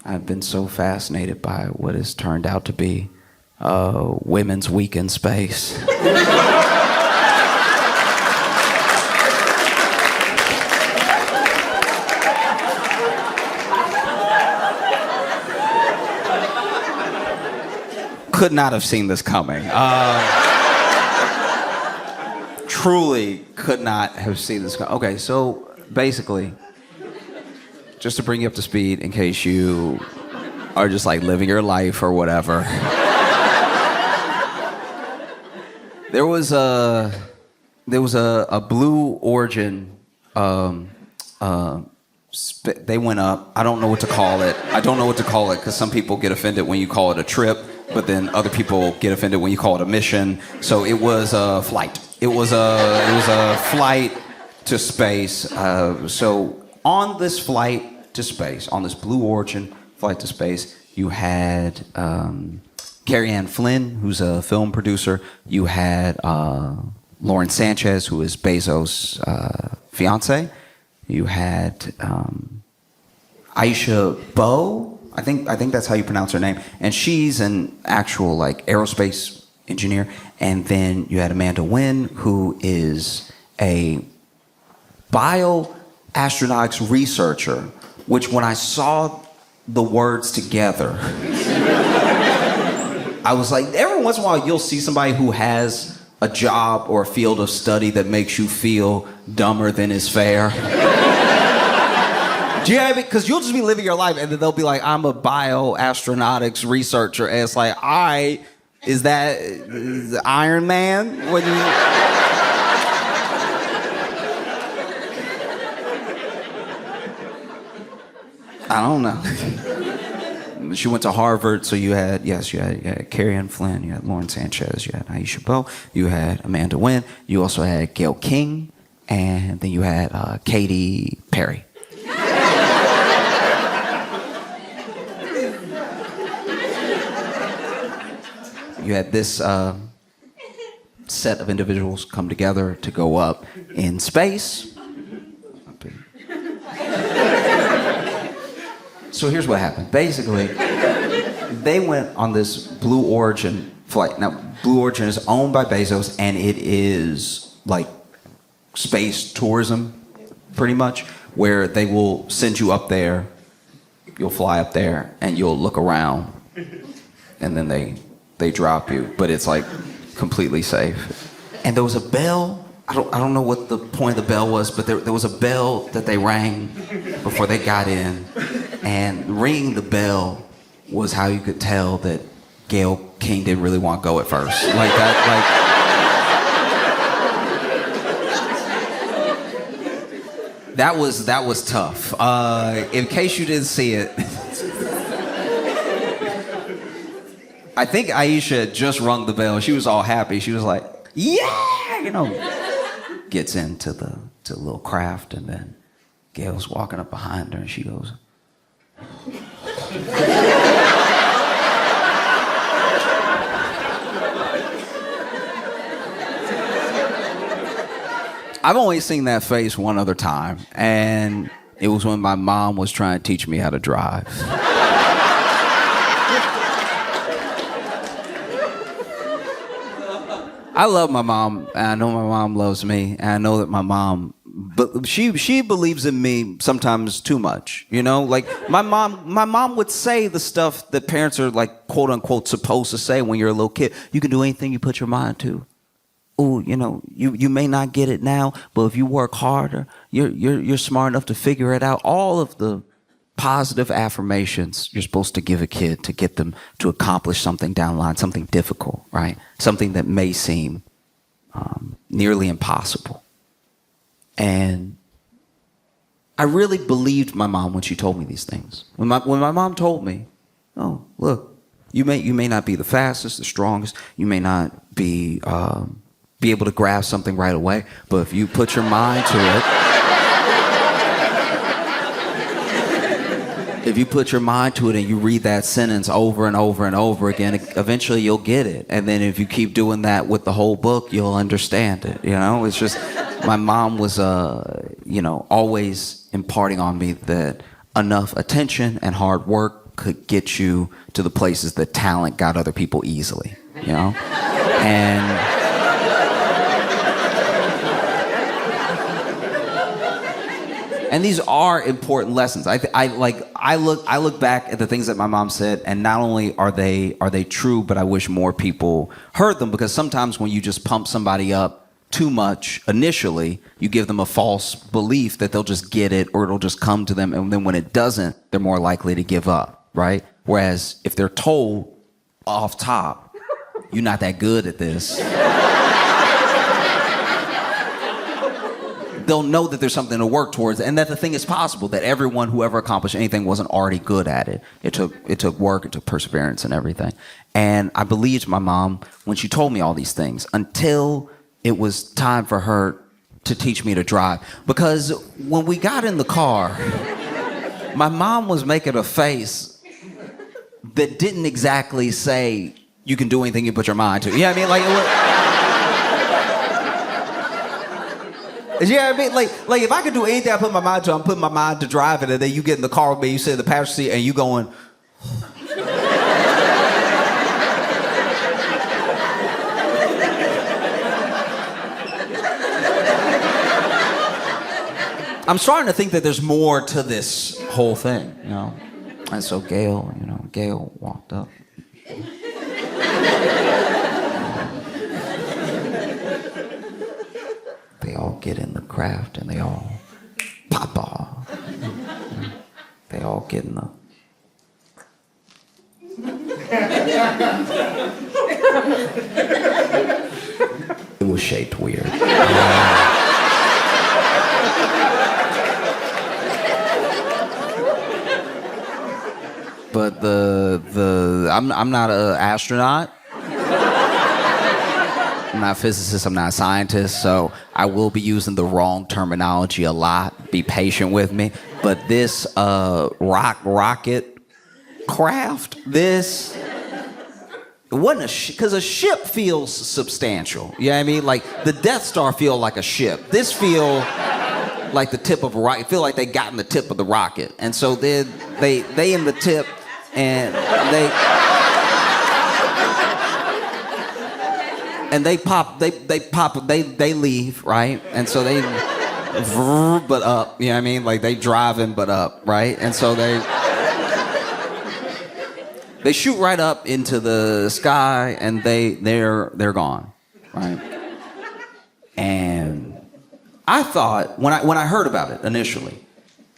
I've been so fascinated by what has turned out to be Women's Week in Space. Could not have seen this coming. Truly could not have seen this coming. Okay, so basically, just to bring you up to speed in case you are just like living your life or whatever. There was a Blue Origin, they went up. I don't know what to call it. Because some people get offended when you call it a trip, but then other people get offended when you call it a mission. So it was a flight. It was a flight to space. So on this flight to space, on this Blue Origin flight to space, you had Carrie Ann Flynn, who's a film producer. You had Lauren Sanchez, who is Bezos' fiance. You had Aisha Bowe. I think that's how you pronounce her name. And she's an actual like aerospace engineer. And then you had Amanda Wynn, who is a bioastronautics researcher, which when I saw the words together, I was like, every once in a while you'll see somebody who has a job or a field of study that makes you feel dumber than is fair. Do you have it? Because you'll just be living your life and then they'll be like, I'm a bioastronautics researcher. And it's like, all right, is that Iron Man? What do you... I don't know. She went to Harvard, so you had Carrie Ann Flynn, you had Lauren Sanchez, you had Aisha Bowe, you had Amanda Wynn, you also had Gayle King, and then you had Katy Perry. You had this set of individuals come together to go up in space. So here's what happened. Basically, they went on this Blue Origin flight. Now, Blue Origin is owned by Bezos, and it is like space tourism, pretty much, where they will send you up there, you'll fly up there, and you'll look around, and then they drop you, but it's like completely safe. And there was a bell. I don't know what the point of the bell was, but there was a bell that they rang before they got in. And ringing the bell was how you could tell that Gayle King didn't really want to go at first. Like that, like that was tough. In case you didn't see it, I think Aisha had just rung the bell. She was all happy. She was like, yeah, you know. Gets into the little craft, and then Gayle's walking up behind her, and she goes, I've only seen that face one other time, and it was when my mom was trying to teach me how to drive. I love my mom, and I know my mom loves me, and I know that my mom, but she believes in me sometimes too much, you know? Like, my mom would say the stuff that parents are, like, quote unquote supposed to say when you're a little kid. You can do anything you put your mind to. Ooh, you know, you may not get it now, but if you work harder, you're smart enough to figure it out. All of the positive affirmations you're supposed to give a kid to get them to accomplish something down the line, something difficult, right? Something that may seem nearly impossible. And I really believed my mom when she told me these things. When my mom told me, oh, look, you may not be the fastest, the strongest, you may not be able to grasp something right away, but if you put your mind to it, if you put your mind to it and you read that sentence over and over and over again, eventually you'll get it. And then if you keep doing that with the whole book, you'll understand it. You know, it's just, my mom was, always imparting on me that enough attention and hard work could get you to the places that talent got other people easily, you know? And these are important lessons. I look back at the things that my mom said, and not only are they true, but I wish more people heard them, because sometimes when you just pump somebody up too much initially, you give them a false belief that they'll just get it or it'll just come to them, and then when it doesn't, they're more likely to give up, right? Whereas if they're told off top, you're not that good at this, they'll know that there's something to work towards, and that the thing is possible, that everyone who ever accomplished anything wasn't already good at it. It took work, it took perseverance and everything. And I believed my mom when she told me all these things, until it was time for her to teach me to drive. Because when we got in the car, my mom was making a face that didn't exactly say, you can do anything you put your mind to. You know what I mean? Like, you know what I mean? Like if I could do anything I put my mind to, I'm putting my mind to driving, and then you get in the car with me, you sit in the passenger seat, and you going... I'm starting to think that there's more to this whole thing, you know? And so Gail walked up. They all get in the craft and they all pop off. They all get in the... It was shaped weird. But I'm not an astronaut. I'm not a physicist, I'm not a scientist, so I will be using the wrong terminology a lot. Be patient with me. But this rocket craft, this... It wasn't because a ship feels substantial. You know what I mean? Like, the Death Star feel like a ship. This feel like the tip of a rocket. Feel like they got in the tip of the rocket. And so they in the tip, and they leave, right? And so they but up, you know what I mean? Like, they driving but up, right? And so they shoot right up into the sky, and they're gone, right? And I thought, when I heard about it initially,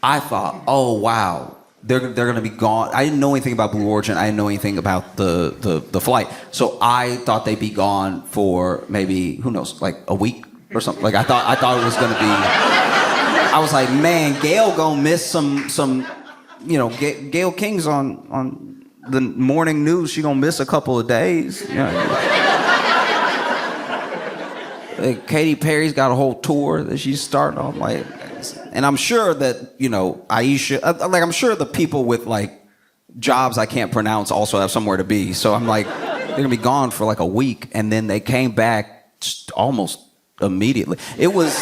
I thought, oh wow, they're gonna be gone. I didn't know anything about Blue Origin. I didn't know anything about the flight. So I thought they'd be gone for maybe, who knows, like a week or something. Like I thought it was gonna be. I was like, man, Gail gonna miss some, you know, Gail King's on the morning news. She gonna miss a couple of days. You know? Katy Perry's got a whole tour that she's starting on, like, and I'm sure that, you know, Aisha, like, I'm sure the people with like jobs I can't pronounce also have somewhere to be. So I'm like, they're gonna be gone for like a week, and then they came back almost immediately. It was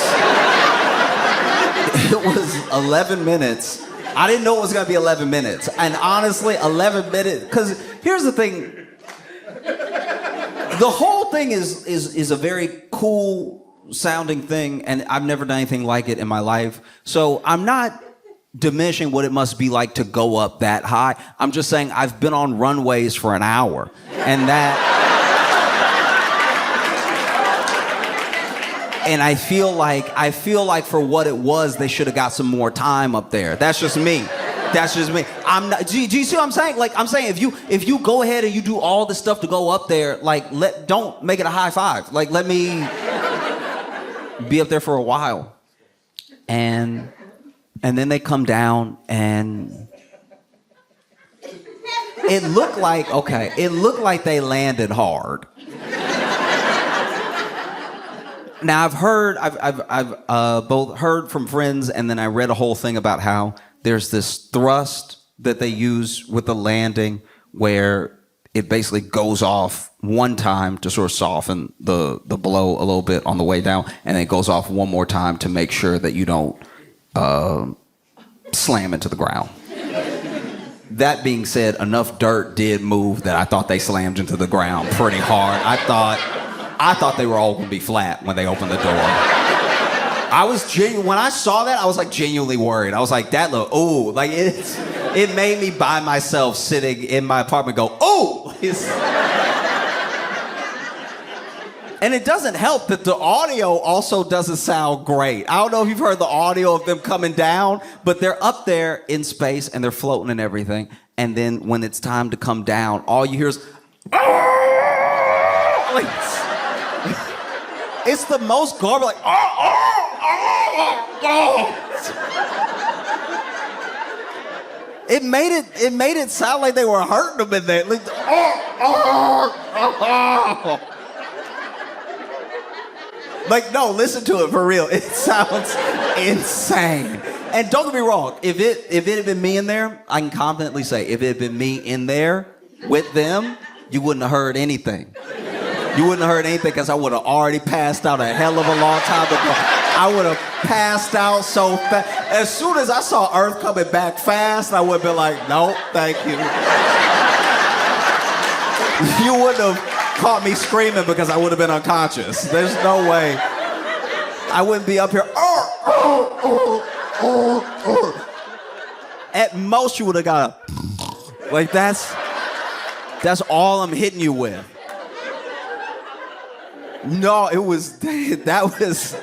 11 minutes. I didn't know it was gonna be 11 minutes, and honestly, 11 minutes. Because here's the thing. The whole thing is a very cool sounding thing, and I've never done anything like it in my life. So I'm not diminishing what it must be like to go up that high. I'm just saying I've been on runways for an hour, and I feel like for what it was, they should have got some more time up there. That's just me. That's just me. I'm not. Do you see what I'm saying? Like, I'm saying if you go ahead and you do all this stuff to go up there, like, don't make it a high five. Like, let me be up there for a while, and then they come down, and it looked like they landed hard. Now I've both heard from friends, and then I read a whole thing about how there's this thrust that they use with the landing where it basically goes off one time to sort of soften the blow a little bit on the way down, and then it goes off one more time to make sure that you don't slam into the ground. That being said, enough dirt did move that I thought they slammed into the ground pretty hard. I thought they were all gonna be flat when they opened the door. When I saw that, I was like genuinely worried. I was like, it made me by myself sitting in my apartment go, oh! And it doesn't help that the audio also doesn't sound great. I don't know if you've heard the audio of them coming down, but they're up there in space and they're floating and everything. And then when it's time to come down, all you hear is, like, it's the most garbage, like, It made it sound like they were hurting them in there. Like, like, no, listen to it for real. It sounds insane. And don't get me wrong, if it had been me in there, I can confidently say, if it had been me in there with them, you wouldn't have heard anything. You wouldn't have heard anything because I would have already passed out a hell of a long time ago. I would have passed out so fast. As soon as I saw Earth coming back fast, I would have been like, nope, thank you. You wouldn't have caught me screaming because I would have been unconscious. There's no way. I wouldn't be up here. At most, you would have got a, like, that's all I'm hitting you with. No, that was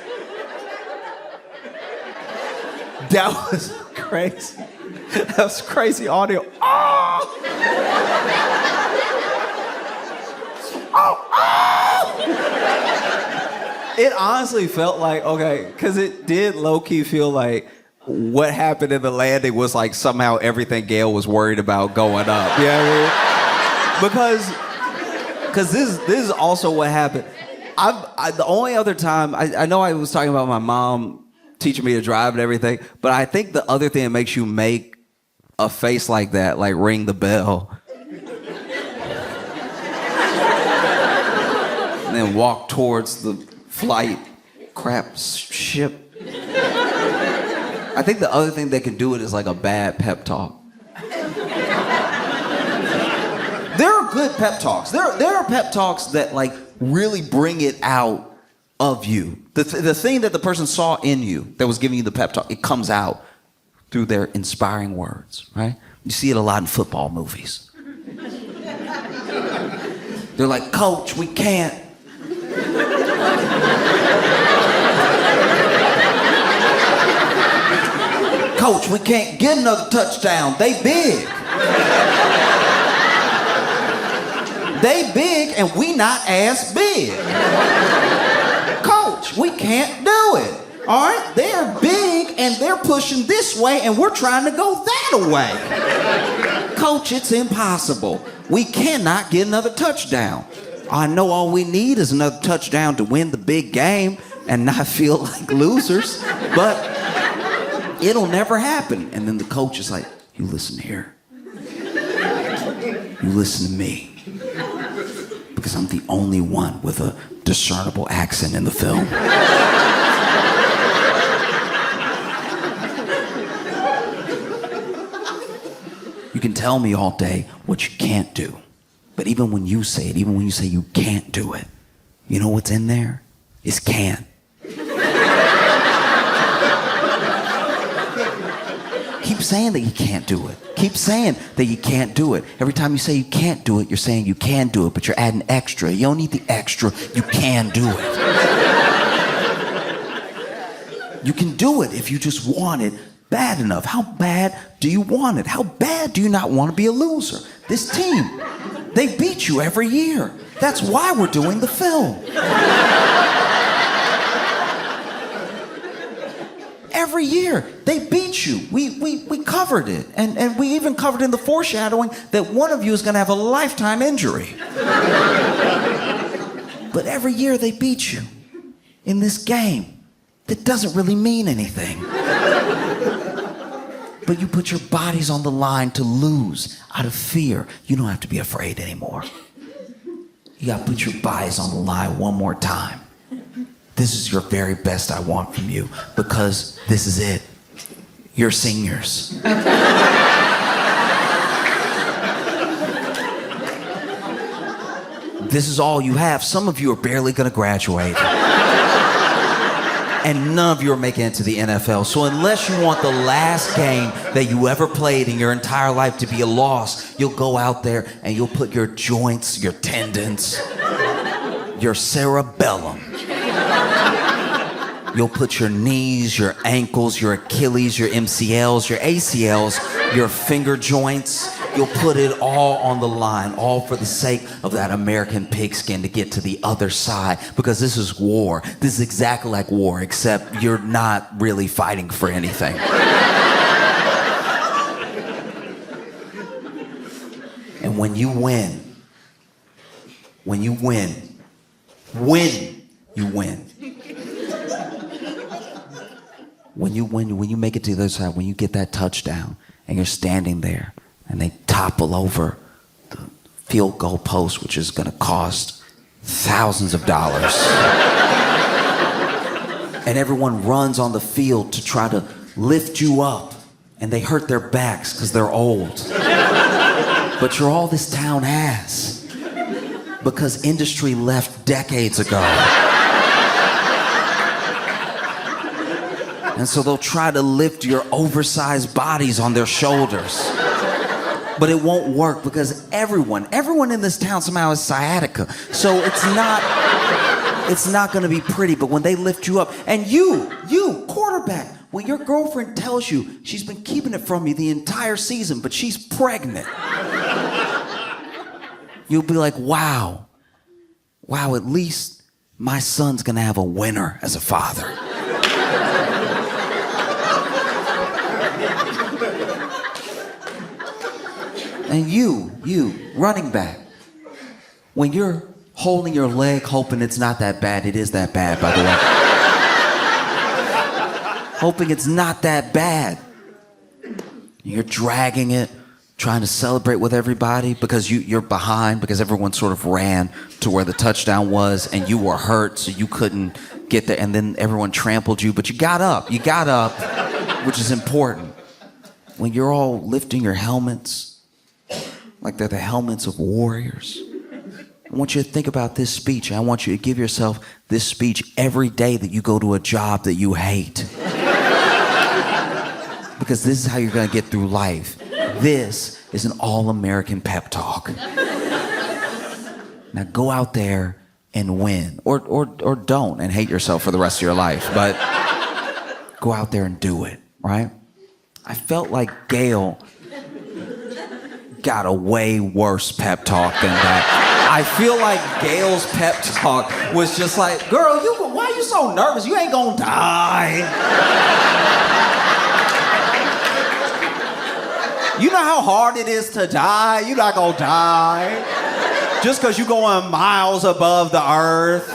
crazy. That was crazy audio. Oh! It honestly felt like, okay, because it did low-key feel like what happened in the landing was like somehow everything Gail was worried about going up. You know what I mean? Because this is also what happened. The only other time, I know I was talking about my mom teaching me to drive and everything, but I think the other thing that makes you make a face like that, like ring the bell, and then walk towards the flight crap ship. I think the other thing that can do it is like a bad pep talk. There are good pep talks. There are pep talks that like really bring it out of you. The thing that the person saw in you that was giving you the pep talk, it comes out through their inspiring words, right? You see it a lot in football movies. They're like, Coach, we can't. Coach, we can't get another touchdown. They big. They big and we not as big. Coach, we can't do it. All right? They're big and they're pushing this way and we're trying to go that way. Coach, it's impossible. We cannot get another touchdown. I know all we need is another touchdown to win the big game and not feel like losers, but it'll never happen. And then the coach is like, you listen here. You listen to me. Because I'm the only one with a discernible accent in the film. You can tell me all day what you can't do. But even when you say it, even when you say you can't do it, you know what's in there? It's can. Keep saying that you can't do it. Keep saying that you can't do it. Every time you say you can't do it, you're saying you can do it, but you're adding extra. You don't need the extra. You can do it. You can do it if you just want it bad enough. How bad do you want it? How bad do you not want to be a loser? This team, they beat you every year. That's why we're doing the film. Every year, they beat you. We covered it. And we even covered in the foreshadowing that one of you is going to have a lifetime injury. But every year, they beat you in this game that doesn't really mean anything. But you put your bodies on the line to lose out of fear. You don't have to be afraid anymore. You got to put your bodies on the line one more time. This is your very best I want from you because this is it. You're seniors. this is all you have. Some of you are barely gonna graduate. And none of you are making it to the NFL. So unless you want the last game that you ever played in your entire life to be a loss, you'll go out there and you'll put your joints, your tendons, your cerebellum. You'll put your knees, your ankles, your Achilles, your MCLs, your ACLs, your finger joints. You'll put it all on the line, all for the sake of that American pigskin to get to the other side, because this is war. This is exactly like war, except you're not really fighting for anything. And when you win, when you make it to the other side, when you get that touchdown and you're standing there and they topple over the field goal post, which is going to cost thousands of dollars. And everyone runs on the field to try to lift you up, and they hurt their backs because they're old. But you're all this town has, because industry left decades ago. And so they'll try to lift your oversized bodies on their shoulders. But it won't work, because everyone in this town somehow has sciatica. So it's not gonna be pretty. But when they lift you up, and you, quarterback, when your girlfriend tells you she's been keeping it from you the entire season, but she's pregnant, you'll be like, wow, at least my son's gonna have a winner as a father. And you, running back, when you're holding your leg hoping it's not that bad, it is that bad, by the way. Hoping it's not that bad. You're dragging it, trying to celebrate with everybody because you're behind, because everyone sort of ran to where the touchdown was and you were hurt, so you couldn't get there, and then everyone trampled you, but you got up, which is important. When you're all lifting your helmets, like they're the helmets of warriors. I want you to think about this speech. I want you to give yourself this speech every day that you go to a job that you hate. Because this is how you're gonna get through life. This is an all-American pep talk. Now go out there and win. Or don't and hate yourself for the rest of your life. But go out there and do it, right? I felt like Gail got a way worse pep talk than that. I feel like Gail's pep talk was just like, girl, why are you so nervous? You ain't gonna die. You know how hard it is to die? You're not gonna die. Just because you're going miles above the earth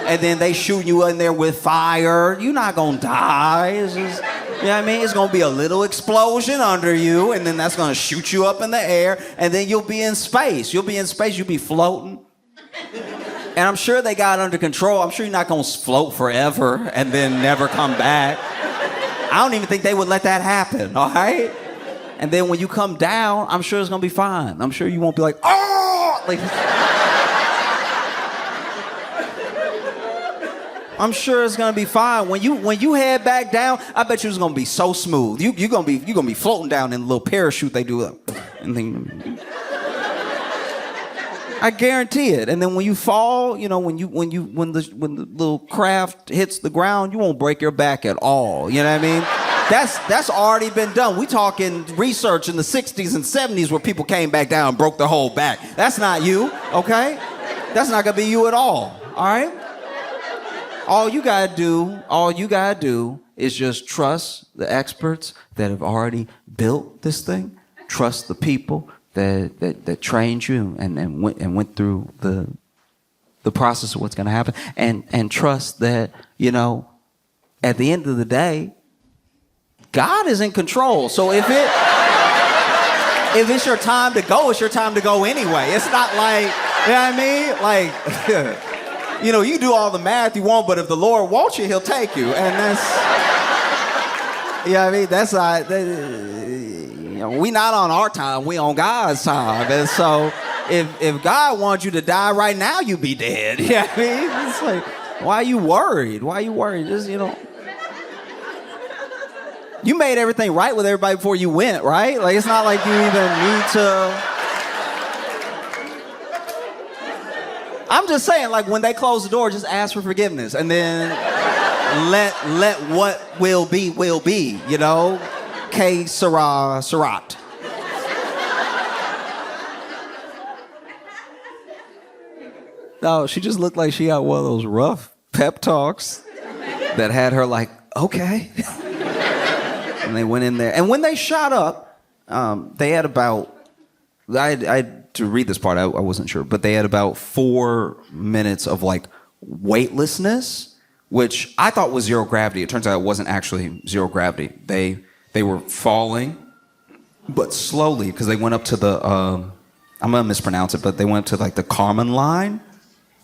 and then they shoot you in there with fire, you're not gonna die. It's just, you know what I mean? It's gonna be a little explosion under you, and then that's gonna shoot you up in the air, and then you'll be in space. You'll be floating. And I'm sure they got it under control. I'm sure you're not gonna float forever and then never come back. I don't even think they would let that happen, all right? And then when you come down, I'm sure it's gonna be fine. I'm sure you won't be like, oh! Like, I'm sure it's gonna be fine. When you head back down, I bet you it's gonna be so smooth. You're gonna be floating down in a little parachute they do, and then I guarantee it. And then when you fall, you know, when the little craft hits the ground, you won't break your back at all. You know what I mean? That's already been done. We talking research in the 60s and 70s where people came back down and broke their whole back. That's not you, okay? That's not gonna be you at all right? All you gotta do is just trust the experts that have already built this thing. Trust the people that trained you and went through the process of what's gonna happen. And trust that, you know, at the end of the day, God is in control. So if it's your time to go, it's your time to go anyway. It's not like, you know what I mean? Like, you know, you do all the math you want, but if the Lord wants you, he'll take you. And that's, you know what I mean? That's not, you know, we not on our time, we on God's time. And so if God wants you to die right now, you be dead. Yeah, I mean, it's like, why are you worried? Why are you worried? Just, you made everything right with everybody before you went, right? Like, it's not like you even need to. I'm just saying, like, when they close the door, just ask for forgiveness, and then let what will be, Que sera, serat. No, she just looked like she got one of those rough pep talks that had her like, okay. And they went in there. And when they shot up, they had about, I had to read this part, I wasn't sure, but they had about 4 minutes of like weightlessness, which I thought was zero gravity. It turns out it wasn't actually zero gravity. They were falling, but slowly, because they went up to the, I'm gonna mispronounce it, but they went to like the Kármán line.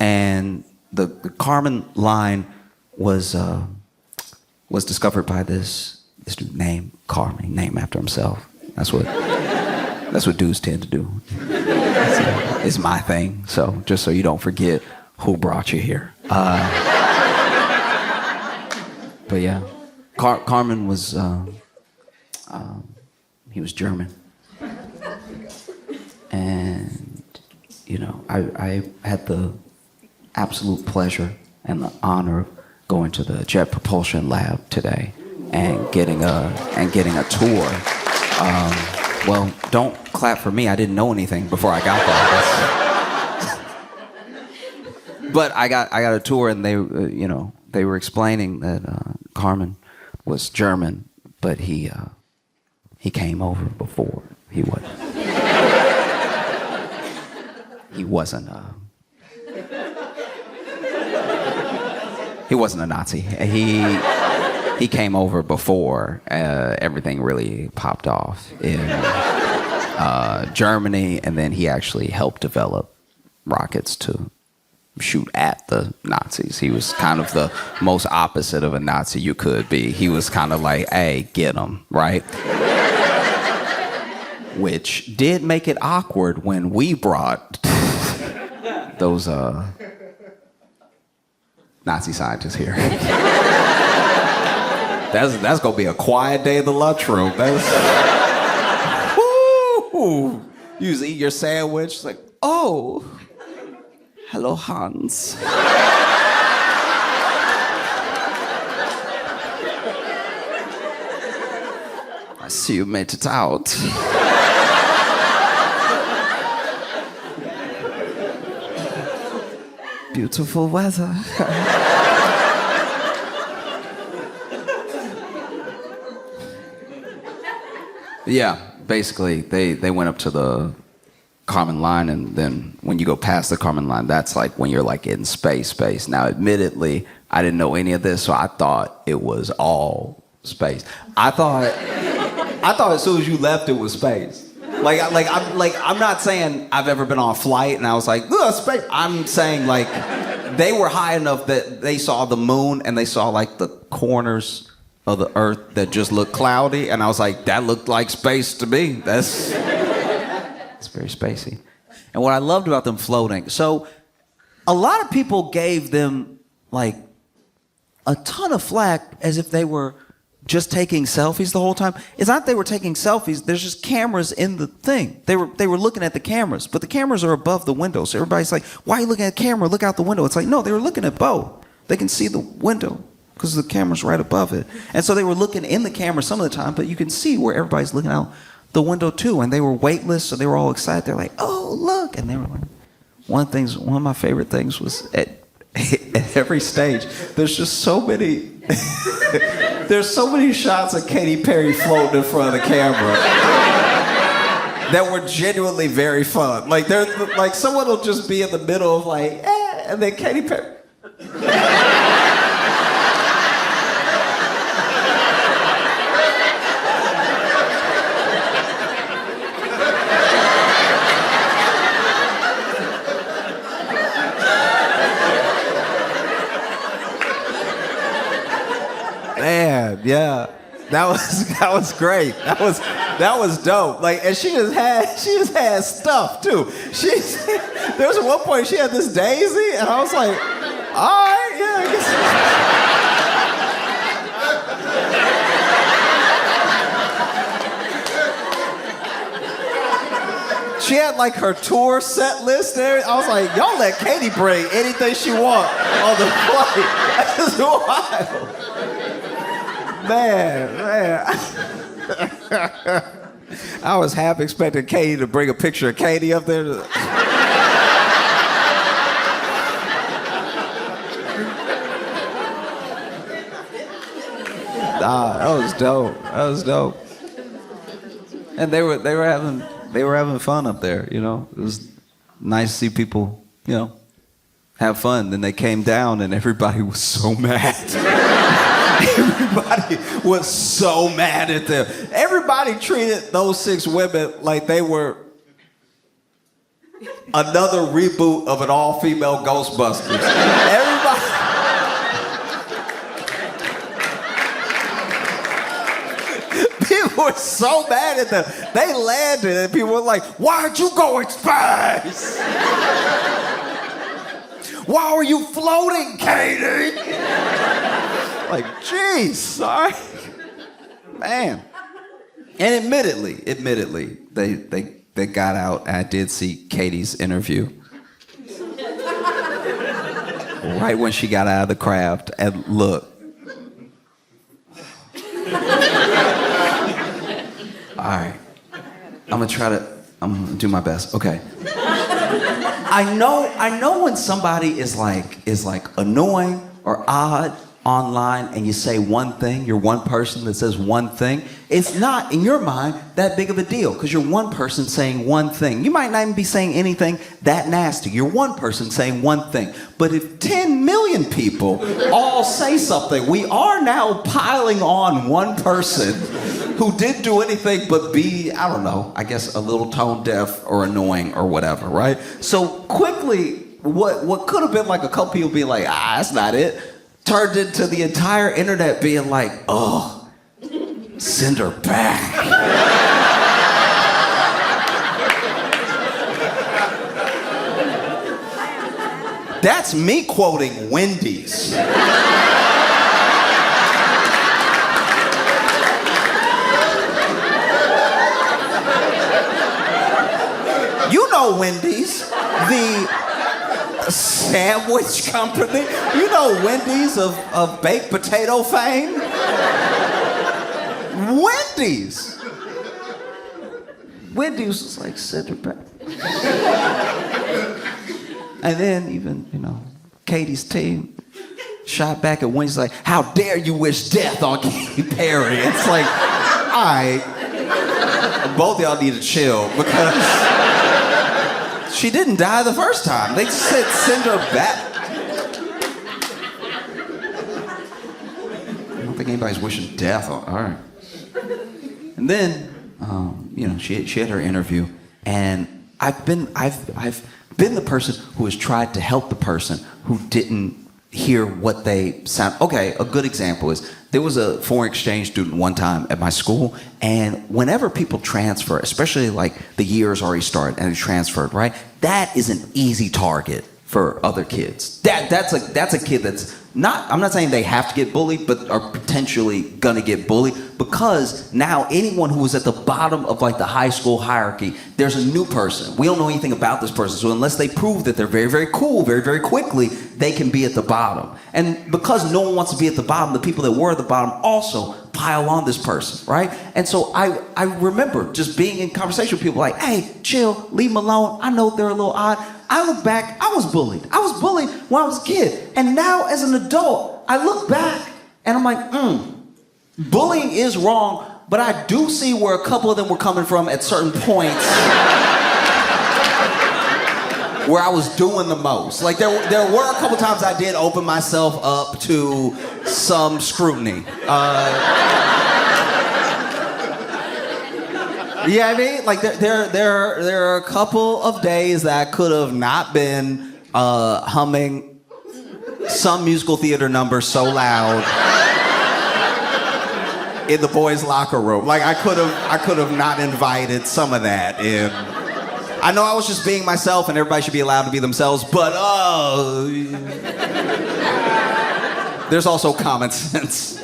And the Kármán line was discovered by this dude named Kármán, named after himself. That's what dudes tend to do. It's my thing. So just so you don't forget who brought you here. But yeah, Kármán was he was German, and I had the absolute pleasure and the honor of going to the Jet Propulsion Lab today and getting a tour. Well, don't clap for me. I didn't know anything before I got there. But I got a tour, and they were explaining that Kármán was German, but he came over before. He wasn't. He wasn't a Nazi. He came over before everything really popped off in Germany, and then he actually helped develop rockets to shoot at the Nazis. He was kind of the most opposite of a Nazi you could be. He was kind of like, hey, get him, right? Which did make it awkward when we brought those Nazi scientists here. That's gonna be a quiet day in the lunchroom. Woo! You just eat your sandwich. It's like, oh, hello, Hans. I see you made it out. Beautiful weather. Yeah, basically, they went up to the Kármán line, and then when you go past the Kármán line, that's like when you're like in space. Now, admittedly, I didn't know any of this, so I thought it was all space. I thought as soon as you left, it was space. I'm not saying I've ever been on a flight and I was like, ugh, space. I'm saying like they were high enough that they saw the moon and they saw like the corners of the earth that just looked cloudy, and I was like, that looked like space to me. It's very spacey. And what I loved about them floating, so a lot of people gave them like a ton of flack as if they were just taking selfies the whole time. It's not they were taking selfies. There's just cameras in the thing. They were looking at the cameras, but the cameras are above the window. So everybody's like, why are you looking at the camera? Look out the window. It's like, no, they were looking at both. They can see the window because the camera's right above it. And so they were looking in the camera some of the time, but you can see where everybody's looking out the window too. And they were weightless, so they were all excited. They're like, oh, look. And they were like, one of my favorite things was at every stage, there's just so many there's so many shots of Katy Perry floating in front of the camera that were genuinely very fun. Like someone will just be in the middle of like, and then Katy Perry. Man, yeah, that was great. That That was dope. Like, and she just had stuff too. There was one point she had this daisy, and I was like, all right, yeah, I guess. She had like her tour set list there. I was like, y'all let Katie bring anything she want on the flight. That's wild. Man. I was half expecting Katie to bring a picture of Katie up there. That was dope. And they were having fun up there, you know. It was nice to see people, you know, have fun. Then they came down and everybody was so mad. Everybody was so mad at them. Everybody treated those 6 women like they were another reboot of an all-female Ghostbusters. Everybody. People were so mad at them. They landed and people were like, why'd you go in space? Why were you floating, Katie? Like, geez, sorry. Man. And admittedly, they got out, and I did see Katie's interview. Right when she got out of the craft, and look. All right. I'm gonna do my best. Okay. I know when somebody is like annoying or odd online and you say one thing, you're one person that says one thing, it's not, in your mind, that big of a deal because you're one person saying one thing. You might not even be saying anything that nasty. You're one person saying one thing. But if 10 million people all say something, we are now piling on one person who didn't do anything but be, I don't know, I guess a little tone deaf or annoying or whatever, right? So quickly, what could have been like a couple people being like, that's not it, turned into the entire internet being like, oh, send her back. That's me quoting Wendy's. You know Wendy's, the sandwich company. You know Wendy's of baked potato fame? Wendy's was like, send her back. And then even, you know, Katie's team shot back at Wendy's like, how dare you wish death on Katy Perry? It's like, all right, both of y'all need to chill because she didn't die the first time. They said send her back. I don't think anybody's wishing death on. All right. And then, you know, she had her interview, and I've been the person who has tried to help the person who didn't hear what they sound. Okay, a good example is there was a foreign exchange student one time at my school, and whenever people transfer, especially like the year's already started and they transferred, right? That is an easy target for other kids. That's a kid that's not, I'm not saying they have to get bullied, but are potentially gonna get bullied because now anyone who is at the bottom of like the high school hierarchy, there's a new person. We don't know anything about this person. So unless they prove that they're very, very cool, very, very quickly, they can be at the bottom. And because no one wants to be at the bottom, the people that were at the bottom also pile on this person, right? And so I remember just being in conversation with people like, hey, chill, leave them alone. I know they're a little odd. I look back, I was bullied. I was bullied when I was a kid. And now as an adult, I look back and I'm like, bullying is wrong, but I do see where a couple of them were coming from at certain points where I was doing the most. Like there were a couple times I did open myself up to some scrutiny. Yeah, I mean, like there are a couple of days that I could have not been humming some musical theater number so loud in the boys' locker room. Like I could have not invited some of that in. I know I was just being myself and everybody should be allowed to be themselves, but there's also common sense.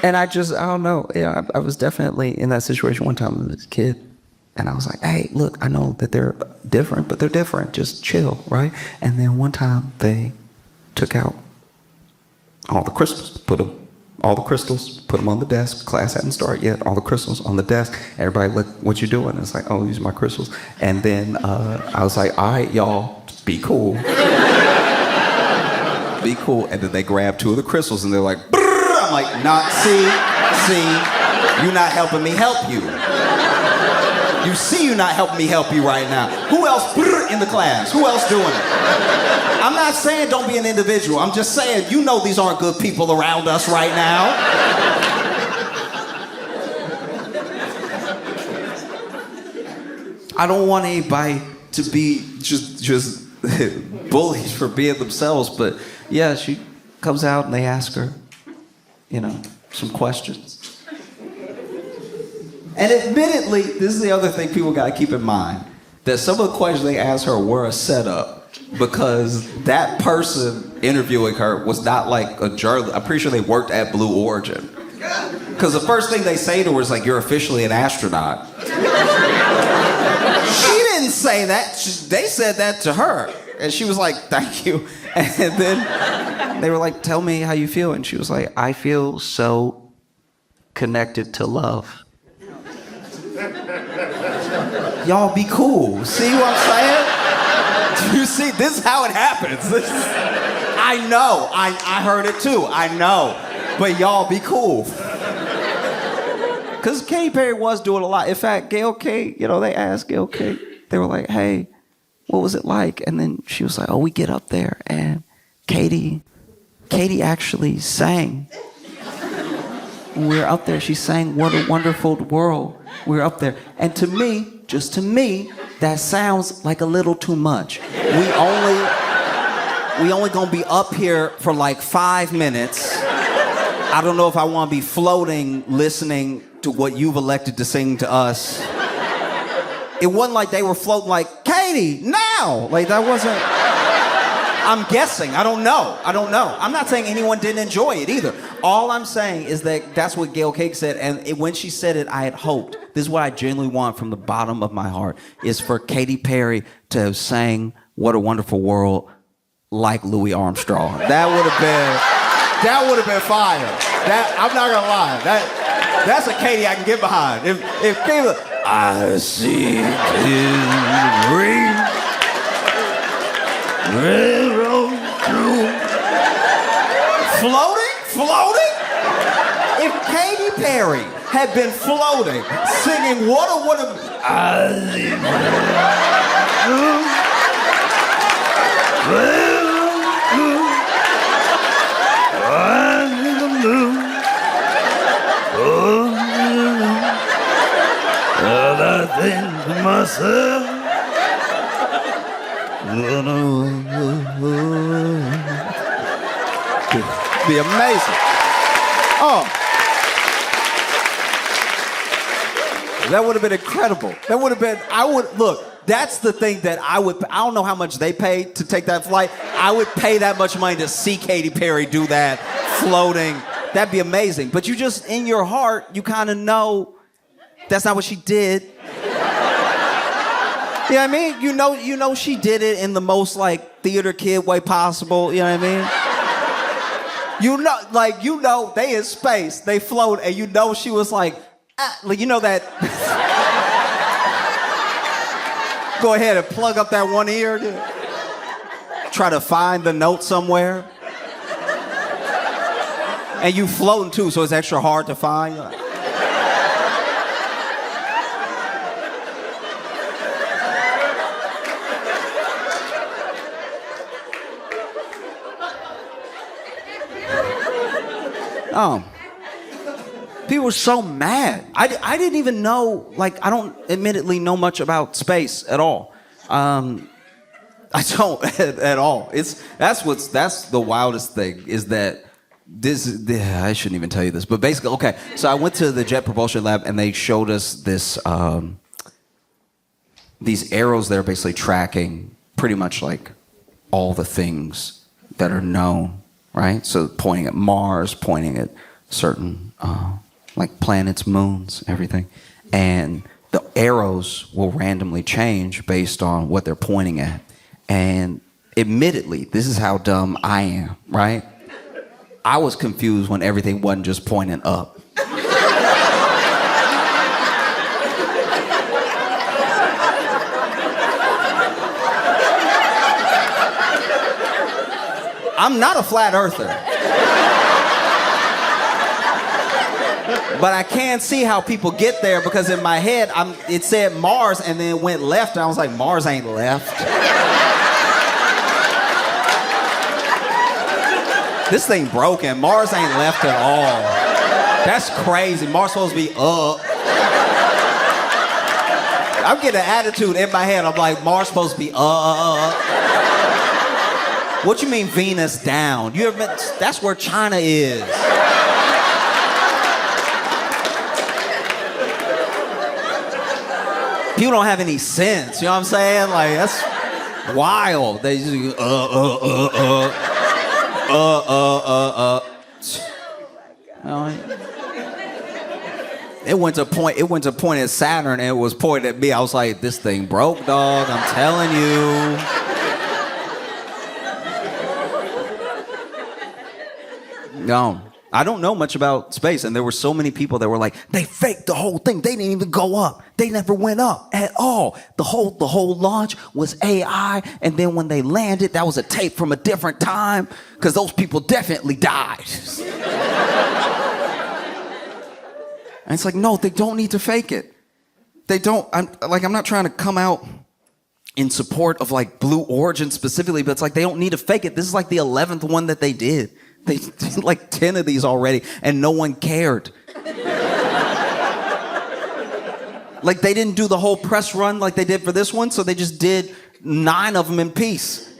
And I don't know. Yeah, I was definitely in that situation one time as a kid. And I was like, hey, look, I know that they're different, but they're different. Just chill, right? And then one time they took out all the crystals, put them on the desk. Class hadn't started yet. All the crystals on the desk. Everybody, look, what you doing? It's like, oh, these are my crystals. And then I was like, all right, y'all, be cool. Be cool. And then they grabbed two of the crystals and they're like, brrr. I'm like, not, see, you're not helping me help you. You see you're not helping me help you right now. Who else in the class? Who else doing it? I'm not saying don't be an individual. I'm just saying you know these aren't good people around us right now. I don't want anybody to be just bullies for being themselves, but yeah, she comes out and they ask her, some questions. And admittedly, this is the other thing people got to keep in mind, that some of the questions they asked her were a setup because that person interviewing her was not like a journalist. I'm pretty sure they worked at Blue Origin. Because the first thing they say to her is like, you're officially an astronaut. She didn't say that. They said that to her. And she was like, thank you. And then they were like, tell me how you feel. And she was like, I feel so connected to love. Y'all be cool. See what I'm saying? You see, this is how it happens. I know. I heard it too. I know. But y'all be cool. Because Katy Perry was doing a lot. In fact, Gayle K, they asked Gayle K, they were like, hey, what was it like? And then she was like, oh, we get up there and Katy actually sang. When we were up there, she sang What a Wonderful World. We were up there. And to me, just to me, that sounds like a little too much. We only gonna be up here for like 5 minutes. I don't know if I wanna be floating, listening to what you've elected to sing to us. It wasn't like they were floating like, Katy, now! Like that wasn't, I'm guessing, I don't know. I'm not saying anyone didn't enjoy it either. All I'm saying is that that's what Gayle Cake said, and when she said it, I had hoped. This is what I genuinely want from the bottom of my heart, is for Katy Perry to have sang What a Wonderful World like Louis Armstrong. That would have been fire. I'm not gonna lie. That's a Katy I can get behind. If Katy, I see his ring, railroad through. Floating? If Katy Perry had been floating, singing what a I think to myself, be amazing. Oh, that would have been incredible. That would have been, look, that's the thing that I don't know how much they paid to take that flight. I would pay that much money to see Katy Perry do that, floating. That'd be amazing. But you just, in your heart, you kind of know that's not what she did. You know what I mean? You know she did it in the most like theater kid way possible. You know what I mean? They in space, they float, and she was like that. Go ahead and plug up that one ear. Try to find the note somewhere. And you floating too, so it's extra hard to find. People were so mad. I didn't even know, I don't admittedly know much about space at all. I don't at all. That's the wildest thing, is that I shouldn't even tell you this, but basically, okay. So I went to the Jet Propulsion Lab, and they showed us these arrows that are basically tracking pretty much like all the things that are known, right? So pointing at Mars, pointing at certain like planets, moons, everything, and the arrows will randomly change based on what they're pointing at. And admittedly, this is how dumb I am, right? I was confused when everything wasn't just pointing up. I'm not a flat earther. But I can see how people get there, because in my head, it said Mars and then it went left, and I was like, Mars ain't left. This thing broken. Mars ain't left at all. That's crazy. Mars supposed to be up. I'm getting an attitude in my head. I'm like, Mars supposed to be up. What you mean Venus down? You ever been, that's where China is. People don't have any sense, you know what I'm saying? Like, that's wild. They just It went to point at Saturn, and it was pointed at me. I was like, this thing broke, dog. I'm telling you. No, I don't know much about space, and there were so many people that were like, they faked the whole thing. They didn't even go up. They never went up at all. The whole launch was AI, and then when they landed, that was a tape from a different time, because those people definitely died. And it's like, no, they don't need to fake it. They don't. I'm not trying to come out in support of like Blue Origin specifically, but it's like they don't need to fake it. This is like the 11th one that they did. They did like 10 of these already, and no one cared. Like, they didn't do the whole press run like they did for this one, so they just did 9 of them in peace.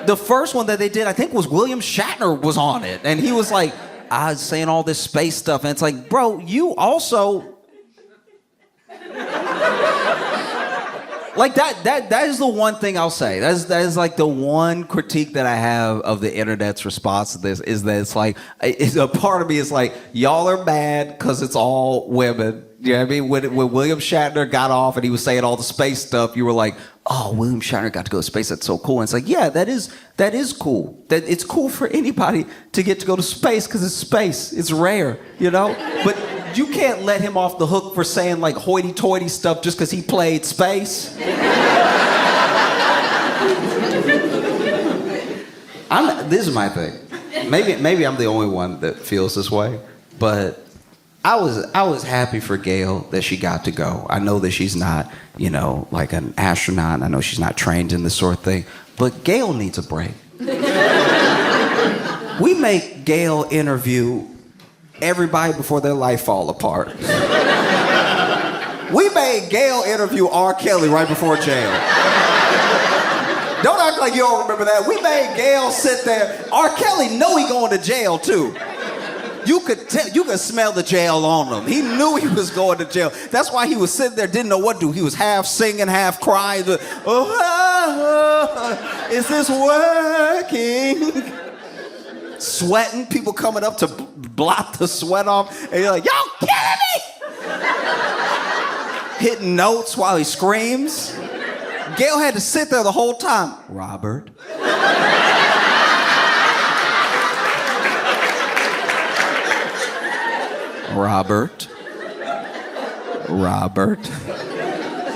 The first one that they did, I think, was William Shatner was on it, and he was like, I was saying all this space stuff, and it's like, bro, you also... Like, that is the one thing I'll say. That is like the one critique that I have of the internet's response to this, is that it's like, a part of me is like, y'all are mad because it's all women. You know what I mean? When William Shatner got off and he was saying all the space stuff, you were like, oh, William Shatner got to go to space. That's so cool. And it's like, yeah, that is cool. That it's cool for anybody to get to go to space, because it's space. It's rare, you know? But you can't let him off the hook for saying like hoity-toity stuff just because he played space. This is my thing. Maybe I'm the only one that feels this way, but I was happy for Gail that she got to go. I know that she's not, you know, like an astronaut. I know she's not trained in this sort of thing, but Gail needs a break. We make Gail interview everybody before their life fall apart. We made Gail interview R. Kelly right before jail. Don't act like you don't remember that. We made Gail sit there. R. Kelly know he going to jail too. You could smell the jail on him. He knew he was going to jail. That's why he was sitting there, didn't know what to do. He was half singing, half crying. Is this working? Sweating, people coming up to blot the sweat off, and you're like, y'all killing me! Hitting notes while he screams. Gail had to sit there the whole time. Robert. Robert.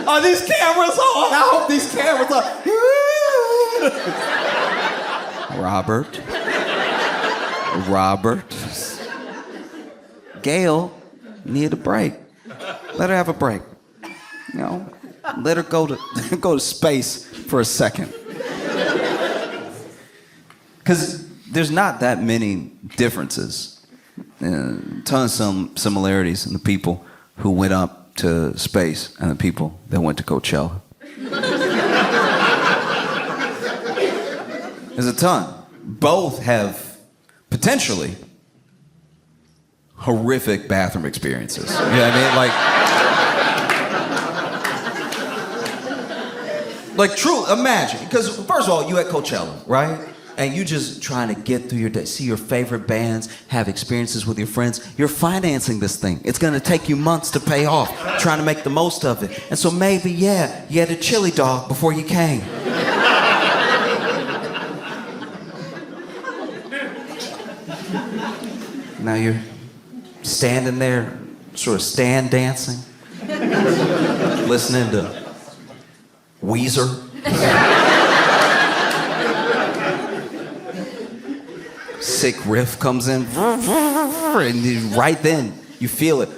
Are these cameras on? I hope these cameras are. Robert. Gail needed a break. Let her have a break. You know, let her go to space for a second. Because there's not that many differences. Tons of similarities in the people who went up to space and the people that went to Coachella. There's a ton. Both have potentially horrific bathroom experiences. You know what I mean? Like true, imagine. Because first of all, you at Coachella, right? And you just trying to get through your day, see your favorite bands, have experiences with your friends. You're financing this thing. It's gonna take you months to pay off, trying to make the most of it. And so maybe, yeah, you had a chili dog before you came. Now you're standing there, sort of stand dancing, listening to Weezer. Sick riff comes in, and right then you feel it.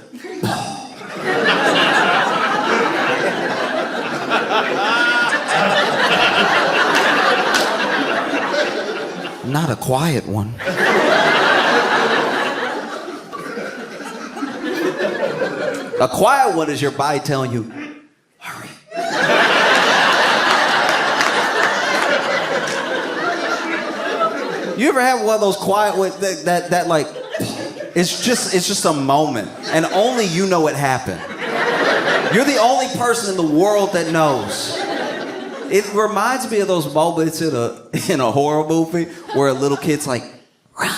Not a quiet one. A quiet one is your body telling you, hurry. You ever have one of those quiet ones that like, it's just a moment, and only you know it happened. You're the only person in the world that knows. It reminds me of those moments in a horror movie where a little kid's like, run.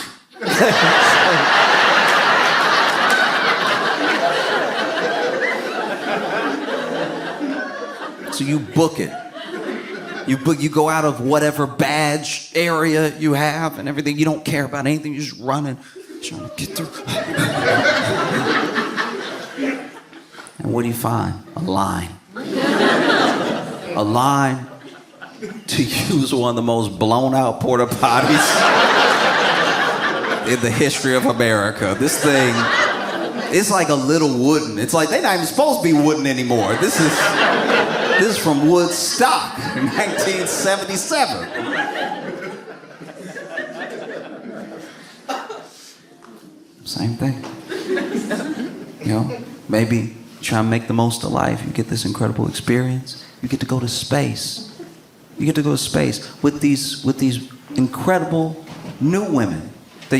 So you book it. You go out of whatever badge area you have and everything. You don't care about anything. You're just running, trying to get through. And what do you find? A line. A line to use one of the most blown out porta potties in the history of America. This thing, it's like a little wooden. It's like they're not even supposed to be wooden anymore. This is from Woodstock in 1977. Same thing. You know, maybe try and make the most of life. You get this incredible experience. You get to go to space. You get to go to space with these incredible new women that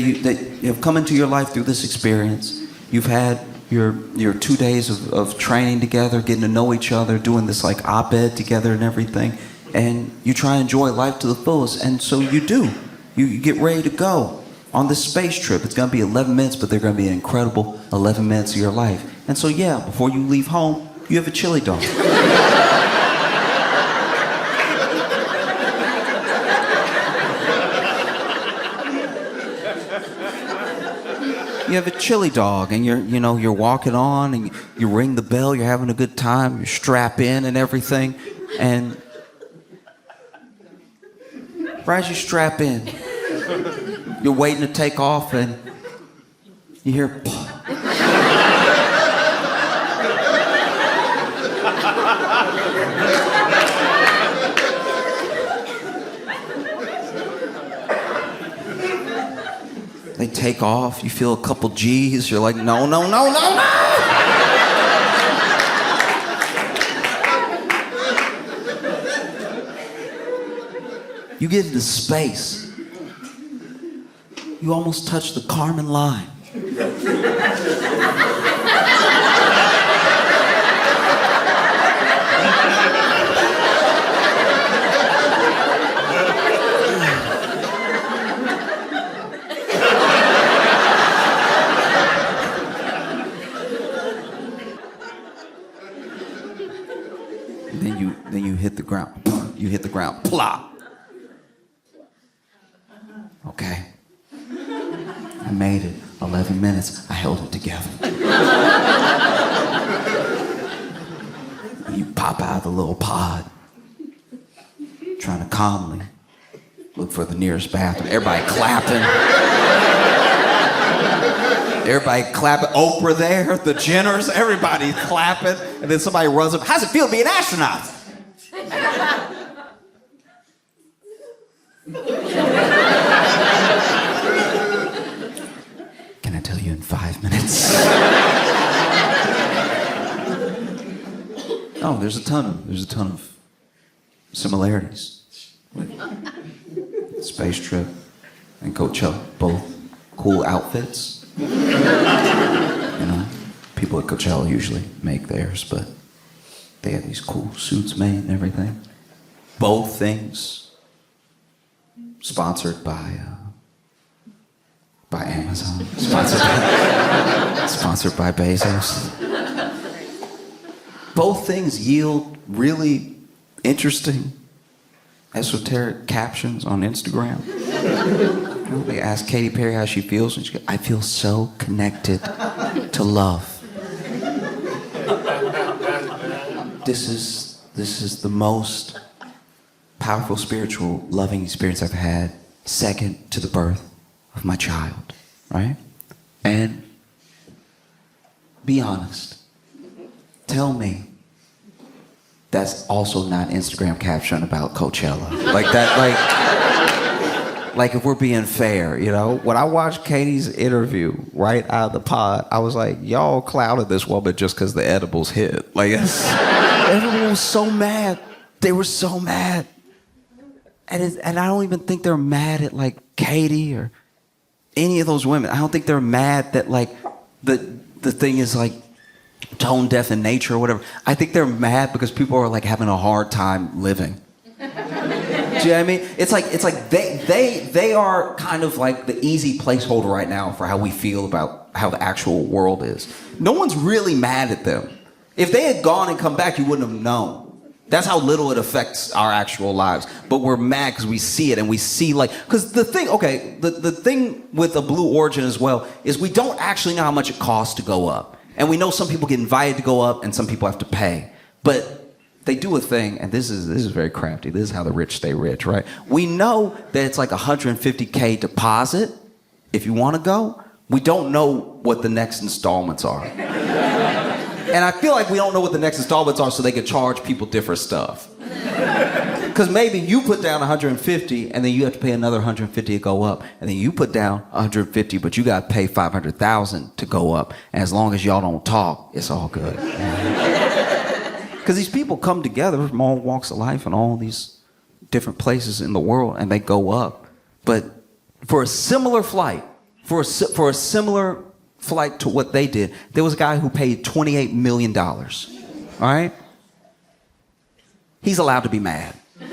have come into your life through this experience. You've had your 2 days of training together, getting to know each other, doing this like op-ed together and everything, and you try and enjoy life to the fullest, and so you do. You get ready to go on this space trip. It's gonna be 11 minutes, but they're gonna be an incredible 11 minutes of your life. And so yeah, before you leave home, you have a chili dog. You have a chili dog, and you're walking on, and you ring the bell. You're having a good time. You strap in and everything, and right as you strap in, you're waiting to take off, and you hear. They take off, you feel a couple G's, you're like, no. You get into space. You almost touch the Kármán line. Then you hit the ground. You hit the ground. Plop. Okay. I made it. 11 minutes. I held it together. You pop out of the little pod, trying to calmly look for the nearest bathroom. Everybody clapping. Oprah there, the Jenners, everybody clapping. And then somebody runs up. How's it feel to be an astronaut? Can I tell you in 5 minutes? Oh, there's a ton of similarities with Space Trip and Coachella, both cool outfits. You know, people at Coachella usually make theirs, but they have these cool suits made and everything. Both things sponsored by Amazon, sponsored by Bezos. Both things yield really interesting, esoteric captions on Instagram. You know, they ask Katy Perry how she feels, and she goes, "I feel so connected to love." This is the most powerful spiritual loving experience I've had, second to the birth of my child, right? And be honest. Tell me that's also not an Instagram caption about Coachella. Like that, like if we're being fair, you know? When I watched Katie's interview right out of the pod, I was like, y'all clouded this woman just because the edibles hit. Like, everyone was so mad. They were so mad. And I don't even think they're mad at like Katie or any of those women. I don't think they're mad that like the thing is like tone deaf in nature or whatever. I think they're mad because people are like having a hard time living. Do you know what I mean? It's like they are kind of like the easy placeholder right now for how we feel about how the actual world is. No one's really mad at them. If they had gone and come back, you wouldn't have known. That's how little it affects our actual lives. But we're mad because we see it and we see like, because the thing with a Blue Origin as well is we don't actually know how much it costs to go up. And we know some people get invited to go up and some people have to pay. But they do a thing, and this is very crafty. This is how the rich stay rich, right? We know that it's like $150K deposit if you want to go. We don't know what the next installments are. And I feel like we don't know what the next installments are so they can charge people different stuff. Because maybe you put down 150 and then you have to pay another 150 to go up. And then you put down 150, but you got to pay 500,000 to go up. And as long as y'all don't talk, it's all good. Because these people come together from all walks of life and all these different places in the world and they go up. But for a similar flight, for a similar flight to what they did, there was a guy who paid $28 million. All right? He's allowed to be mad. He's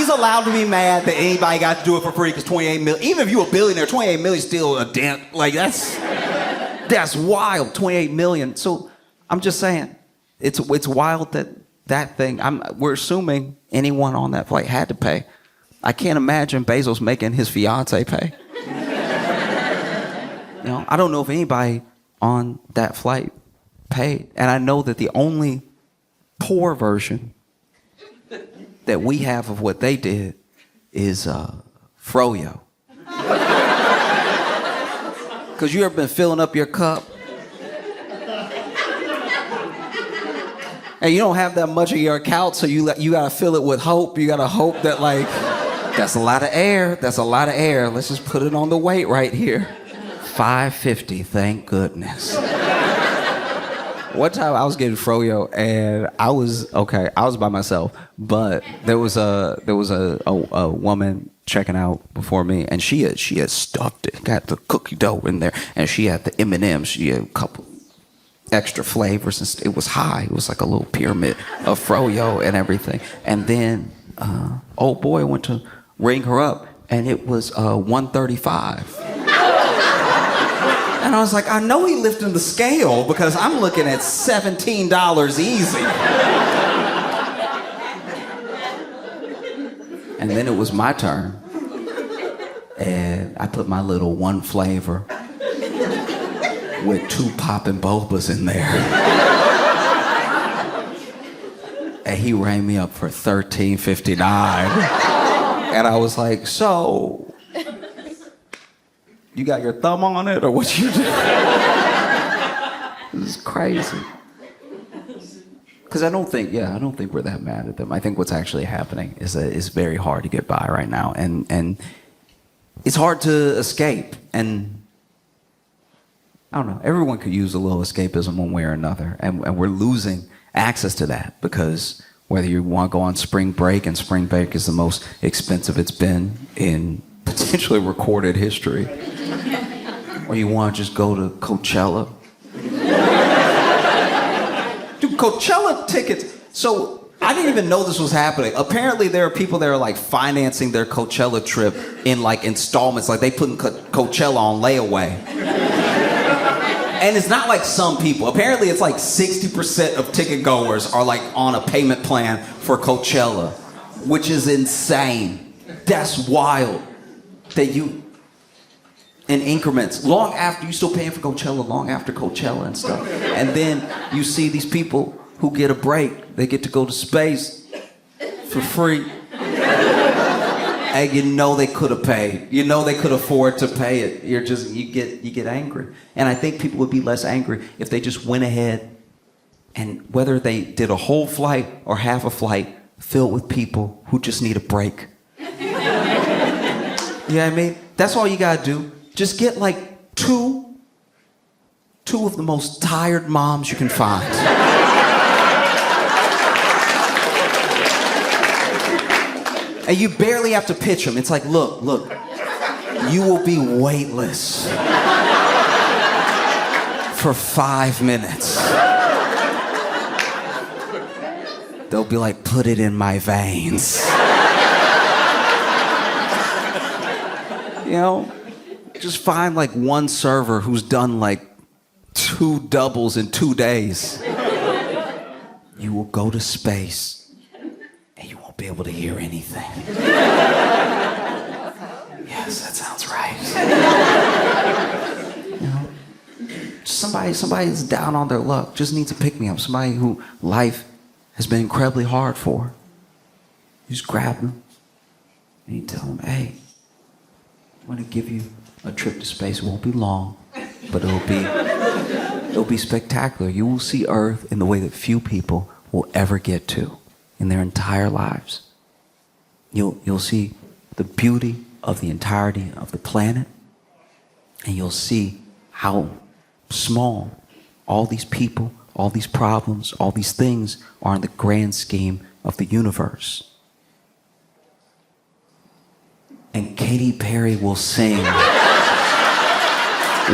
allowed to be mad that anybody got to do it for free because 28 million, even if you're a billionaire, 28 million is still a damn, like that's wild, 28 million. So I'm just saying, it's wild that thing, we're assuming anyone on that flight had to pay. I can't imagine Bezos making his fiance pay. You know, I don't know if anybody on that flight paid. And I know that the only poor version that we have of what they did is froyo. Because you ever been filling up your cup and you don't have that much of your account, so you gotta fill it with hope. You gotta hope that like, that's a lot of air. That's a lot of air. Let's just put it on the weight right here. $5.50, thank goodness. One time I was getting froyo and I was by myself, but there was a woman checking out before me, and she had stuffed it, got the cookie dough in there, and she had the M&Ms. She had a couple extra flavors, and it was high. It was like a little pyramid of froyo and everything. And then old boy went to ring her up, and it was $135. And I was like, I know he lifted the scale because I'm looking at $17 easy. And then it was my turn. And I put my little one flavor with 2 popping bobas in there. And he rang me up for $13.59. And I was like, so... you got your thumb on it, or what you do? This is crazy. Because I don't think we're that mad at them. I think what's actually happening is that it's very hard to get by right now, and it's hard to escape. And I don't know. Everyone could use a little escapism one way or another, and we're losing access to that because whether you want to go on spring break, and spring break is the most expensive it's been in potentially recorded history. Or you want to just go to Coachella. Dude, Coachella tickets. So I didn't even know this was happening. Apparently there are people that are like financing their Coachella trip in like installments. Like they put Coachella on layaway. And it's not like some people. Apparently it's like 60% of ticket goers are like on a payment plan for Coachella, which is insane. That's wild. That you, in increments, long after, you still paying for Coachella, long after Coachella and stuff. And then you see these people who get a break. They get to go to space for free. And you know they could have paid. You know they could afford to pay it. You get angry. And I think people would be less angry if they just went ahead and whether they did a whole flight or half a flight filled with people who just need a break. You know what I mean? That's all you gotta do. Just get like two of the most tired moms you can find. And you barely have to pitch them. It's like, look, you will be weightless for 5 minutes. They'll be like, put it in my veins. You know, just find like one server who's done like 2 doubles in 2 days. You will go to space. You won't be able to hear anything. Yes, that sounds right. You know, somebody who's down on their luck just needs to pick me up. Somebody who life has been incredibly hard for. You just grab them and you tell them, hey, I'm gonna give you a trip to space. It won't be long, but it'll be spectacular. You will see Earth in the way that few people will ever get to in their entire lives. You'll see the beauty of the entirety of the planet, and you'll see how small all these people, all these problems, all these things are in the grand scheme of the universe. And Katy Perry will sing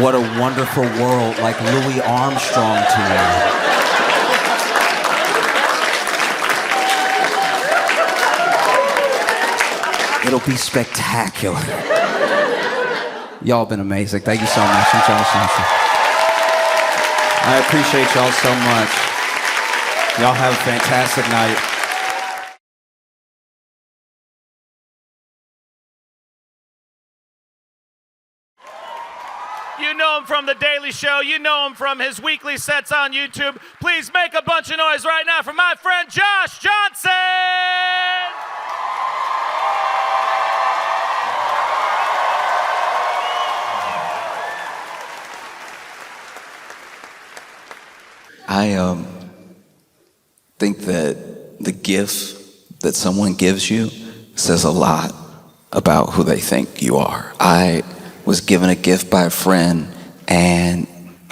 What a Wonderful World like Louis Armstrong to you. It'll be spectacular. Y'all been amazing. Thank you so much. I appreciate y'all so much. Y'all have a fantastic night. You know him from The Daily Show. You know him from his weekly sets on YouTube. Please make a bunch of noise right now for my friend Josh Johnson! I think that the gift that someone gives you says a lot about who they think you are. I was given a gift by a friend, and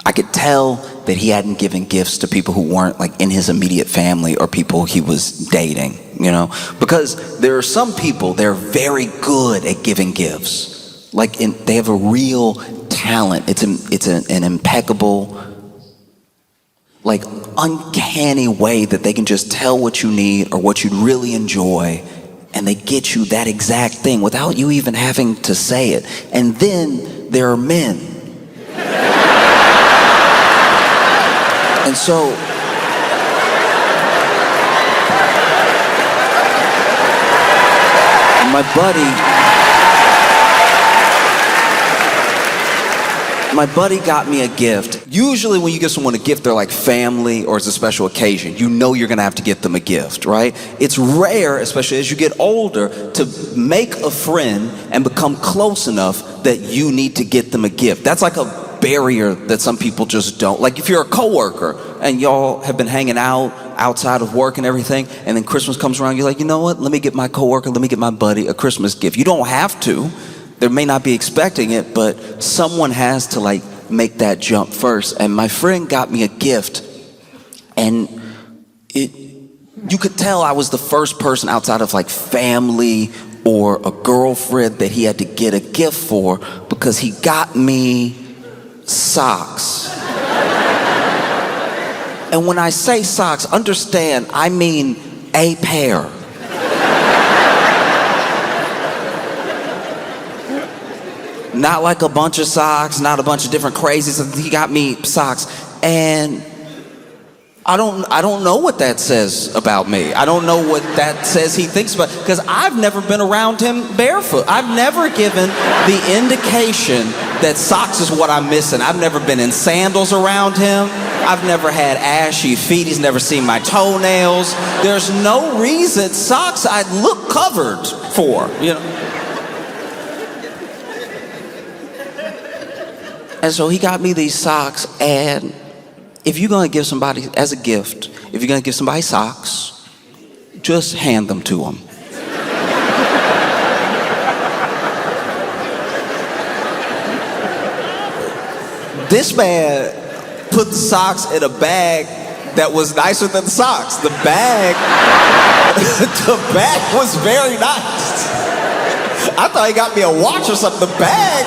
I could tell that he hadn't given gifts to people who weren't like in his immediate family or people he was dating, you know? Because there are some people, they're very good at giving gifts. They have a real talent. It's an impeccable, like uncanny way that they can just tell what you need or what you'd really enjoy, and they get you that exact thing without you even having to say it. And then there are men. And so my buddy got me a gift. Usually when you give someone a gift, they're like family or it's a special occasion. You know you're gonna have to get them a gift, right? It's rare, especially as you get older, to make a friend and become close enough that you need to get them a gift. That's like a barrier that some people just don't. Like if you're a coworker and y'all have been hanging out outside of work and everything, and then Christmas comes around, you're like, you know what? Let me get my coworker, let me get my buddy a Christmas gift. You don't have to. They may not be expecting it, but someone has to like make that jump first. And my friend got me a gift, and you could tell I was the first person outside of like family or a girlfriend that he had to get a gift for because he got me socks. And when I say socks, understand, I mean a pair. Not like a bunch of socks, not a bunch of different crazies. He got me socks. And I don't know what that says about me. I don't know what that says he thinks about, because I've never been around him barefoot. I've never given the indication that socks is what I'm missing. I've never been in sandals around him. I've never had ashy feet. He's never seen my toenails. There's no reason socks I'd look covered for, you know. And so he got me these socks, and if you're gonna give somebody, as a gift, if you're gonna give somebody socks, just hand them to them. This man put the socks in a bag that was nicer than the socks. The bag was very nice. I thought he got me a watch or something. The bag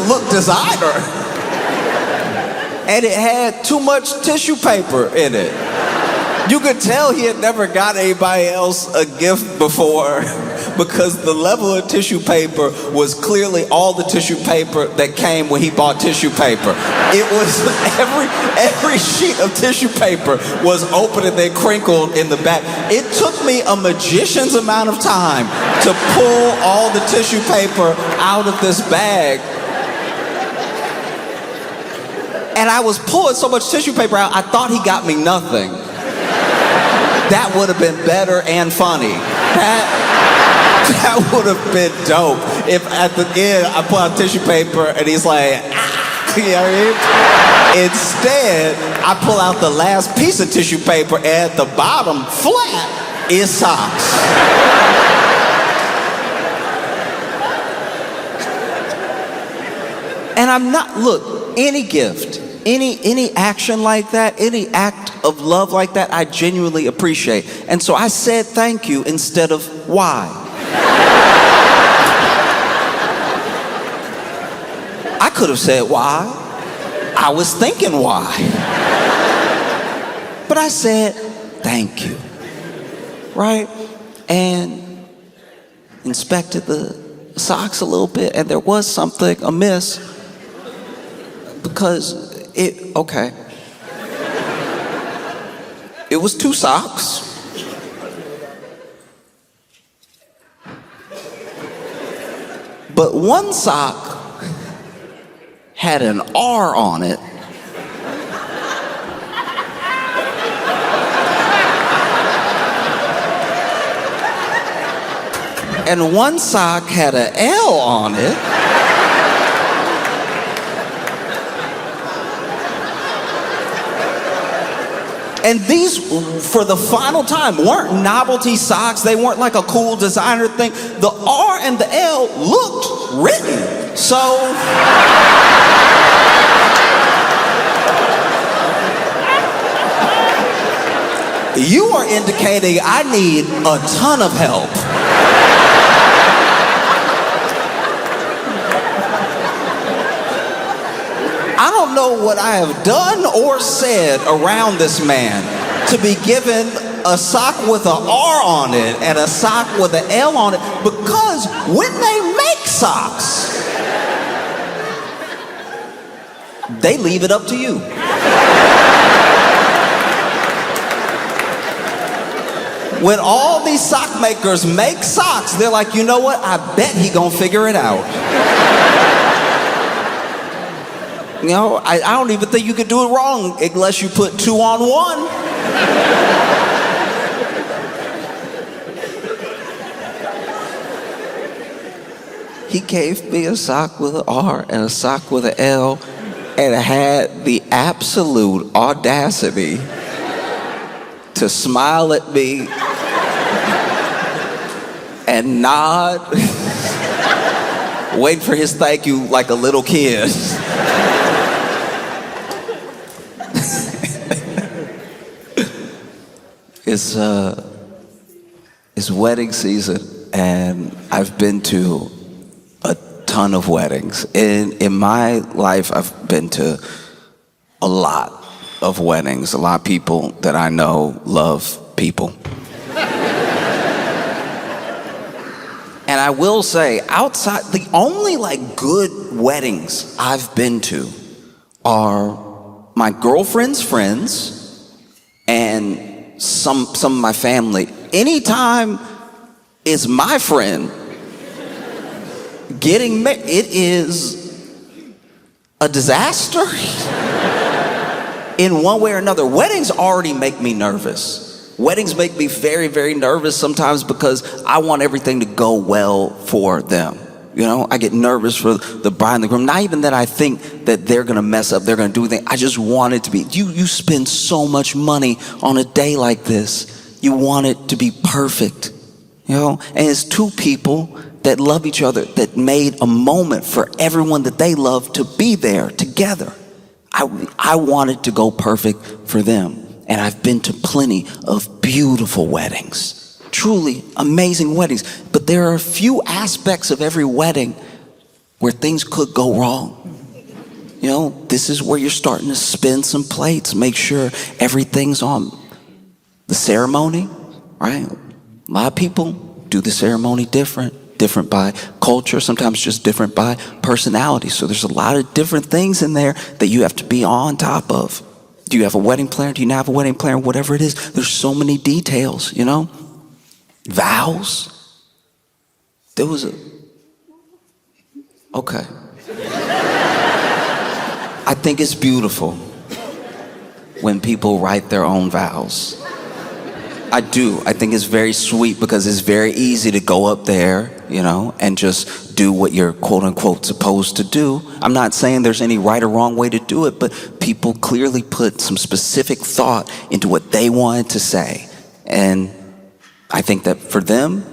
looked designer. And it had too much tissue paper in it. You could tell he had never got anybody else a gift before, because the level of tissue paper was clearly all the tissue paper that came when he bought tissue paper. It was every sheet of tissue paper was open and then crinkled in the back. It took me a magician's amount of time to pull all the tissue paper out of this bag. And I was pulling so much tissue paper out, I thought he got me nothing. That would have been better and funny. That would have been dope if at the end I pull out tissue paper and he's like, ah, you know what I mean? Instead, I pull out the last piece of tissue paper, and at the bottom, flat, is socks. And I'm not, look, any gift, any action like that, any act of love like that, I genuinely appreciate. And so I said thank you instead of why. I could have said why. I was thinking why. But I said thank you, right? And inspected the socks a little bit, and there was something amiss, because it was two socks. But one sock had an R on it. And one sock had an L on it. And these, for the final time, weren't novelty socks. They weren't like a cool designer thing. The R and the L looked written. So you are indicating I need a ton of help. I don't know what I have done or said around this man to be given a sock with an R on it and a sock with an L on it, because when they make socks, they leave it up to you. When all these sock makers make socks, they're like, you know what? I bet he gonna figure it out. You know, I don't even think you could do it wrong unless you put 2 on 1. He gave me a sock with an R and a sock with an L, and had the absolute audacity to smile at me and nod, waiting for his thank you like a little kid. It's wedding season, and I've been to a ton of weddings. In my life, I've been to a lot of weddings. A lot of people that I know love people. And I will say, outside, the only like good weddings I've been to are my girlfriend's friends and some of my family. Anytime it's my friend getting married, it is a disaster in one way or another. Weddings already make me nervous. Weddings make me very, very nervous sometimes because I want everything to go well for them. You know, I get nervous for the bride and the groom. Not even that I think that they're gonna mess up, they're gonna do anything. I just want it to be, you spend so much money on a day like this. You want it to be perfect, you know? And it's two people that love each other, that made a moment for everyone that they love to be there together. I want it to go perfect for them. And I've been to plenty of beautiful weddings, truly amazing weddings. But there are a few aspects of every wedding where things could go wrong. You know, this is where you're starting to spin some plates, make sure everything's on. The ceremony, right? A lot of people do the ceremony different by culture, sometimes just different by personality. So there's a lot of different things in there that you have to be on top of. Do you have a wedding planner? Do you not have a wedding planner? Whatever it is, there's so many details, you know? Vows. There was okay. I think it's beautiful when people write their own vows. I do. I think it's very sweet because it's very easy to go up there, you know, and just do what you're quote unquote supposed to do. I'm not saying there's any right or wrong way to do it, but people clearly put some specific thought into what they wanted to say. And I think that for them,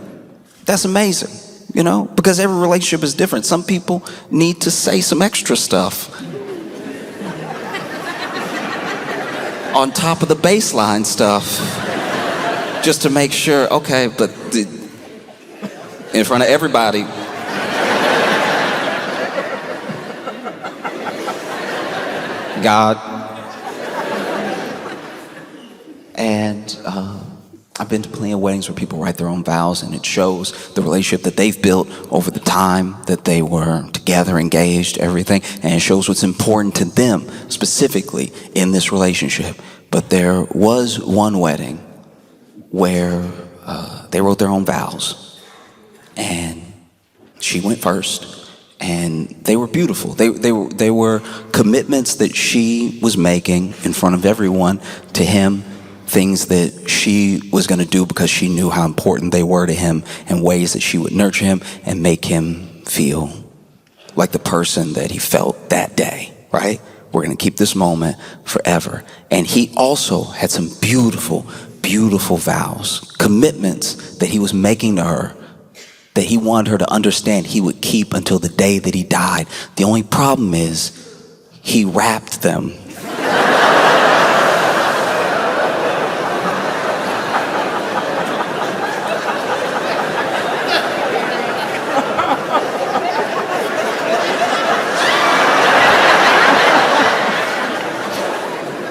that's amazing, you know, because every relationship is different. Some people need to say some extra stuff on top of the baseline stuff. Just to make sure, okay, but in front of everybody. God. And I've been to plenty of weddings where people write their own vows, and it shows the relationship that they've built over the time that they were together, engaged, everything, and it shows what's important to them specifically in this relationship. But there was one wedding where they wrote their own vows, and she went first, and they were beautiful. They were commitments that she was making in front of everyone to him, things that she was going to do because she knew how important they were to him, and ways that she would nurture him and make him feel like the person that he felt that day, right? We're going to keep this moment forever. And he also had some beautiful vows, commitments that he was making to her, that he wanted her to understand he would keep until the day that he died. The only problem is he wrapped them.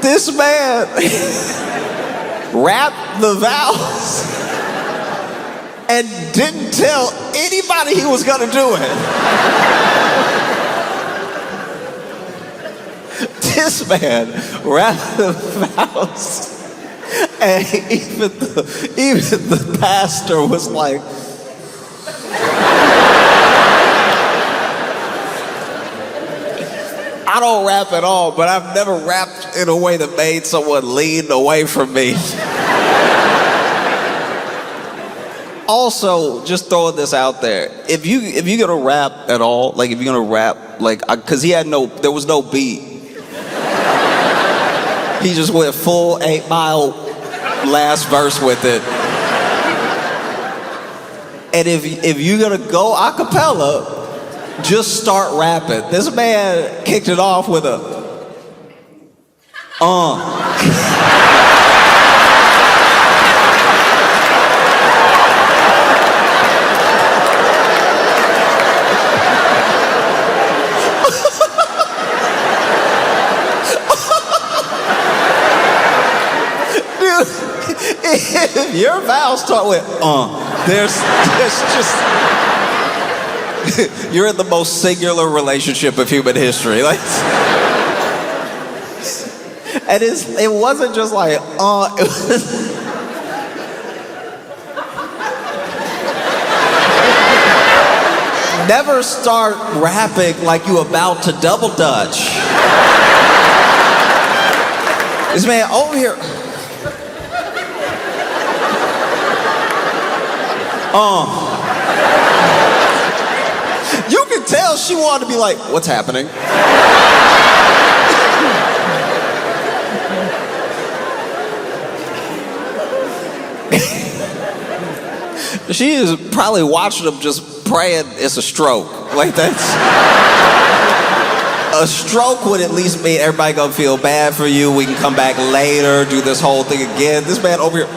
This man wrapped the vows and didn't tell anybody he was gonna do it. This man wrapped the vows, and even the pastor was like, I don't rap at all, but I've never rapped in a way that made someone lean away from me. Also, just throwing this out there, if you're gonna rap at all, like if you're gonna rap, like, cause there was no beat. He just went full 8 Mile last verse with it. And if you're gonna go a cappella, just start rapping. This man kicked it off with a if your vows start with there's just you're in the most singular relationship of human history. Like, and it wasn't just like it was, never start rapping like you about to double dutch. This man over here. You can tell she wanted to be like, what's happening? She is probably watching him just praying it's a stroke. Like that's a stroke would at least mean everybody gonna feel bad for you. We can come back later, do this whole thing again. This man over here.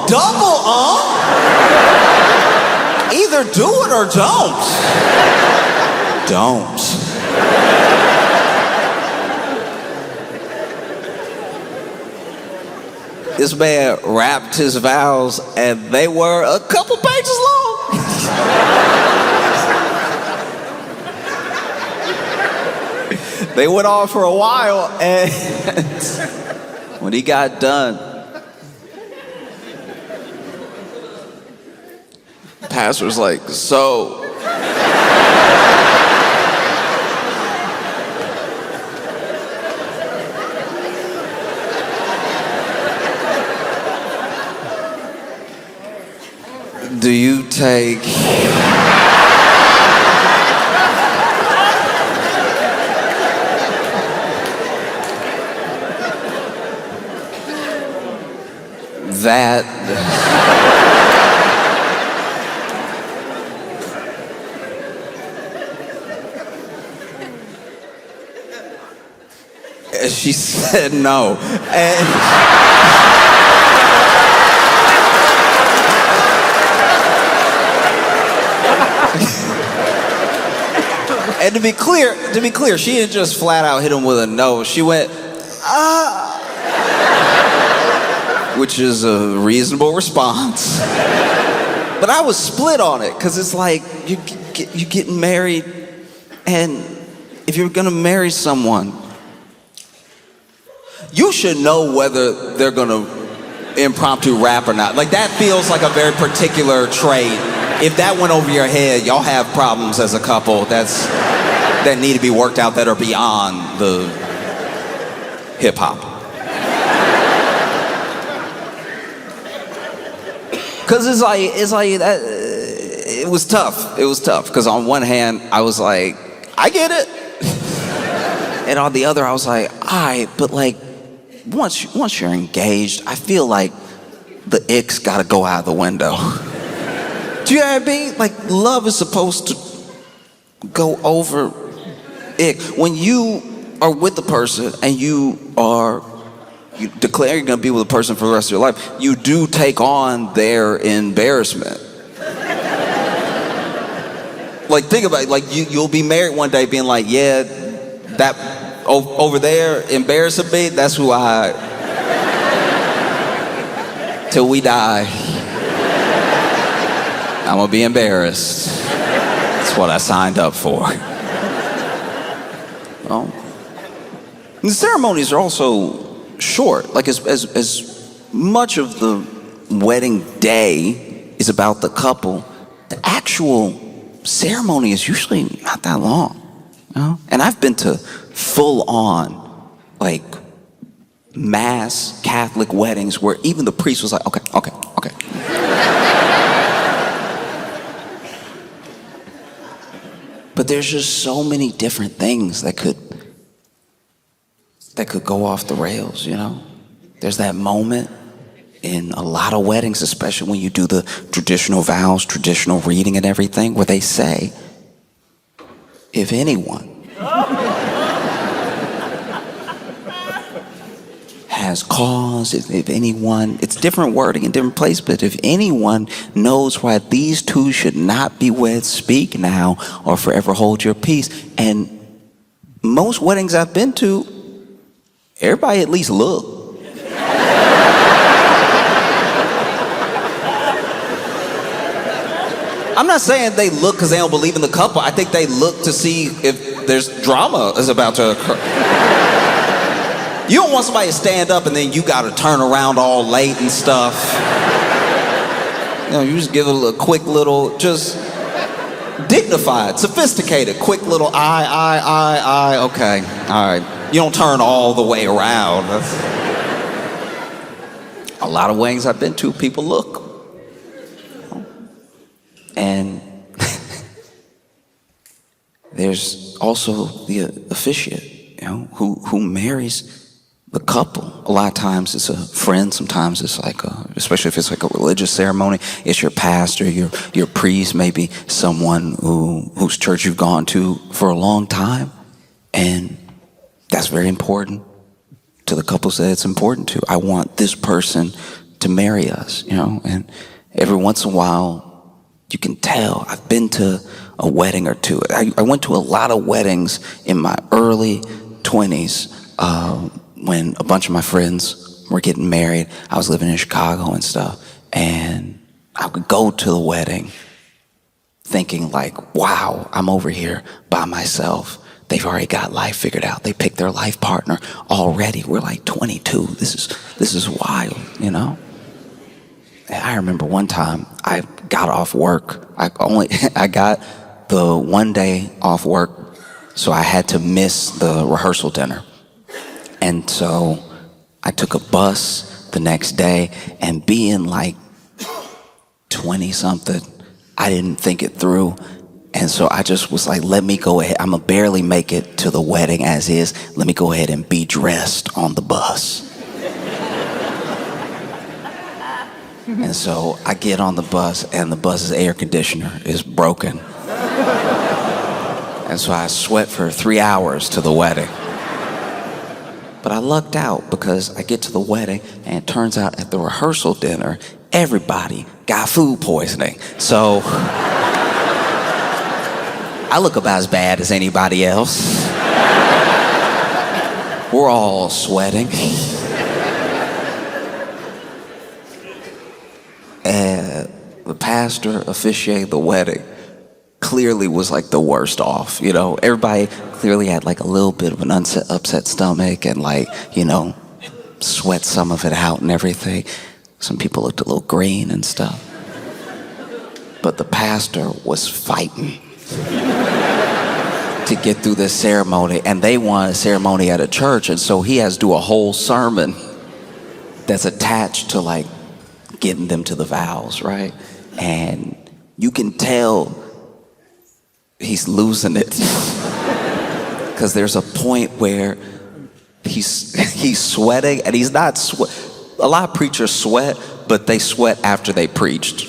Double Either do it or don't. Don't. This man rapped his vows and they were a couple pages long. They went on for a while, and when he got done, pastor was like, so do you take that and she said no. And to be clear, she didn't just flat out hit him with a no. She went, which is a reasonable response. But I was split on it, because it's like, you're getting married, and if you're gonna marry someone, you should know whether they're gonna impromptu rap or not. Like, that feels like a very particular trait. If that went over your head, y'all have problems as a couple that need to be worked out that are beyond the hip hop. Cause it's like that. It was tough. It was tough. Cause on one hand, I was like, I get it, and on the other, I was like, alright, but like, once you're engaged, I feel like the ick's gotta go out the window. Do you know what I mean? Like, love is supposed to go over ick. When you are with the person and you declare you're gonna be with a person for the rest of your life, you do take on their embarrassment. Like, think about it. Like, you'll be married one day being like, yeah, that over there embarrassing me, that's who till we die, I'm gonna be embarrassed. That's what I signed up for. Well, the ceremonies are also short. Like, as much of the wedding day is about the couple, the actual ceremony is usually not that long. You know? And I've been to full-on, like, mass Catholic weddings where even the priest was like, okay. But there's just so many different things that could go off the rails, you know? There's that moment in a lot of weddings, especially when you do the traditional vows, traditional reading and everything, where they say, if anyone has cause, if anyone, it's different wording in different places, but if anyone knows why these two should not be wed, speak now or forever hold your peace. And most weddings I've been to, everybody at least look. I'm not saying they look because they don't believe in the couple. I think they look to see if there's drama is about to occur. You don't want somebody to stand up and then you got to turn around all late and stuff. You just give it a quick little, just dignified, sophisticated, quick little eye, okay, all right. You don't turn all the way around. A lot of weddings I've been to, people look. And there's also the officiant, who marries the couple. A lot of times it's a friend, sometimes it's like especially if it's like a religious ceremony, it's your pastor, your priest, maybe someone whose church you've gone to for a long time. And that's very important to the couples that it's important to. I want this person to marry us, and every once in a while, you can tell. I've been to a wedding or two. I went to a lot of weddings in my early 20s when a bunch of my friends were getting married. I was living in Chicago and stuff. And I would go to the wedding thinking like, wow, I'm over here by myself. They've already got life figured out. They picked their life partner already. We're like 22. This is wild, And I remember one time I got off work. I got the one day off work, so I had to miss the rehearsal dinner. And so I took a bus the next day, and being like 20 something, I didn't think it through. And so I just was like, let me go ahead. I'm gonna barely make it to the wedding as is. Let me go ahead and be dressed on the bus. And so I get on the bus, and the bus's air conditioner is broken. And so I sweat for 3 hours to the wedding. But I lucked out because I get to the wedding, and it turns out at the rehearsal dinner, everybody got food poisoning. So I look about as bad as anybody else. We're all sweating. And the pastor officiating the wedding clearly was like the worst off, Everybody clearly had like a little bit of an upset stomach and sweat some of it out and everything. Some people looked a little green and stuff. But the pastor was fighting to get through this ceremony, and they want a ceremony at a church, and so he has to do a whole sermon that's attached to like getting them to the vows, right? And you can tell he's losing it because there's a point where he's sweating, and he's not a lot of preachers sweat, but they sweat after they preached.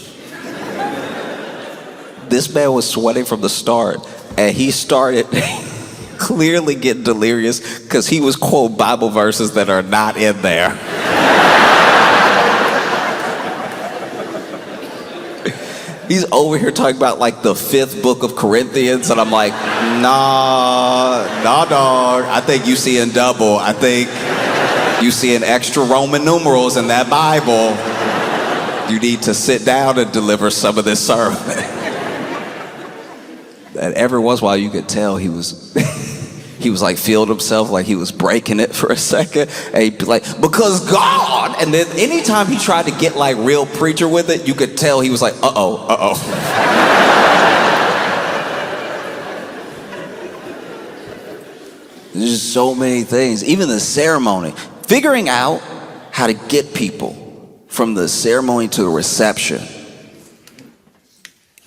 This man was sweating from the start, and he started clearly getting delirious because he was quoting Bible verses that are not in there. He's over here talking about like the 5th book of Corinthians, and I'm like, nah, dog. I think you seeing double. I think you seeing extra Roman numerals in that Bible. You need to sit down and deliver some of this sermon. And every once in a while you could tell he was like feeling himself like he was breaking it for a second. And he'd be like, because God. And then anytime he tried to get like real preacher with it, you could tell he was like, uh-oh. There's so many things. Even the ceremony. Figuring out how to get people from the ceremony to the reception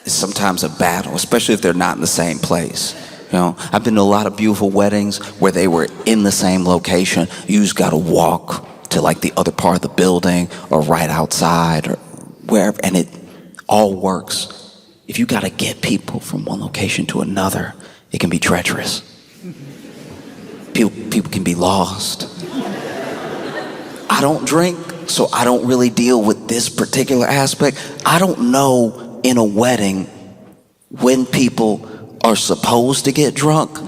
is sometimes a battle, especially if they're not in the same place. I've been to a lot of beautiful weddings where they were in the same location. You just got to walk to like the other part of the building or right outside or wherever, and it all works. If you got to get people from one location to another, it can be treacherous. People can be lost. I don't drink, so I don't really deal with this particular aspect. I don't know in a wedding when people are supposed to get drunk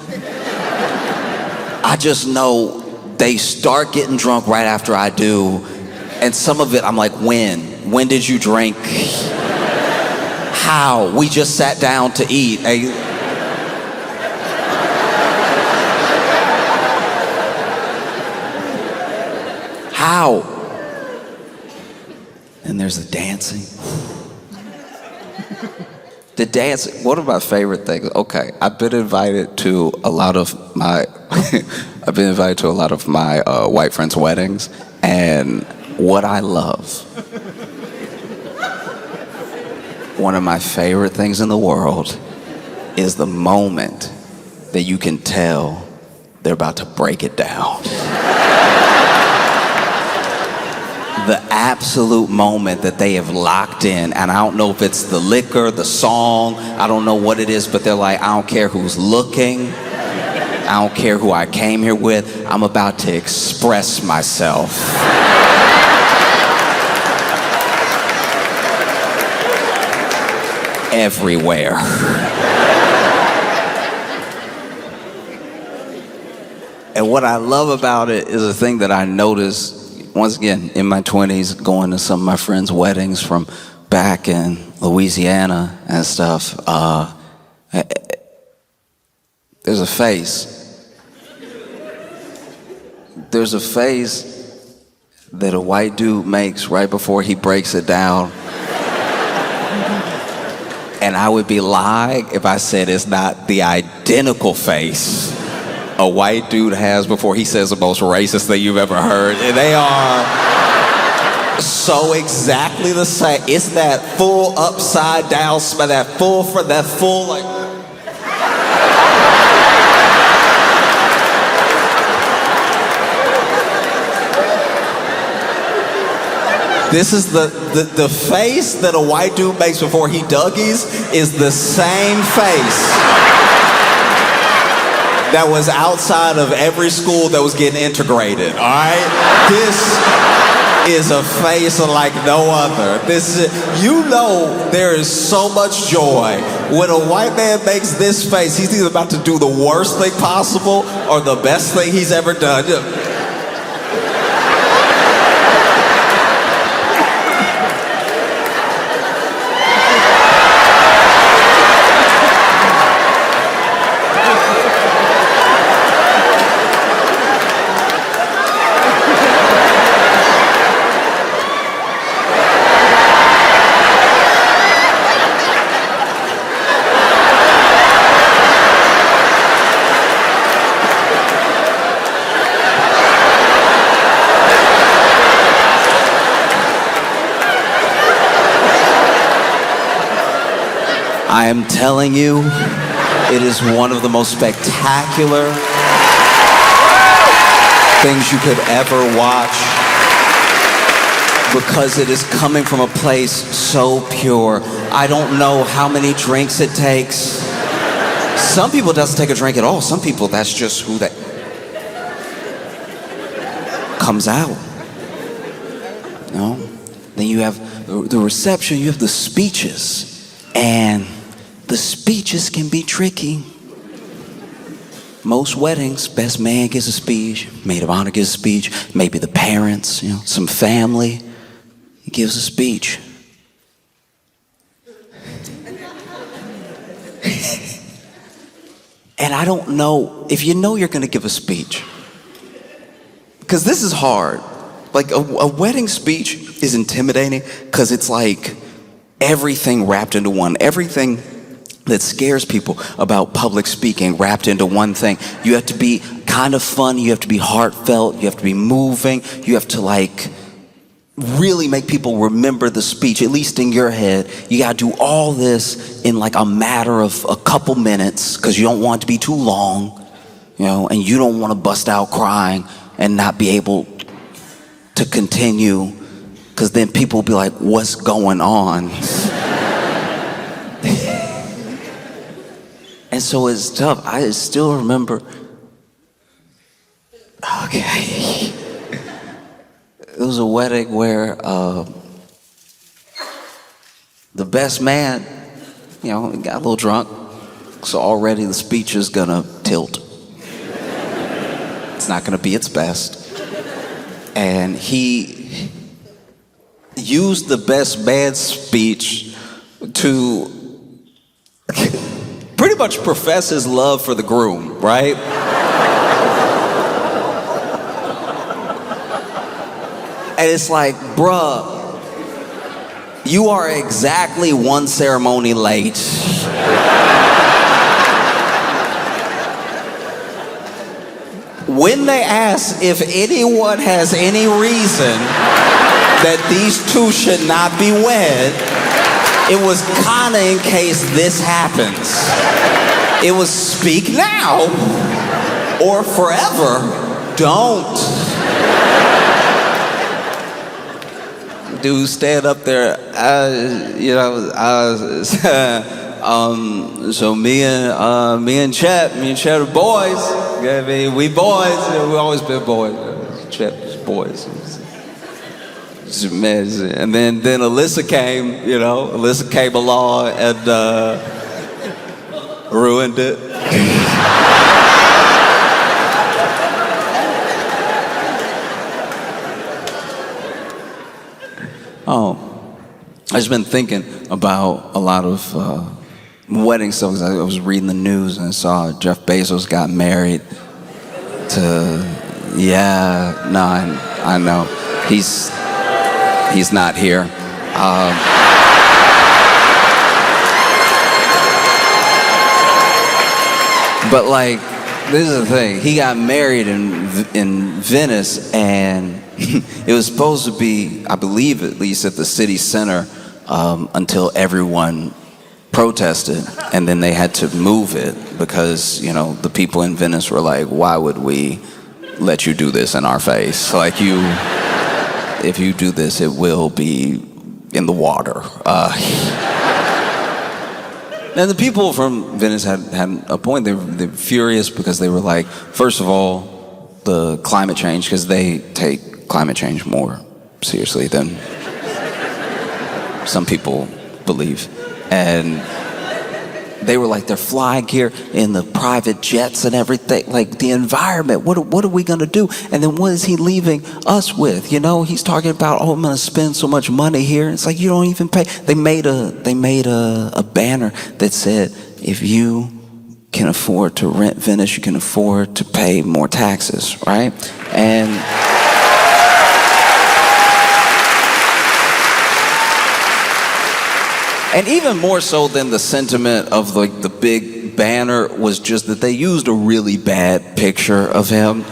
I just know they start getting drunk right after I do. And some of it, I'm like, when? When did you drink? How? We just sat down to eat. How? And there's the dancing. The dance, one of my favorite things, okay, I've been invited to a lot of my white friends' weddings, and what I love, one of my favorite things in the world is the moment that you can tell they're about to break it down. The absolute moment that they have locked in, and I don't know if it's the liquor, the song, I don't know what it is, but they're like, I don't care who's looking, I don't care who I came here with, I'm about to express myself. Everywhere. And what I love about it is a thing that I noticed once again, in my 20s, going to some of my friends' weddings from back in Louisiana and stuff, there's a face. There's a face that a white dude makes right before he breaks it down. And I would be lying if I said it's not the identical face a white dude has before he says the most racist thing you've ever heard. And they are so exactly the same. It's that full upside down, that full like. This is the face that a white dude makes before he Dougies is the same face that was outside of every school that was getting integrated, all right? This is a face like no other. You know there is so much joy. When a white man makes this face, he's either about to do the worst thing possible or the best thing he's ever done. I am telling you, it is one of the most spectacular things you could ever watch because it is coming from a place so pure. I don't know how many drinks it takes. Some people it doesn't take a drink at all. Some people that's just who that comes out. You know? Then you have the reception, you have the speeches, and the speeches can be tricky. Most weddings, best man gives a speech, maid of honor gives a speech, maybe the parents, some family, he gives a speech. And I don't know, if you know you're gonna give a speech, because this is hard. Like a wedding speech is intimidating because it's like everything wrapped into one, everything that scares people about public speaking wrapped into one thing. You have to be kind of fun, you have to be heartfelt, you have to be moving, you have to like really make people remember the speech, at least in your head. You gotta do all this in like a matter of a couple minutes because you don't want it to be too long, and you don't want to bust out crying and not be able to continue because then people will be like, what's going on? And so it's tough. I still remember, okay, it was a wedding where the best man, got a little drunk, so already the speech is gonna tilt. It's not going to be its best. And he used the best man speech to pretty much profess his love for the groom, right? And it's like, bruh, you are exactly one ceremony late. When they ask if anyone has any reason that these two should not be wed, it was kinda in case this happens. It was speak now or forever don't. Dude stand up there, so me and Chet are boys. I mean, we boys. We always been boys. Chet's boys. And then Alyssa came. Alyssa came along and ruined it. I've just been thinking about a lot of wedding stuff. I was reading the news and I saw Jeff Bezos got married to. I know. He's not here. But like, this is the thing. He got married in Venice, and it was supposed to be, I believe, at least at the city center, until everyone protested, and then they had to move it because the people in Venice were like, "Why would we let you do this in our face? Like, if you do this, it will be in the water." And the people from Venice had a point. They were furious because they were like, first of all, the climate change, because they take climate change more seriously than some people believe. And they were like, they're flying here in the private jets and everything. Like, the environment, what are we gonna do? And then what is he leaving us with? He's talking about, I'm gonna spend so much money here. It's like, you don't even pay. They made a banner that said, if you can afford to rent Venice, you can afford to pay more taxes, right? And even more so than the sentiment of like the big banner was just that they used a really bad picture of him.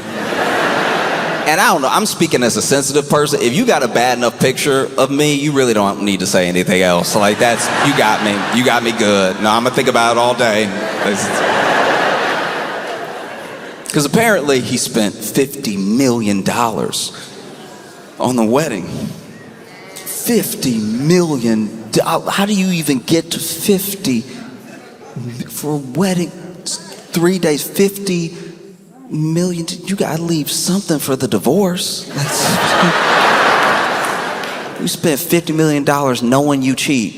And I don't know, I'm speaking as a sensitive person. If you got a bad enough picture of me, you really don't need to say anything else. Like, you got me good. No, I'm gonna think about it all day. Because apparently he spent $50 million on the wedding. $50 million. How do you even get to 50 for a wedding? 3 days, 50 million. You gotta leave something for the divorce. You spent $50 million knowing you cheat.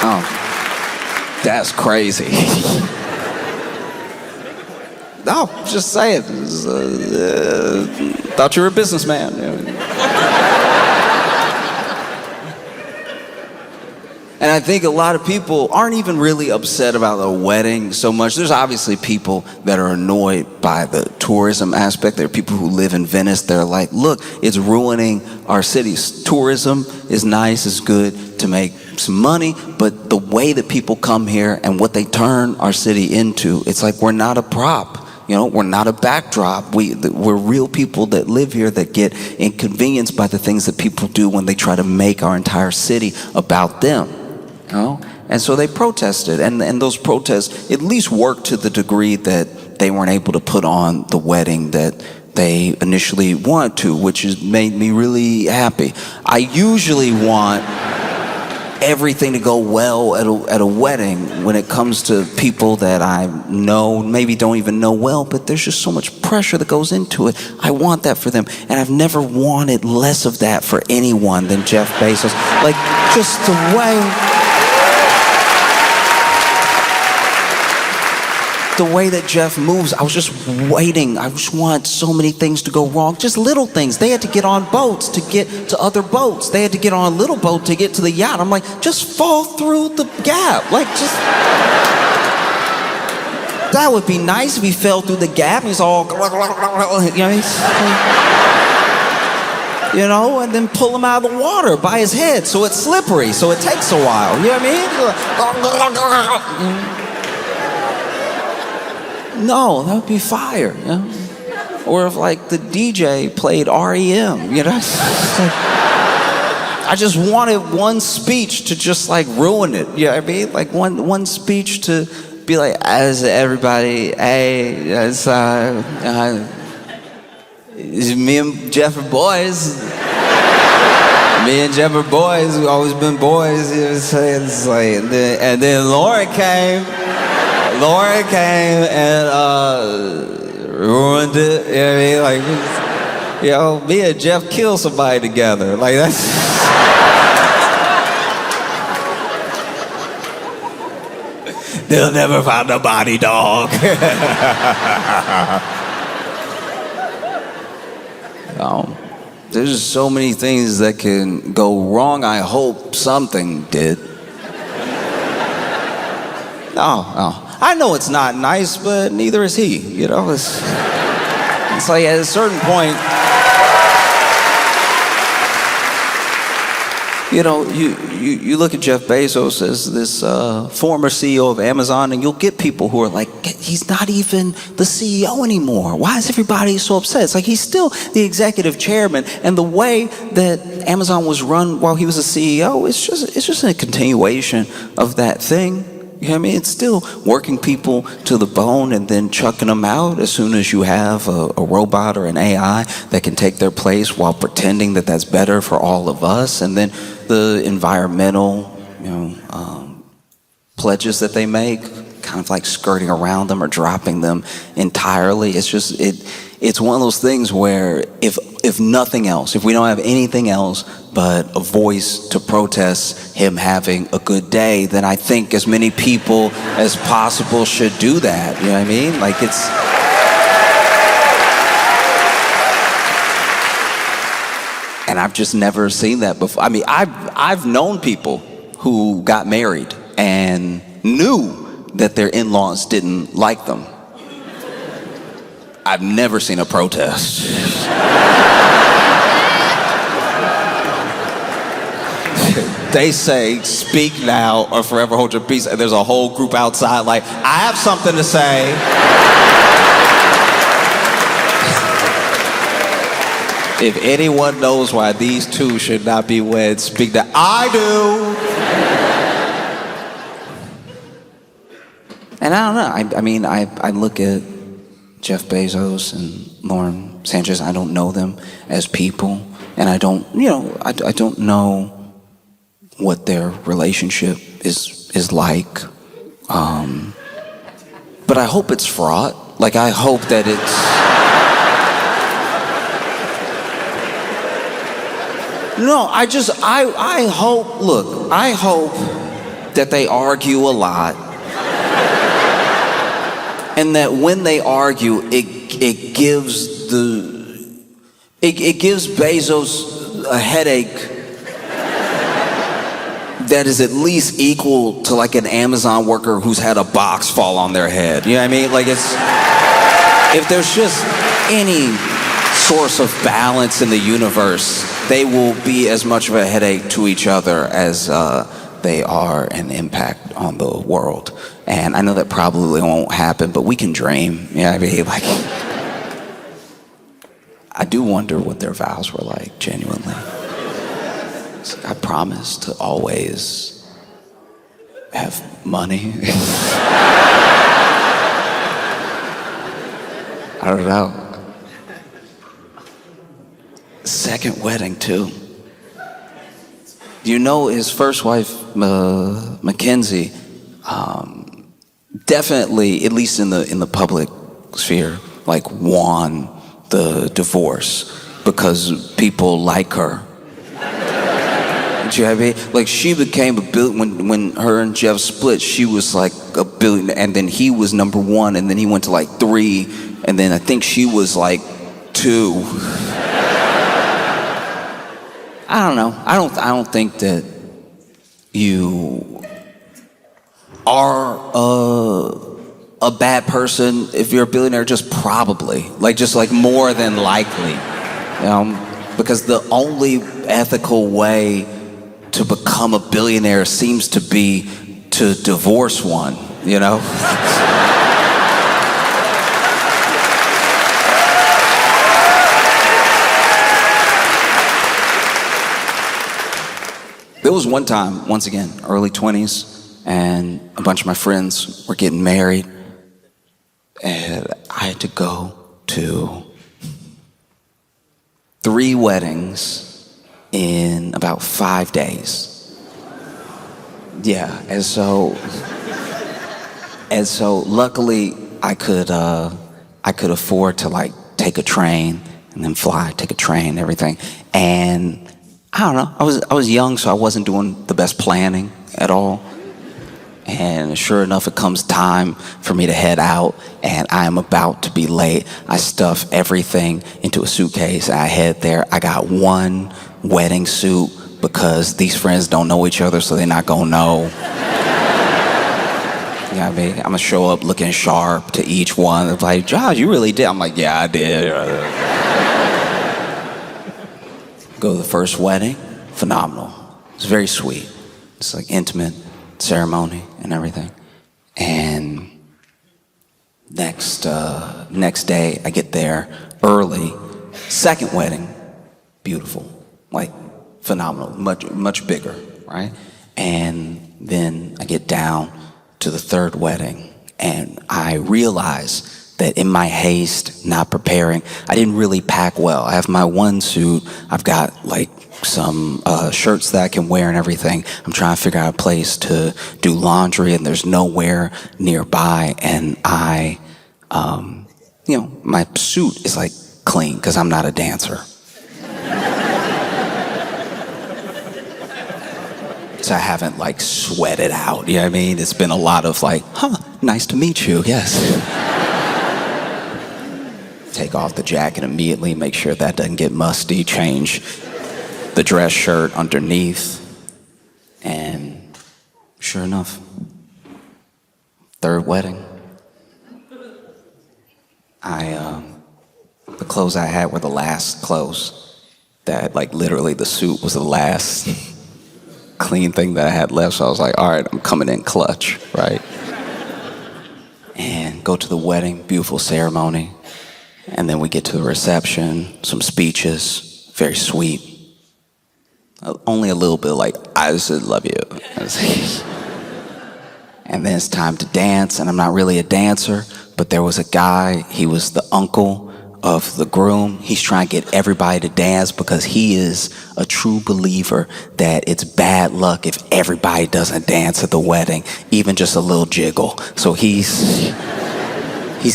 Oh, that's crazy. No, just say it. Thought you were a businessman. And I think a lot of people aren't even really upset about the wedding so much. There's obviously people that are annoyed by the tourism aspect. There are people who live in Venice. They're like, look, it's ruining our cities. Tourism is nice, it's good to make some money, but the way that people come here and what they turn our city into, it's like we're not a prop. We're not a backdrop. We're real people that live here that get inconvenienced by the things that people do when they try to make our entire city about them. And so they protested, and those protests at least worked to the degree that they weren't able to put on the wedding that they initially wanted to, which has made me really happy. I usually want everything to go well at a wedding when it comes to people that I know, maybe don't even know well, but there's just so much pressure that goes into it. I want that for them. And I've never wanted less of that for anyone than Jeff Bezos. Like, just the way that Jeff moves, I was just waiting. I just want so many things to go wrong. Just little things. They had to get on boats to get to other boats. They had to get on a little boat to get to the yacht. I'm like, just fall through the gap. Like, just... That would be nice if he fell through the gap. He's all... You know, and then pull him out of the water by his head so it's slippery, so it takes a while. You know what I mean? No, that would be fire, you know? Or if, like, the DJ played REM, you know? I just wanted one speech to just, like, ruin it, you know what I mean? Like, one speech to be like, as everybody, hey, it's me and Jeff are boys. Me and Jeff are boys, we've always been boys, you know what I'm saying? It's like, and then Lauren came and ruined it. You know what I mean? Like, you know, me and Jeff killed somebody together. Like, that's... They'll never find a body, dog. There's just so many things that can go wrong. I hope something did. No. I know it's not nice, but neither is he. You know, it's like at a certain point, you know, you look at Jeff Bezos as this former CEO of Amazon, and you'll get people who are like, he's not even the CEO anymore. Why is everybody so upset? It's like he's still the executive chairman, and the way that Amazon was run while he was a CEO, it's just a continuation of that thing. You know what I mean? It's still working people to the bone and then chucking them out as soon as you have a robot or an AI that can take their place while pretending that that's better for all of us. And then the environmental, pledges that they make, kind of like skirting around them or dropping them entirely. It's just, it's one of those things where if nothing else, if we don't have anything else but a voice to protest him having a good day, then I think as many people as possible should do that. You know what I mean? Like, it's... And I've just never seen that before. I mean, I've known people who got married and knew that their in-laws didn't like them. I've never seen a protest. They say, speak now or forever hold your peace. And there's a whole group outside like, I have something to say. If anyone knows why these two should not be wed, speak now. I do. And I don't know. I mean, I look at Jeff Bezos and Lauren Sanchez. I don't know them as people. And I don't know what their relationship is like. But I hope it's fraught. Like, I hope that it's... No, I hope that they argue a lot. And that when they argue, it gives Bezos a headache that is at least equal to like an Amazon worker who's had a box fall on their head. You know what I mean? Like, if there's just any source of balance in the universe, they will be as much of a headache to each other as they are an impact on the world. And I know that probably won't happen, but we can dream. You know what I mean? Like, I do wonder what their vows were like, genuinely. I promise to always have money. I don't know. Second wedding, too. You know, his first wife, Mackenzie, definitely, at least in the public sphere, like won the divorce because people like her. Do you know what I mean? Like she became a billion when her and Jeff split. She was like a billion, and then he was number one, and then he went to like 3, and then I think she was like 2. I don't know. I don't think that you are a bad person if you're a billionaire. Just probably, just more than likely, because the only ethical way to become a billionaire seems to be to divorce one, There was one time, once again, early 20s, and a bunch of my friends were getting married, and I had to go to 3 weddings in about 5 days. Yeah, and so luckily I could afford to take a train and then fly, take a train, everything. And I don't know, I was young, so I wasn't doing the best planning at all. And sure enough, it comes time for me to head out, and I am about to be late. I stuff everything into a suitcase, and I head there. I got one wedding suit because these friends don't know each other, so they're not gonna know. You know what I mean? I'm gonna show up looking sharp to each one. They're like, Josh, you really did? I'm like, yeah, I did. Go to the first wedding, phenomenal. It's very sweet. It's like intimate ceremony and everything. And next day, I get there early. Second wedding, beautiful, phenomenal, much bigger, right? And then I get down to the third wedding, and I realize that in my haste, not preparing, I didn't really pack well. I have my one suit. I've got some shirts that I can wear and everything. I'm trying to figure out a place to do laundry, and there's nowhere nearby. And my suit is clean because I'm not a dancer. So I haven't sweated out, you know what I mean? It's been a lot of nice to meet you, yes. Take off the jacket immediately, make sure that doesn't get musty, change the dress shirt underneath, and sure enough, third wedding. The clothes I had were the last clothes. That literally the suit was the last clean thing that I had left, so I was like, all right, I'm coming in clutch, right? And go to the wedding, beautiful ceremony. And then we get to the reception, some speeches, very sweet. Only a little bit I just love you. And then it's time to dance, and I'm not really a dancer, but there was a guy, he was the uncle of the groom. He's trying to get everybody to dance because he is a true believer that it's bad luck if everybody doesn't dance at the wedding, even just a little jiggle. So he's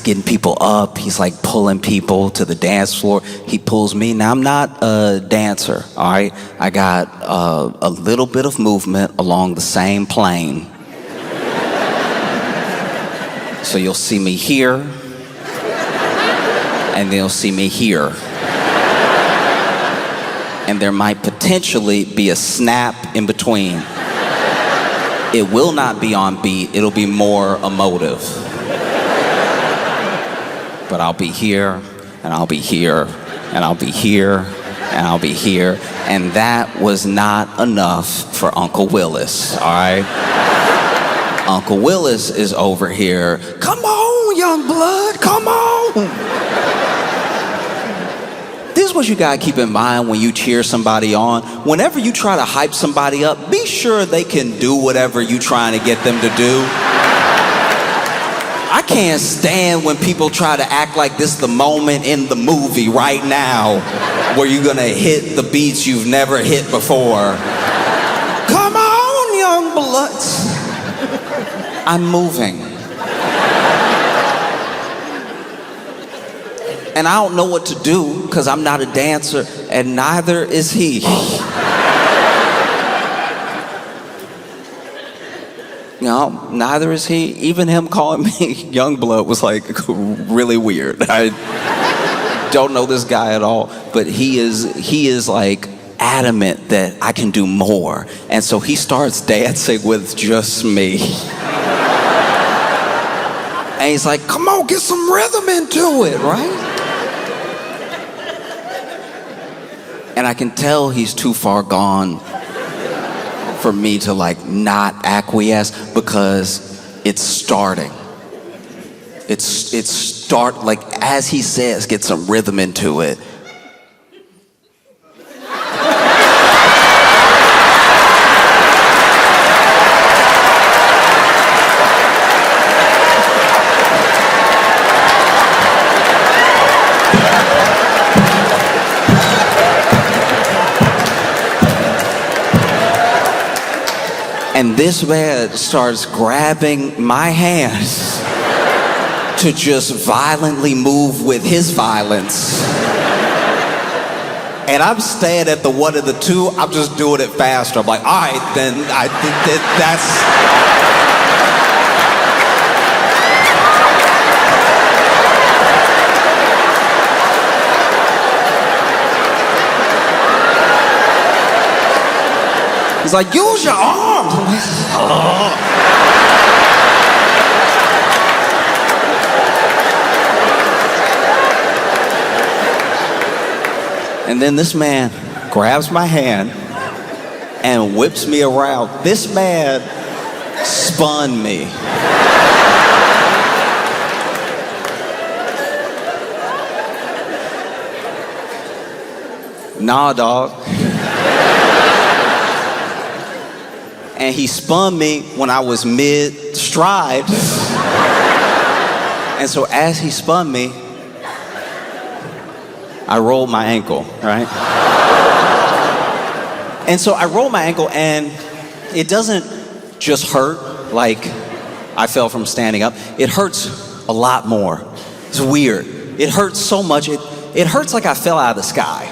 getting people up. He's pulling people to the dance floor. He pulls me. Now, I'm not a dancer, all right? I got a little bit of movement along the same plane. So you'll see me here, and then you'll see me here. And there might potentially be a snap in between. It will not be on beat. It'll be more emotive. But I'll be here, and I'll be here, and I'll be here, and I'll be here. And that was not enough for Uncle Willis, all right? Uncle Willis is over here. Come on, young blood, come on. This is what you gotta keep in mind when you cheer somebody on. Whenever you try to hype somebody up, be sure they can do whatever you're trying to get them to do. I can't stand when people try to act like this is the moment in the movie right now where you're gonna hit the beats you've never hit before. I'm moving. And I don't know what to do because I'm not a dancer, and neither is he. You know, neither is he. Even him calling me young blood was like really weird. I don't know this guy at all, but he is like adamant that I can do more. And so he starts dancing with just me. And he's like, come on, get some rhythm into it, right? And I can tell he's too far gone for me to like not acquiesce because it's starting. Like as he says, get some rhythm into it. And this man starts grabbing my hands to just violently move with his violence. And I'm staying at the one and the two, I'm just doing it faster. I'm like, all right, then I think that's... He's like, use your arms. I'm like, oh. And then this man grabs my hand and whips me around. This man spun me. Nah, dog. And he spun me when I was mid-stride. And so as he spun me, I rolled my ankle, right? And so I rolled my ankle, and it doesn't just hurt like I fell from standing up. It hurts a lot more. It's weird. It hurts so much. It hurts like I fell out of the sky.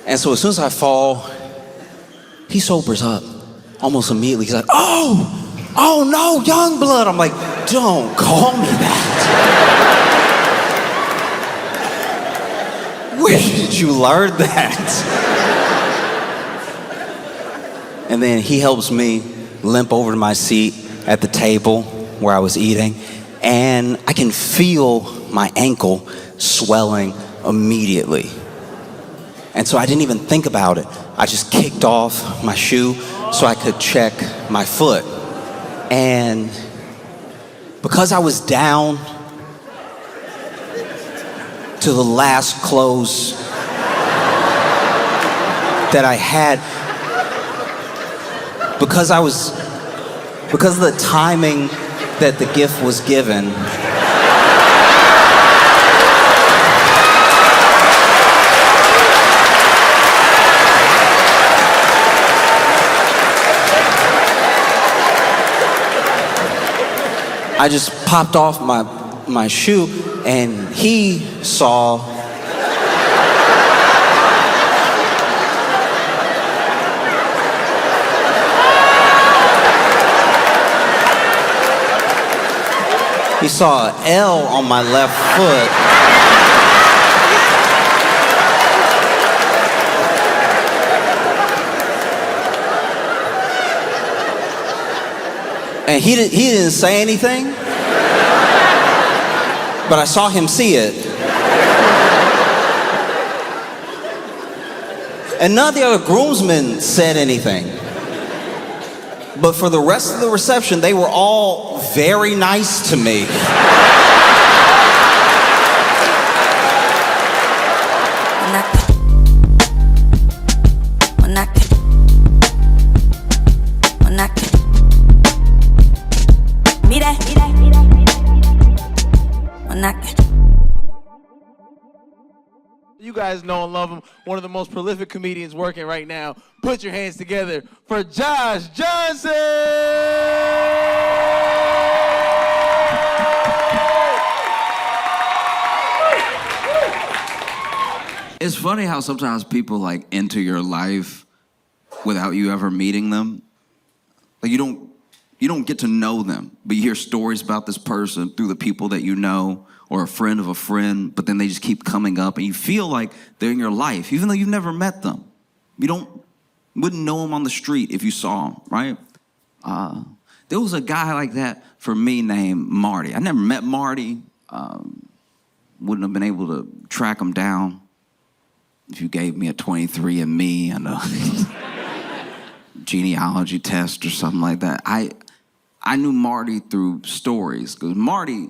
And so as soon as I fall, he sobers up almost immediately. He's like, oh no, young blood. I'm like, don't call me that. Where did you learn that? And then he helps me limp over to my seat at the table where I was eating, and I can feel my ankle swelling immediately. And so I didn't even think about it. I just kicked off my shoe so I could check my foot. And because I was down to the last clothes that I had, because of the timing that the gift was given, I just popped off my shoe, and he saw an L on my left foot. And he didn't say anything, but I saw him see it. And none of the other groomsmen said anything. But for the rest of the reception, they were all very nice to me. You guys know and love him. One of the most prolific comedians working right now. Put your hands together for Josh Johnson! It's funny how sometimes people like enter your life without you ever meeting them. Like you don't get to know them, but you hear stories about this person through the people that you know or a friend of a friend, but then they just keep coming up and you feel like they're in your life, even though you've never met them. Wouldn't know them on the street if you saw them, right? There was a guy like that for me named Marty. I never met Marty. Wouldn't have been able to track him down if you gave me a 23andMe and a genealogy test or something like that. I knew Marty through stories because Marty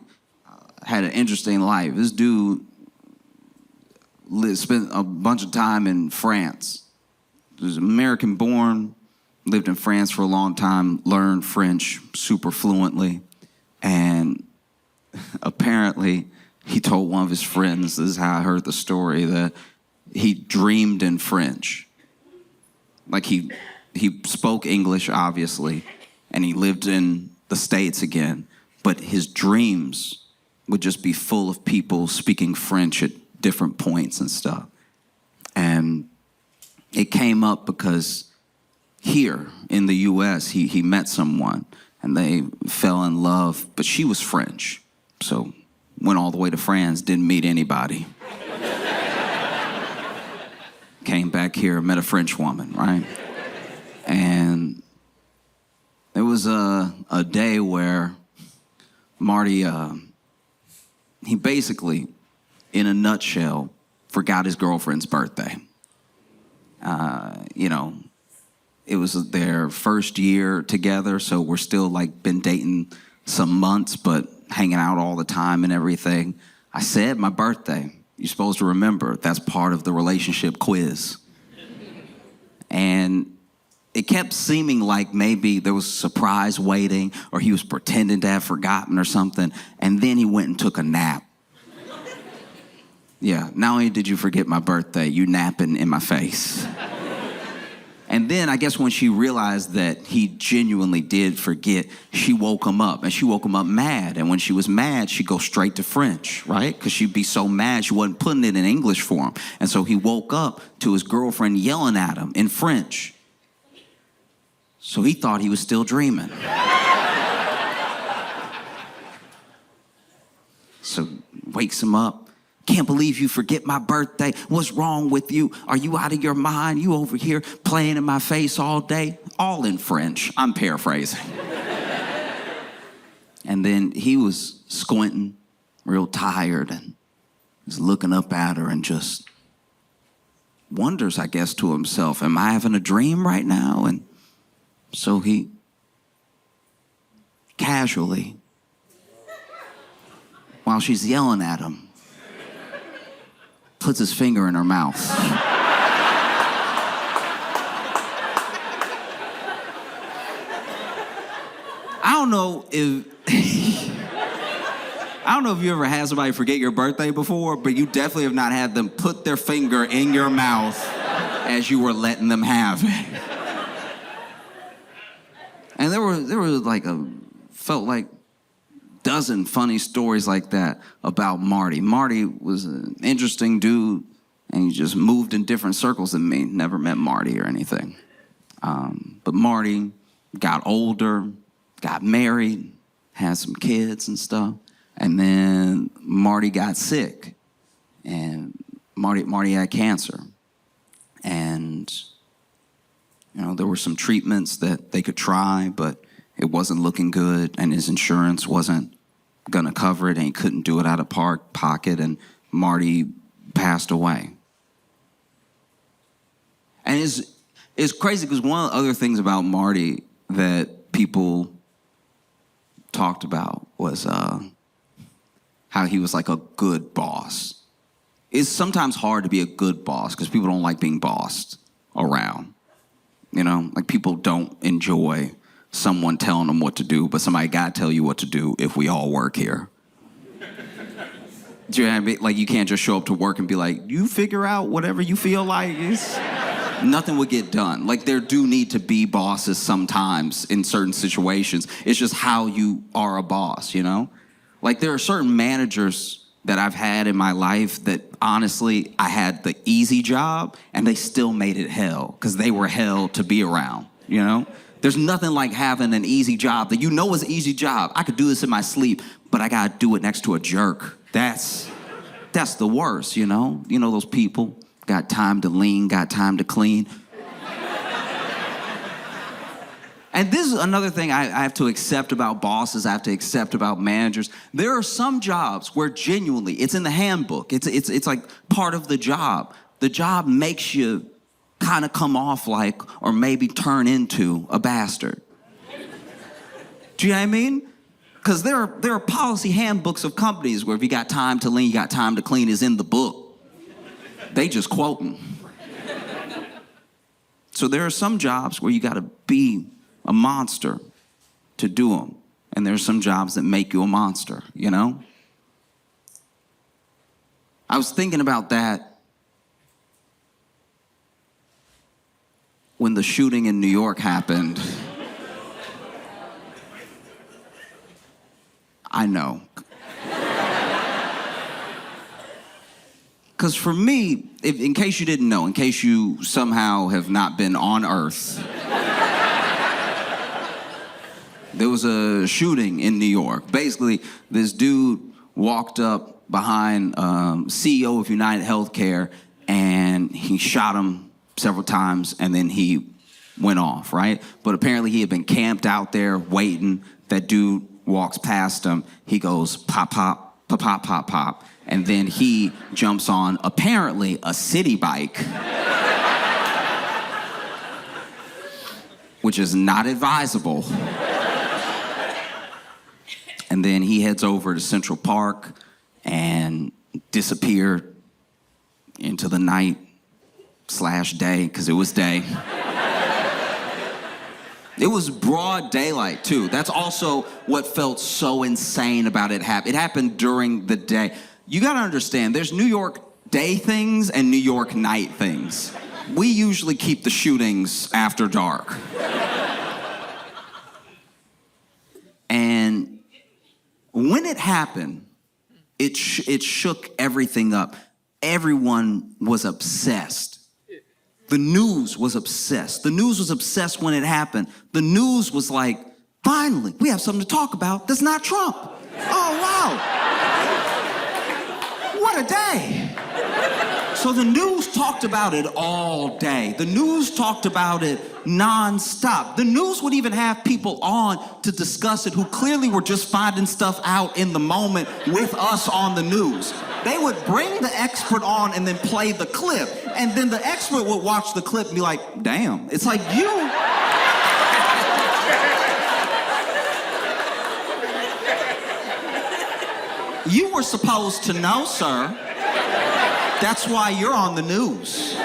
had an interesting life. This dude spent a bunch of time in France. He was American born, lived in France for a long time, learned French super fluently, and apparently he told one of his friends, this is how I heard the story, that he dreamed in French. Like he spoke English, obviously, and he lived in the States again, but his dreams would just be full of people speaking French at different points and stuff. And it came up because here in the US, he met someone and they fell in love, but she was French. So went all the way to France, didn't meet anybody. Came back here, met a French woman, right? And there was a day where Marty, he basically, in a nutshell, forgot his girlfriend's birthday. It was their first year together, so we're still like been dating some months, but hanging out all the time and everything. I said my birthday. You're supposed to remember. That's part of the relationship quiz. And it kept seeming like maybe there was a surprise waiting or he was pretending to have forgotten or something. And then he went and took a nap. Yeah, not only did you forget my birthday, you napping in my face. And then I guess when she realized that he genuinely did forget, she woke him up. And she woke him up mad. And when she was mad, she'd go straight to French, right? Because she'd be so mad she wasn't putting it in English for him. And so he woke up to his girlfriend yelling at him in French. So he thought he was still dreaming. So wakes him up. Can't believe you forget my birthday. What's wrong with you? Are you out of your mind? You over here playing in my face all day? All in French. I'm paraphrasing. And then he was squinting, real tired, and was looking up at her and just wonders, I guess, to himself, am I having a dream right now? And so he casually, while she's yelling at him, puts his finger in her mouth. I don't know if you ever had somebody forget your birthday before, but you definitely have not had them put their finger in your mouth as you were letting them have it. And there was like felt like dozen funny stories like that about Marty. Marty was an interesting dude, and he just moved in different circles than me. Never met Marty or anything. But Marty got older, got married, had some kids and stuff, and then Marty got sick, and Marty had cancer. And there were some treatments that they could try, but it wasn't looking good, and his insurance wasn't gonna cover it, and he couldn't do it out of pocket, and Marty passed away. And it's crazy because one of the other things about Marty that people talked about was how he was like a good boss. It's sometimes hard to be a good boss because people don't like being bossed around. Like people don't enjoy someone telling them what to do, but somebody got to tell you what to do if we all work here. Do you know what I mean? Like, you can't just show up to work and be like, you figure out whatever you feel like. Nothing would get done. Like, there do need to be bosses sometimes in certain situations. It's just how you are a boss, you know? Like, there are certain managers that I've had in my life that, honestly, I had the easy job, and they still made it hell, because they were hell to be around, you know? There's nothing like having an easy job that you know is an easy job. I could do this in my sleep, but I gotta do it next to a jerk. That's the worst, you know? You know those people, got time to lean, got time to clean. And this is another thing I have to accept about bosses, I have to accept about managers. There are some jobs where genuinely, it's in the handbook, it's like part of the job. The job makes you kind of come off like, or maybe turn into a bastard. Do you know what I mean? Because there are policy handbooks of companies where if you got time to lean, you got time to clean is in the book. They just quoting. So there are some jobs where you got to be a monster to do them. And there's some jobs that make you a monster, you know? I was thinking about that when the shooting in New York happened. I know. Because for me, in case you didn't know, in case you somehow have not been on Earth, there was a shooting in New York. Basically, this dude walked up behind CEO of United Healthcare, and he shot him several times, and then he went off, right? But apparently he had been camped out there waiting. That dude walks past him. He goes, pop, pop, pop, pop, pop, pop. And then he jumps on, apparently, a city bike, which is not advisable. And then he heads over to Central Park and disappeared into the night/day, because it was day. It was broad daylight, too. That's also what felt so insane about it. It happened during the day. You gotta understand, there's New York day things and New York night things. We usually keep the shootings after dark. And when it happened, it shook everything up. Everyone was obsessed. The news was obsessed. The news was obsessed when it happened. The news was like, finally, we have something to talk about that's not Trump. Oh, wow. What a day. So the news talked about it all day. The news talked about it nonstop. The news would even have people on to discuss it who clearly were just finding stuff out in the moment with us on the news. They would bring the expert on and then play the clip. And then the expert would watch the clip and be like, damn, it's like you. You were supposed to know, sir. That's why you're on the news.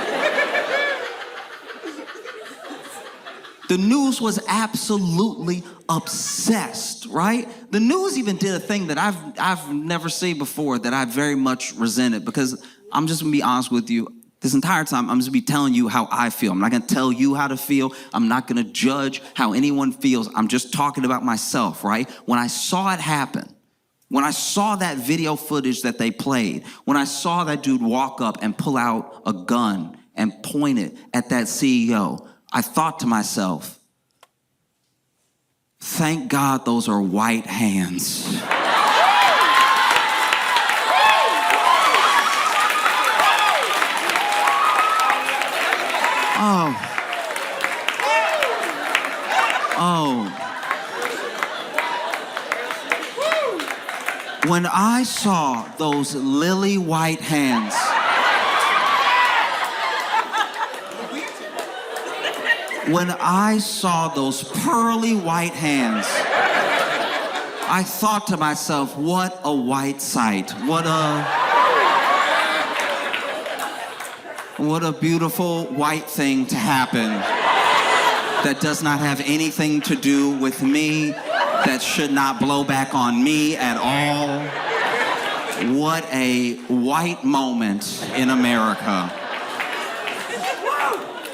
The news was absolutely obsessed, right? The news even did a thing that I've never seen before that I very much resented, because I'm just gonna be honest with you. This entire time, I'm just gonna be telling you how I feel. I'm not gonna tell you how to feel. I'm not gonna judge how anyone feels. I'm just talking about myself, right? When I saw it happen, when I saw that video footage that they played, when I saw that dude walk up and pull out a gun and point it at that CEO, I thought to myself, thank God those are white hands. Oh. When I saw those lily white hands, when I saw those pearly white hands, I thought to myself, what a white sight. What a beautiful white thing to happen that does not have anything to do with me, that should not blow back on me at all. What a white moment in America.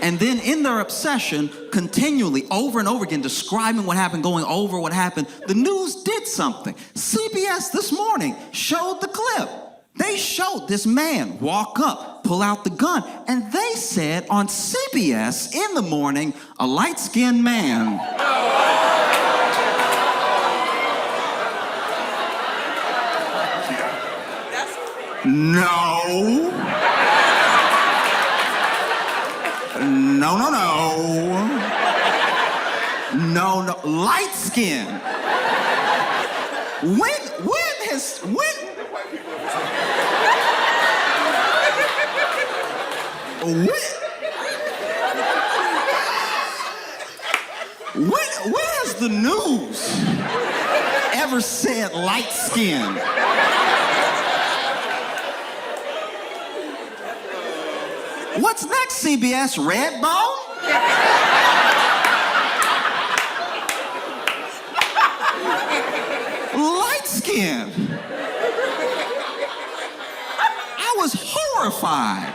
And then in their obsession, continually, over and over again, describing what happened, going over what happened, the news did something. CBS this morning showed the clip. They showed this man walk up, pull out the gun, and they said on CBS in the morning, a light-skinned man. No. No. Light skin. When has the news ever said light skin? What's next, CBS? Red bone? Light skin. I was horrified.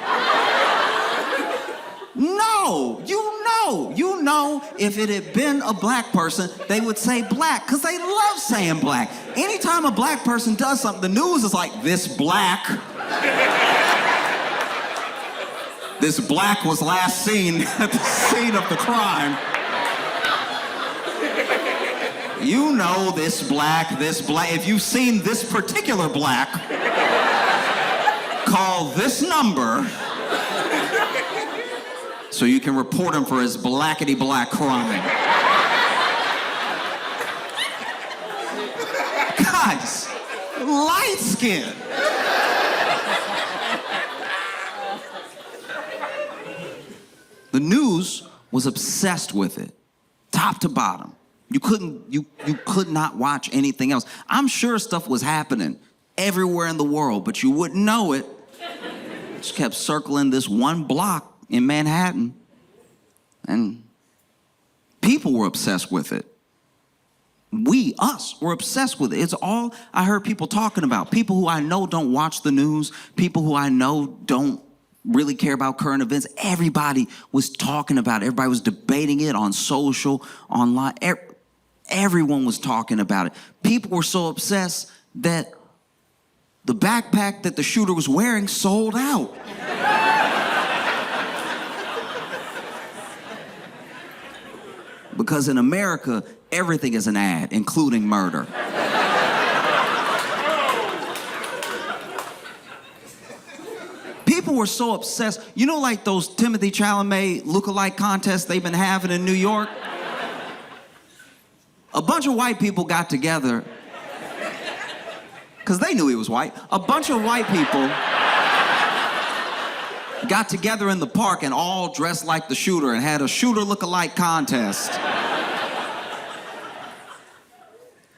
No, you know, if it had been a black person, they would say black, because they love saying black. Anytime a black person does something, the news is like, this black. This black was last seen at the scene of the crime. You know this black. If you've seen this particular black, call this number so you can report him for his blackety-black crime. Guys, light skin. The news was obsessed with it, top to bottom. You could not watch anything else. I'm sure stuff was happening everywhere in the world, but you wouldn't know it. Just kept circling this one block in Manhattan, and people were obsessed with it. Us, were obsessed with it. It's all I heard people talking about. People who I know don't watch the news, people who I know don't really care about current events. Everybody was talking about it. Everybody was debating it on social, online. Everyone was talking about it. People were so obsessed that the backpack that the shooter was wearing sold out. Because in America, everything is an ad, including murder. People were so obsessed. You know, like those Timothy Chalamet lookalike contests they've been having in New York? A bunch of white people got together, because they knew he was white. A bunch of white people got together in the park and all dressed like the shooter and had a shooter lookalike contest.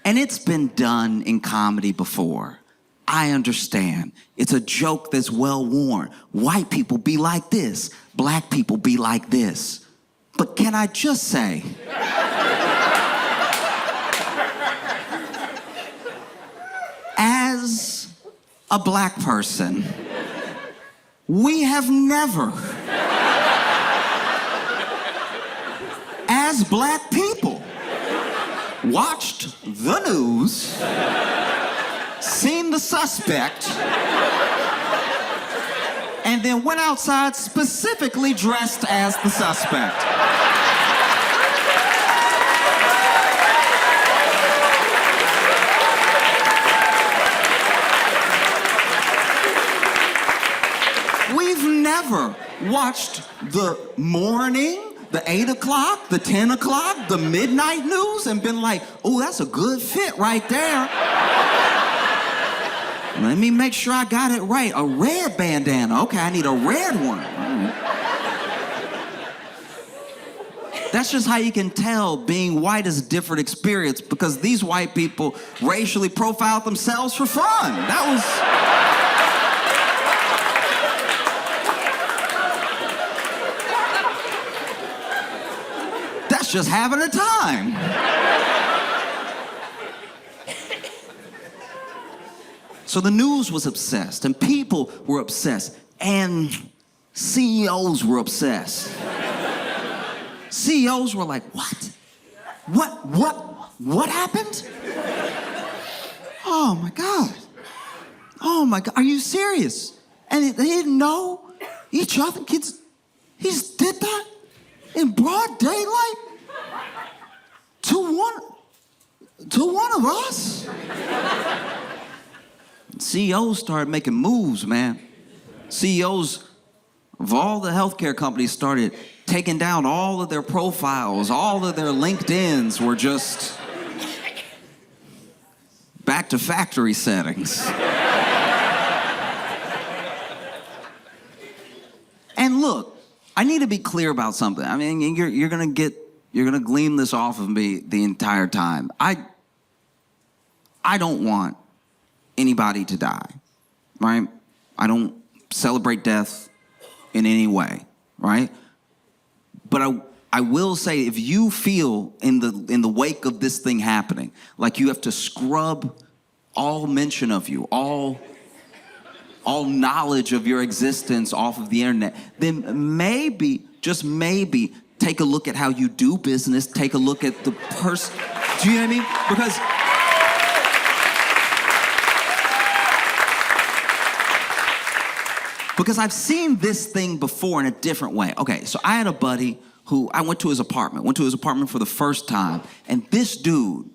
And it's been done in comedy before. I understand. It's a joke that's well worn. White people be like this. Black people be like this. But can I just say, as a black person, we have never, as black people, watched the news, seen the suspect, and then went outside specifically dressed as the suspect. We've never watched the morning, the 8 o'clock, the 10 o'clock, the midnight news and been like, oh, that's a good fit right there. Let me make sure I got it right. A red bandana. Okay, I need a red one. That's just how you can tell being white is a different experience, because these white people racially profiled themselves for fun. That's just having a time. So the news was obsessed, and people were obsessed, and CEOs were obsessed. CEOs were like, what? What happened? Oh my God. Oh my God, are you serious? And they didn't know each other? Kids, he just did that in broad daylight to one of us? CEOs started making moves, man. CEOs of all the healthcare companies started taking down all of their profiles. All of their LinkedIns were just back to factory settings. And look, I need to be clear about something. I mean, you're gonna glean this off of me the entire time. I don't want anybody to die, right? I don't celebrate death in any way, right? But I will say, if you feel in the wake of this thing happening, like you have to scrub all mention of you, all knowledge of your existence off of the internet, then maybe, just maybe, take a look at how you do business, take a look at the person. Do you know what I mean? Because I've seen this thing before in a different way. Okay, so I had a buddy who, I went to his apartment for the first time, and this dude,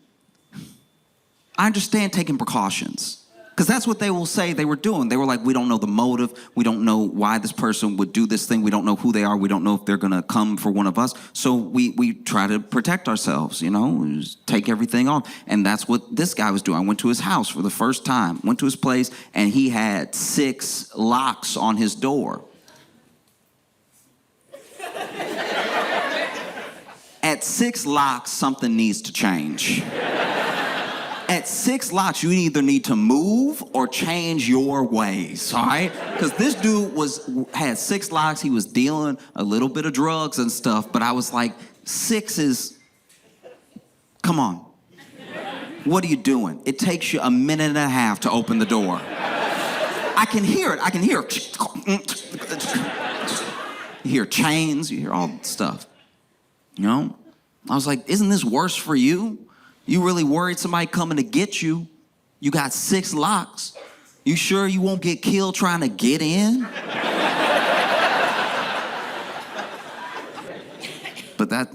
I understand taking precautions, because that's what they will say they were doing. They were like, we don't know the motive, we don't know why this person would do this thing, we don't know who they are, we don't know if they're gonna come for one of us, so we try to protect ourselves, you know, just take everything on. And that's what this guy was doing. I went to his house for the first time, went to his place, and he had 6 locks on his door. At 6 locks, something needs to change. At 6 locks, you either need to move or change your ways, all right? Because this dude had 6 locks. He was dealing a little bit of drugs and stuff, but I was like, 6 is, come on. What are you doing? It takes you a minute and a half to open the door. I can hear it. You hear chains, you hear all that stuff. You know? I was like, isn't this worse for you? You really worried somebody coming to get you? You got 6 locks. You sure you won't get killed trying to get in? But that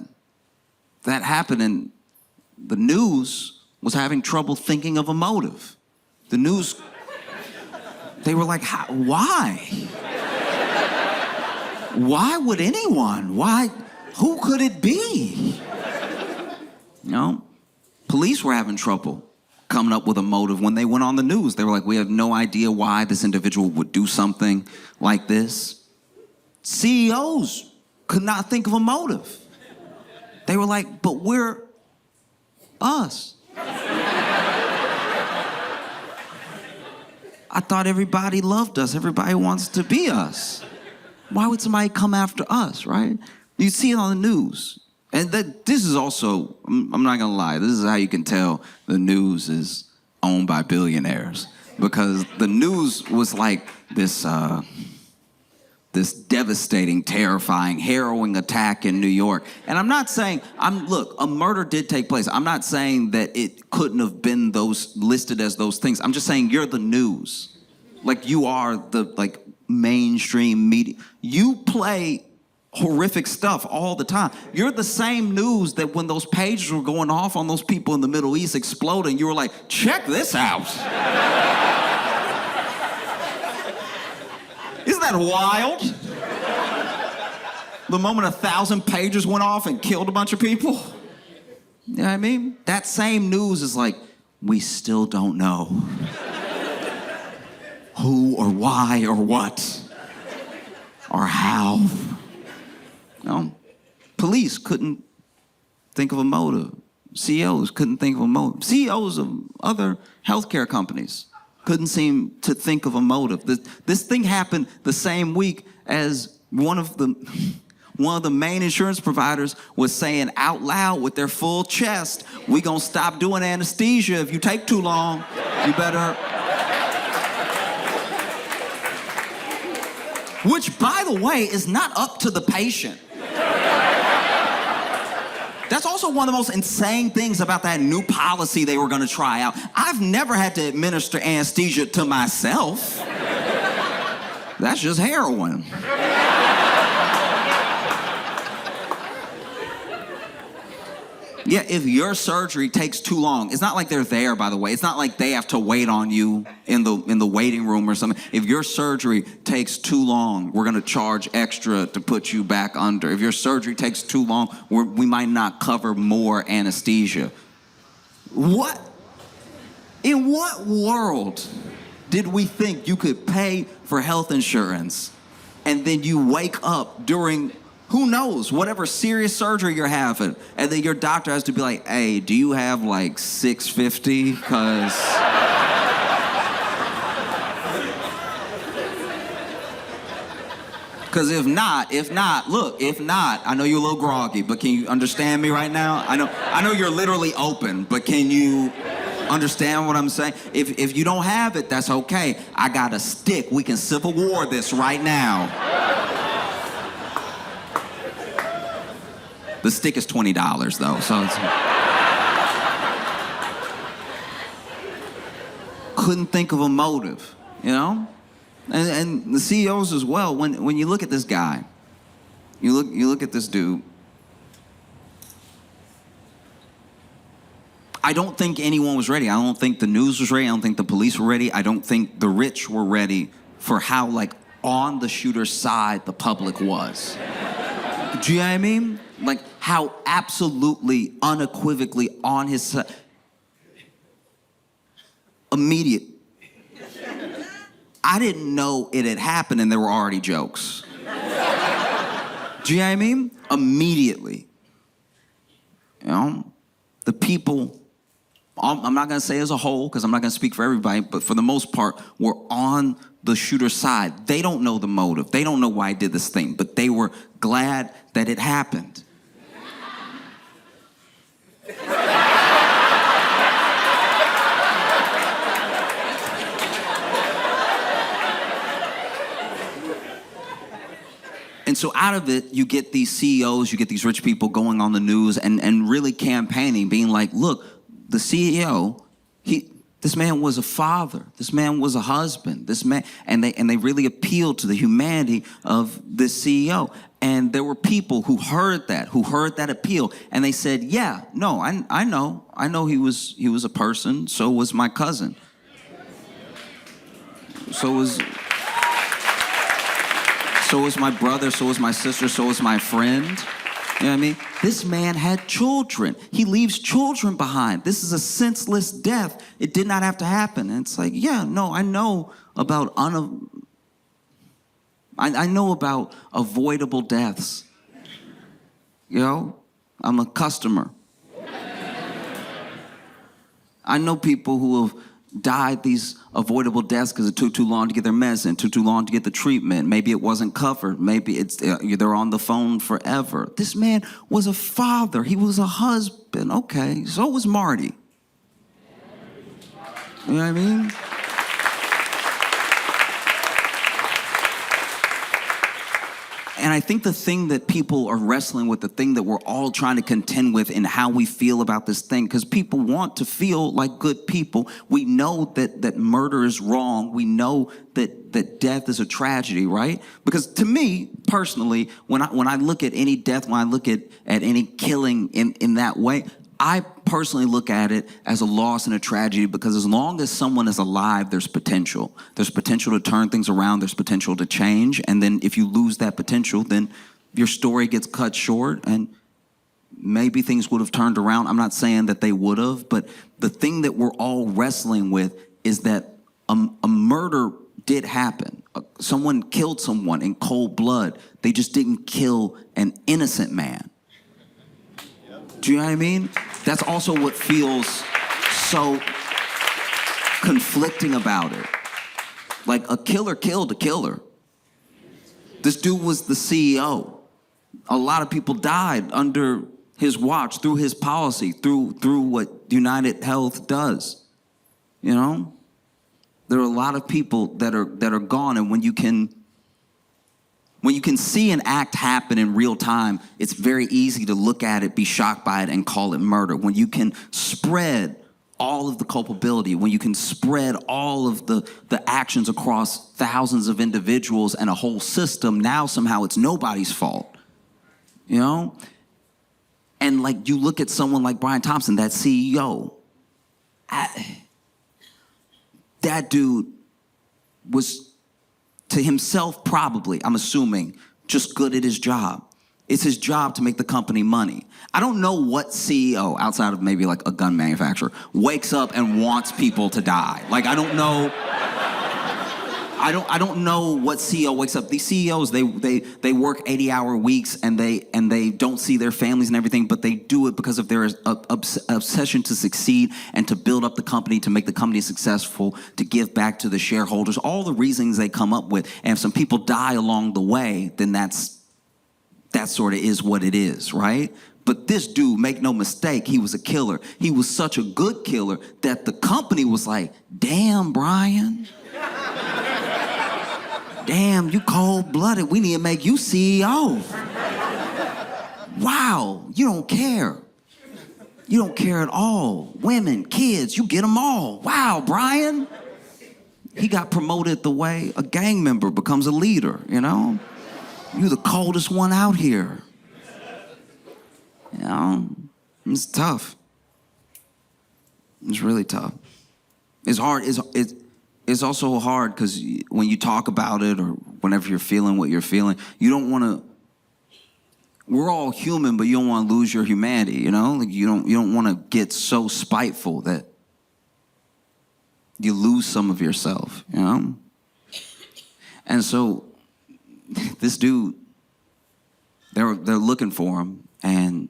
happened, and the news was having trouble thinking of a motive. The news, they were like, why? Why would anyone? Why? Who could it be? You know? Police were having trouble coming up with a motive when they went on the news. They were like, we have no idea why this individual would do something like this. CEOs could not think of a motive. They were like, but we're us. I thought everybody loved us. Everybody wants to be us. Why would somebody come after us, right? You see it on the news. And this is also, I'm not gonna lie, this is how you can tell the news is owned by billionaires. Because the news was like this devastating, terrifying, harrowing attack in New York. And I'm not saying, look, a murder did take place. I'm not saying that it couldn't have been those listed as those things. I'm just saying you're the news. Like, you are the mainstream media. You play horrific stuff all the time. You're the same news that when those pages were going off on those people in the Middle East exploding, you were like, check this out. Isn't that wild? The moment 1,000 pages went off and killed a bunch of people. You know what I mean? That same news is like, we still don't know who or why or what or how. No, police couldn't think of a motive. CEOs couldn't think of a motive. CEOs of other healthcare companies couldn't seem to think of a motive. This thing happened the same week as one of the main insurance providers was saying out loud with their full chest, "We gonna stop doing anesthesia if you take too long. You better." which, by the way, is not up to the patient. That's also one of the most insane things about that new policy they were going to try out. I've never had to administer anesthesia to myself. That's just heroin. Yeah, if your surgery takes too long, it's not like they're there, by the way. It's not like they have to wait on you in the waiting room or something. If your surgery takes too long, we're going to charge extra to put you back under. If your surgery takes too long, we might not cover more anesthesia. What? In what world did we think you could pay for health insurance and then you wake up during, who knows, whatever serious surgery you're having, and then your doctor has to be like, hey, do you have like $650? Because if not, I know you're a little groggy, but can you understand me right now? I know you're literally open, but can you understand what I'm saying? If you don't have it, that's okay. I got a stick. We can Civil War this right now. The stick is $20 though, so it's... Couldn't think of a motive, you know? And the CEOs as well, when you look at this guy, you look at this dude, I don't think anyone was ready. I don't think the news was ready. I don't think the police were ready. I don't think the rich were ready for how, like, on the shooter's side the public was. Do you know what I mean? Like, how absolutely, unequivocally on his side. Immediate. I didn't know it had happened and there were already jokes. Do you know what I mean? Immediately. You know? The people, I'm not going to say as a whole, because I'm not going to speak for everybody, but for the most part, were on the shooter's side. They don't know the motive. They don't know why I did this thing, but they were glad that it happened. And so out of it, you get these CEOs, you get these rich people going on the news and really campaigning, being like, look, the CEO, this man was a father, this man was a husband, this man, and they really appealed to the humanity of this CEO. And there were people who heard that appeal, and they said, yeah, no, I know he was a person, so was my cousin. So was my brother, so was my sister, so was my friend. You know what I mean? This man had children. He leaves children behind. This is a senseless death. It did not have to happen. And it's like, yeah, no, I know about I know about avoidable deaths. You know? I'm a customer. I know people who have died these avoidable deaths because it took too long to get their medicine, took too long to get the treatment. Maybe it wasn't covered. Maybe they're on the phone forever. This man was a father. He was a husband. Okay, so was Marty. You know what I mean? And I think the thing that people are wrestling with, the thing that we're all trying to contend with in how we feel about this thing, because people want to feel like good people. We know that murder is wrong. We know that death is a tragedy, right? Because to me, personally, when I look at any death, when I look at any killing in that way, I personally look at it as a loss and a tragedy, because as long as someone is alive, there's potential. There's potential to turn things around. There's potential to change. And then if you lose that potential, then your story gets cut short and maybe things would have turned around. I'm not saying that they would have, but the thing that we're all wrestling with is that a murder did happen. Someone killed someone in cold blood. They just didn't kill an innocent man. Do you know what I mean? That's also what feels so conflicting about it. Like, a killer killed a killer. This dude was the CEO. A lot of people died under his watch, through his policy, through what United Health does. You know? There are a lot of people that are gone, and when you can When you can see an act happen in real time, it's very easy to look at it, be shocked by it, and call it murder. When you can spread all of the culpability, when you can spread all of the actions across thousands of individuals and a whole system, now somehow it's nobody's fault, you know? And like you look at someone like Brian Thompson, that CEO, that dude was to himself probably, I'm assuming, just good at his job. It's his job to make the company money. I don't know what CEO, outside of maybe like a gun manufacturer, wakes up and wants people to die. Like, I don't know. I don't know what CEO wakes up. These CEOs, they work 80-hour weeks and they don't see their families and everything, but they do it because of their obsession to succeed and to build up the company, to make the company successful, to give back to the shareholders, all the reasons they come up with. And if some people die along the way, then that sort of is what it is, right? But this dude, make no mistake, he was a killer. He was such a good killer that the company was like, damn, Brian. Damn, you cold-blooded. We need to make you CEO. Wow, you don't care. You don't care at all. Women, kids, you get them all. Wow, Brian. He got promoted the way a gang member becomes a leader, you know? You're the coldest one out here. You know, it's tough. It's really tough. It's hard. It's also hard because when you talk about it or whenever you're feeling what you're feeling, you don't want to. We're all human, but you don't want to lose your humanity. You know, like you don't want to get so spiteful that you lose some of yourself. You know, and so this dude, they're looking for him, and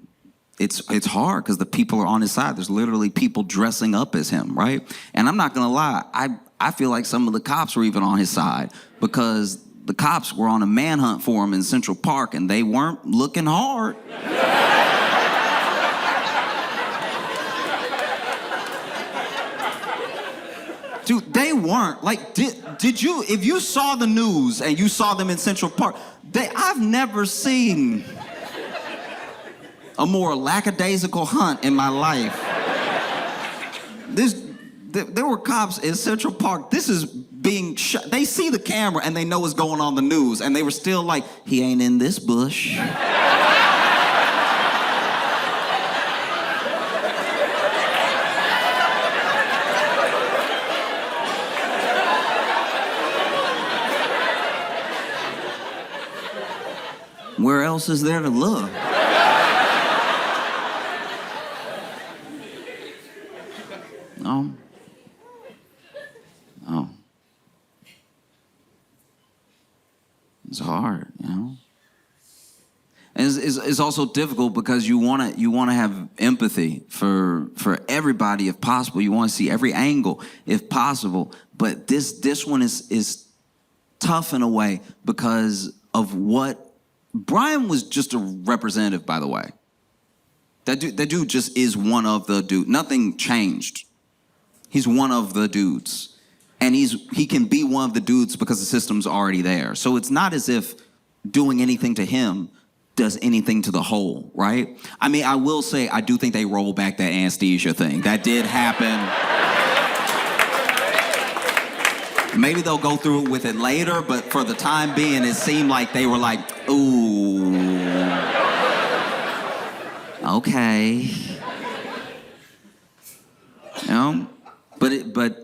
it's hard because the people are on his side. There's literally people dressing up as him, right? And I'm not gonna lie, I feel like some of the cops were even on his side because the cops were on a manhunt for him in Central Park and they weren't looking hard. Dude, they weren't. Like, did you, if you saw the news and you saw them in Central Park, I've never seen a more lackadaisical hunt in my life. There were cops in Central Park. This is being shot. They see the camera and they know what's going on the news, and they were still like, he ain't in this bush. Where else is there to look? No. Oh. It's hard, you know. And it's also difficult because you want to have empathy for everybody if possible. You want to see every angle if possible. But this one is tough in a way because of what Brian was. Just a representative, by the way. That dude just is one of the dude. Nothing changed. He's one of the dudes. And he can be one of the dudes because the system's already there. So it's not as if doing anything to him does anything to the whole, right? I mean, I will say, I do think they rolled back that anesthesia thing. That did happen. Maybe they'll go through with it later, but for the time being, it seemed like they were like, ooh, okay. You know? But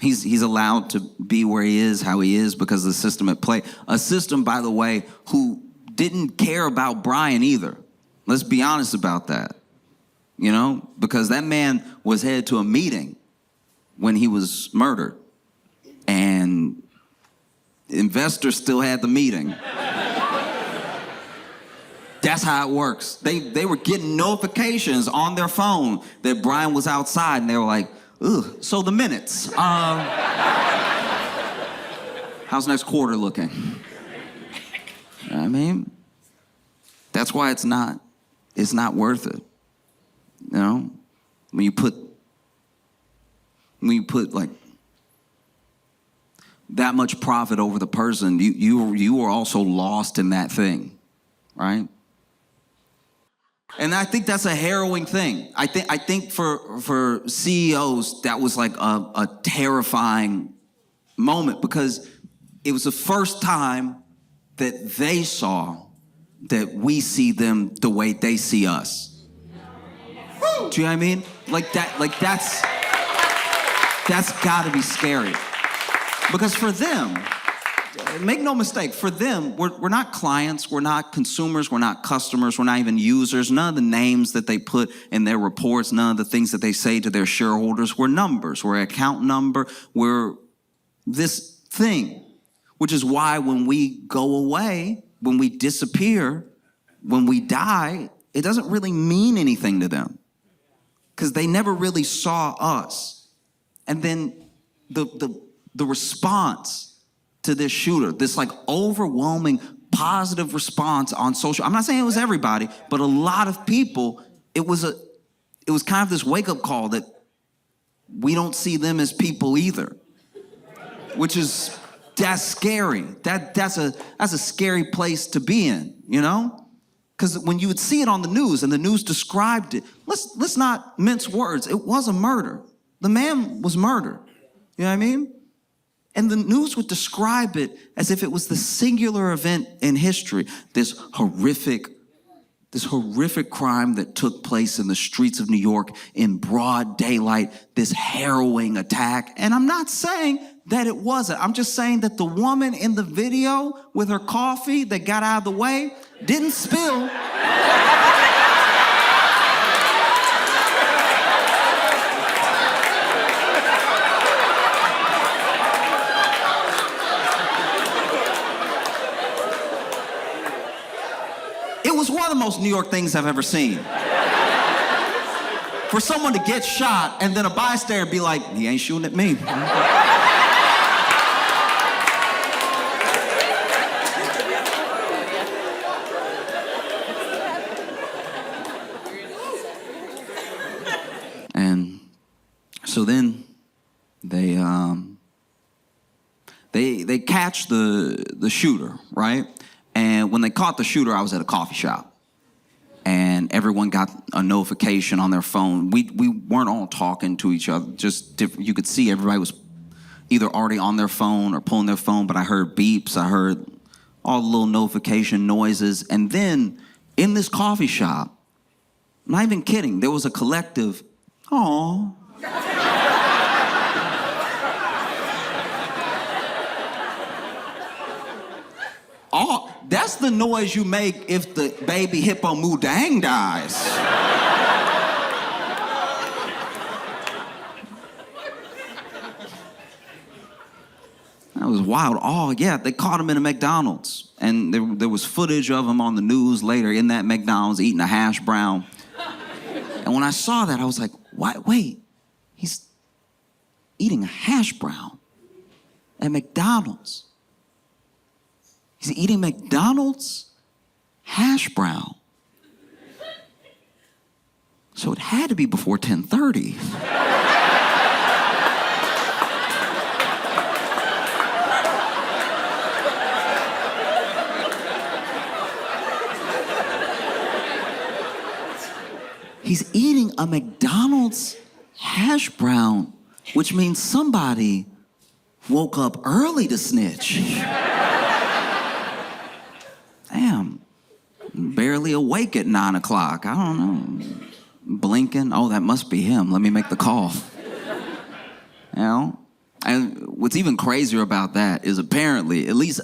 he's allowed to be where he is, how he is, because of the system at play. A system, by the way, who didn't care about Brian either. Let's be honest about that. You know, because that man was headed to a meeting when he was murdered, and investors still had the meeting. That's how it works. They were getting notifications on their phone that Brian was outside, and they were like, ugh, so the minutes. How's next quarter looking? You know what I mean? That's why it's not worth it. You know? When you put like that much profit over the person, you were also lost in that thing, right? And I think that's a harrowing thing. I think for CEOs, that was like a terrifying moment, because it was the first time that they saw that we see them the way they see us. Do you know what I mean? That's gotta be scary. Because for them, make no mistake, for them, we're not clients, we're not consumers, we're not customers, we're not even users. None of the names that they put in their reports, none of the things that they say to their shareholders, we're numbers. We're an account number, we're this thing. Which is why when we go away, when we disappear, when we die, it doesn't really mean anything to them, because they never really saw us. And then the response to this shooter, this like overwhelming positive response on social, I'm not saying it was everybody, but a lot of people, it was kind of this wake-up call that we don't see them as people either, which is, that's scary. That's a scary place to be in, you know? Because when you would see it on the news and the news described it, let's not mince words. It was a murder. The man was murdered. You know what I mean? And the news would describe it as if it was the singular event in history, this horrific crime that took place in the streets of New York in broad daylight, this harrowing attack. And I'm not saying that it wasn't. I'm just saying that the woman in the video with her coffee that got out of the way didn't spill. It was one of the most New York things I've ever seen. For someone to get shot and then a bystander be like, he ain't shooting at me. And so then they catch the shooter, right? And when they caught the shooter, I was at a coffee shop, and everyone got a notification on their phone. We weren't all talking to each other, just different. You could see everybody was either already on their phone or pulling their phone, but I heard beeps, I heard all the little notification noises. And then in this coffee shop, I'm not even kidding, there was a collective, "Aw." Oh, that's the noise you make if the baby hippo Mudang dies. That was wild. Oh, yeah, they caught him in a McDonald's. And there was footage of him on the news later in that McDonald's eating a hash brown. And when I saw that, I was like, wait, he's eating a hash brown at McDonald's. He's eating McDonald's hash brown. So it had to be before 10:30. He's eating a McDonald's hash brown, which means somebody woke up early to snitch. Damn, barely awake at 9 o'clock. I don't know. Blinking. Oh, that must be him. Let me make the call. You know? And what's even crazier about that is apparently, at least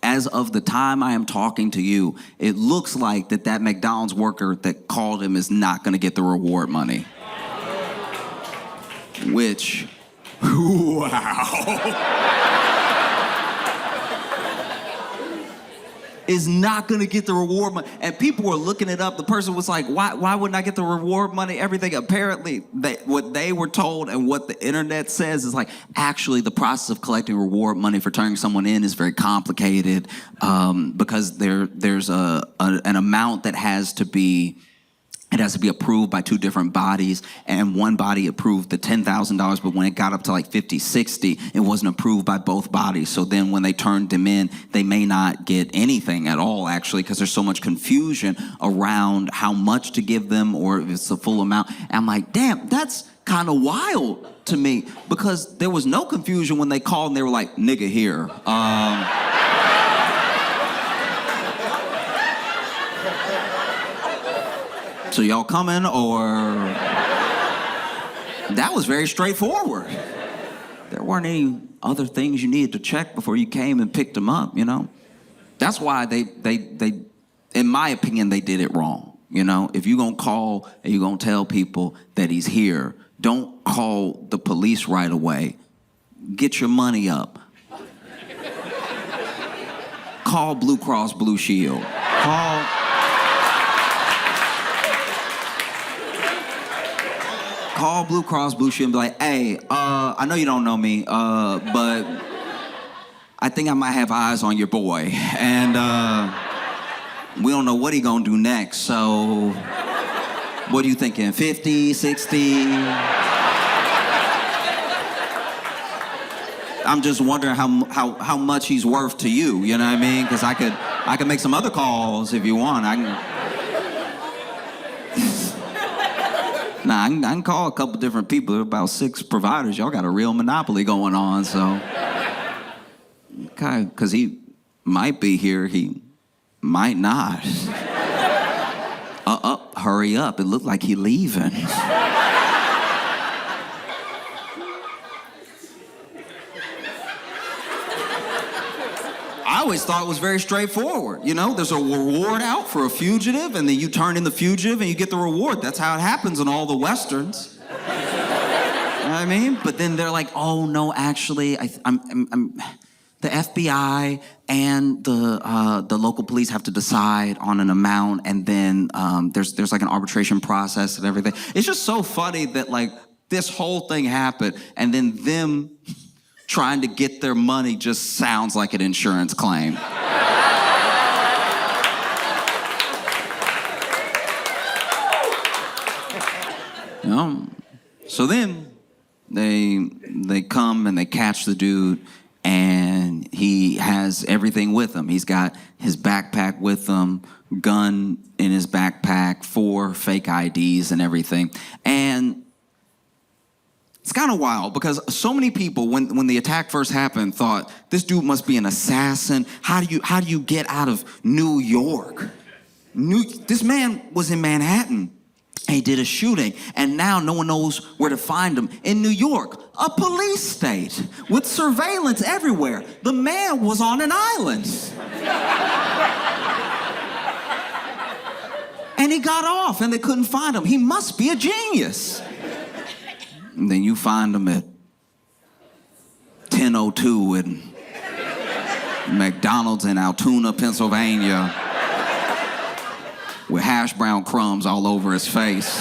as of the time I am talking to you, it looks like that McDonald's worker that called him is not going to get the reward money. Which, wow. Is not gonna get the reward money. And people were looking it up. The person was like, why wouldn't I get the reward money? Everything. Apparently, what they were told and what the internet says is like, actually the process of collecting reward money for turning someone in is very complicated, because there's an amount that has to be it has to be approved by 2 different bodies, and one body approved the $10,000, but when it got up to like 50, 60, it wasn't approved by both bodies. So then when they turned them in, they may not get anything at all, actually, because there's so much confusion around how much to give them or if it's the full amount. And I'm like, damn, that's kind of wild to me, because there was no confusion when they called and they were like, nigga here. So y'all coming, or? That was very straightforward. There weren't any other things you needed to check before you came and picked them up, you know? That's why they in my opinion, they did it wrong, you know? If you're gonna call and you're gonna tell people that he's here, don't call the police right away. Get your money up. Call Blue Cross Blue Shield. Call Blue Cross Blue Shield and be like, hey, I know you don't know me, but I think I might have eyes on your boy. And we don't know what he gonna do next, so what are you thinking, 50, 60? I'm just wondering how much he's worth to you, you know what I mean? Because I could make some other calls if you want. I can call a couple different people. There are about 6 providers. Y'all got a real monopoly going on, so. Okay, because he might be here, he might not. Hurry up, it looked like he leaving. I always thought it was very straightforward. You know, there's a reward out for a fugitive, and then you turn in the fugitive and you get the reward. That's how it happens in all the Westerns. You know what I mean? But then they're like, oh, no, actually, I'm the FBI and the local police have to decide on an amount, and then there's like an arbitration process and everything. It's just so funny that, like, this whole thing happened, and then them trying to get their money just sounds like an insurance claim. You know? So then they come and they catch the dude, and he has everything with him. He's got his backpack with him, gun in his backpack, 4 fake IDs and everything. And it's kind of wild because so many people, when the attack first happened, thought this dude must be an assassin. How do you get out of New York? This man was in Manhattan. He did a shooting, and now no one knows where to find him. In New York, a police state with surveillance everywhere. The man was on an island. And he got off, and they couldn't find him. He must be a genius. And then you find him at 10:02 in McDonald's in Altoona, Pennsylvania, with hash brown crumbs all over his face.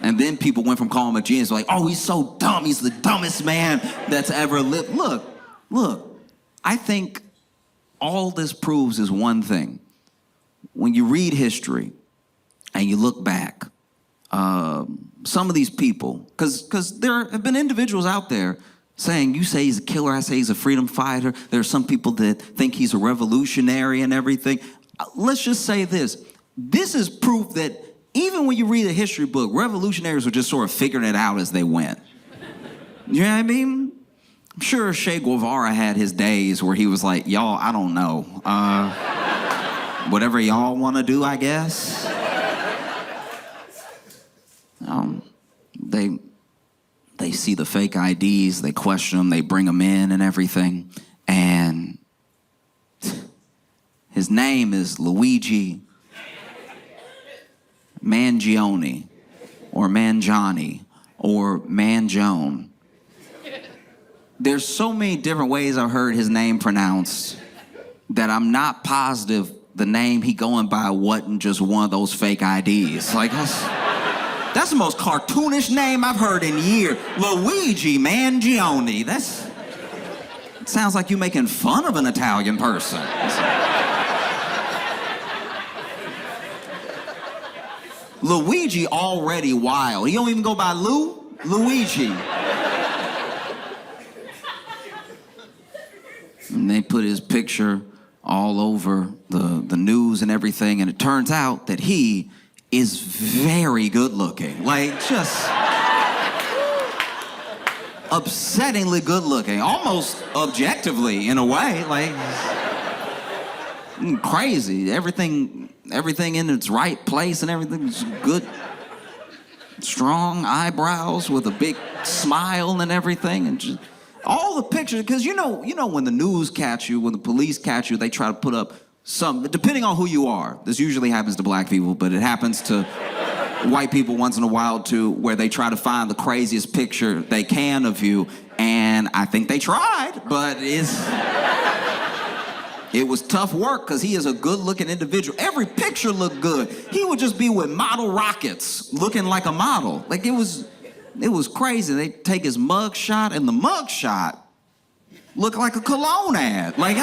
And then people went from calling him a genius, like, oh, he's so dumb. He's the dumbest man that's ever lived. Look, I think all this proves is one thing. When you read history and you look back, some of these people, because there have been individuals out there saying, you say he's a killer, I say he's a freedom fighter. There are some people that think he's a revolutionary and everything. Let's just say this. This is proof that even when you read a history book, revolutionaries were just sort of figuring it out as they went. You know what I mean? I'm sure Che Guevara had his days where he was like, y'all, I don't know. Whatever y'all want to do, I guess. They see the fake IDs, they question them, they bring them in and everything. And his name is Luigi Mangione, or Mangiani, or Mangione. There's so many different ways I've heard his name pronounced that I'm not positive the name he going by wasn't just one of those fake IDs. Like, that's the most cartoonish name I've heard in years. Luigi Mangione. It sounds like you making fun of an Italian person. Luigi already wild. He don't even go by Luigi. And they put his picture all over the news and everything, and it turns out that he is very good looking. Like, just upsettingly good looking, almost objectively in a way. Like, crazy. Everything in its right place and everything's good. Strong eyebrows with a big smile and everything, and just all the pictures. Because you know when the news catch you, when the police catch you, they try to put up some, depending on who you are. This usually happens to black people, but it happens to white people once in a while too, where they try to find the craziest picture they can of you. And I think they tried, but it was tough work because he is a good-looking individual. Every picture looked good. He would just be with model rockets, looking like a model. Like, it was crazy. They take his mug shot, and the mug shot looked like a cologne ad. Like,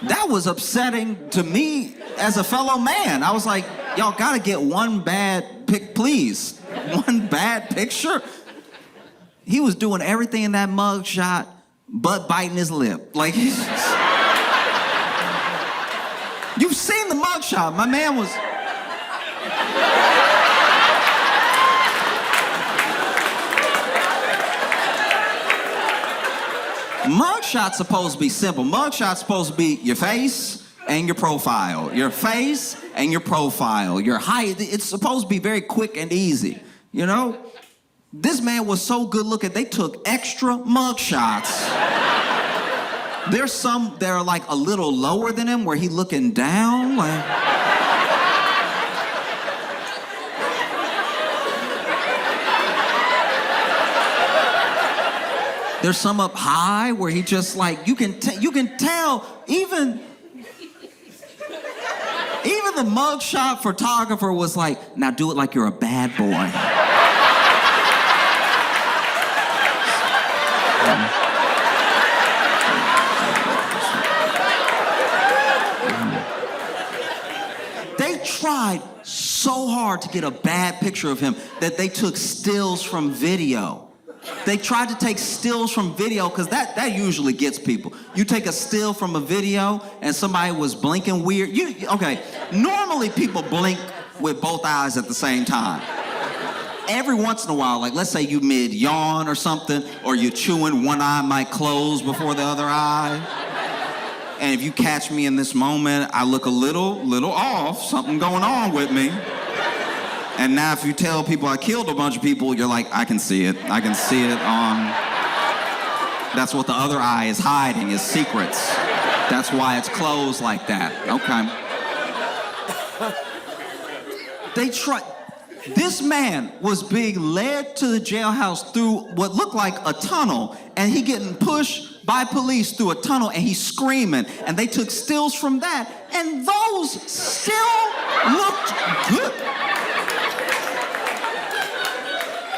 that was upsetting to me as a fellow man. I was like, y'all gotta get one bad pic, please. One bad picture. He was doing everything in that mug shot but biting his lip. Like, you've seen the mug shot. My man was... Mugshot's supposed to be simple. Mugshot's supposed to be your face and your profile. Your face and your profile. Your height. It's supposed to be very quick and easy, you know? This man was so good looking, they took extra mugshots. There's some that are like a little lower than him where he looking down. Like... There's some up high where he just like, you can tell even the mugshot photographer was like, now do it like you're a bad boy. They tried so hard to get a bad picture of him that they took stills from video. They tried to take stills from video because that usually gets people. You take a still from a video and somebody was blinking weird. Okay, normally people blink with both eyes at the same time. Every once in a while, like let's say you mid-yawn or something, or you're chewing, one eye might close before the other eye. And if you catch me in this moment, I look a little off, something going on with me. And now if you tell people I killed a bunch of people, you're like, I can see it. I can see it on... That's what the other eye is hiding, is secrets. That's why it's closed like that. Okay. They tried... This man was being led to the jailhouse through what looked like a tunnel, and he getting pushed by police through a tunnel, and he's screaming. And they took stills from that, and those still looked good.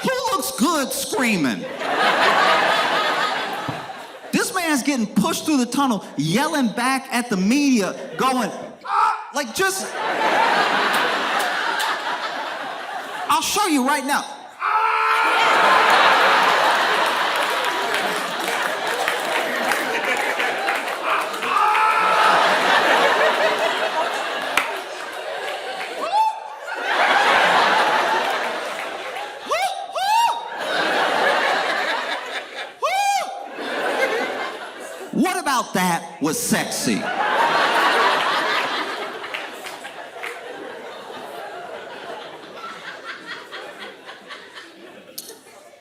Who looks good screaming? This man's getting pushed through the tunnel, yelling back at the media, going, ah, like just... I'll show you right now. What about that was sexy?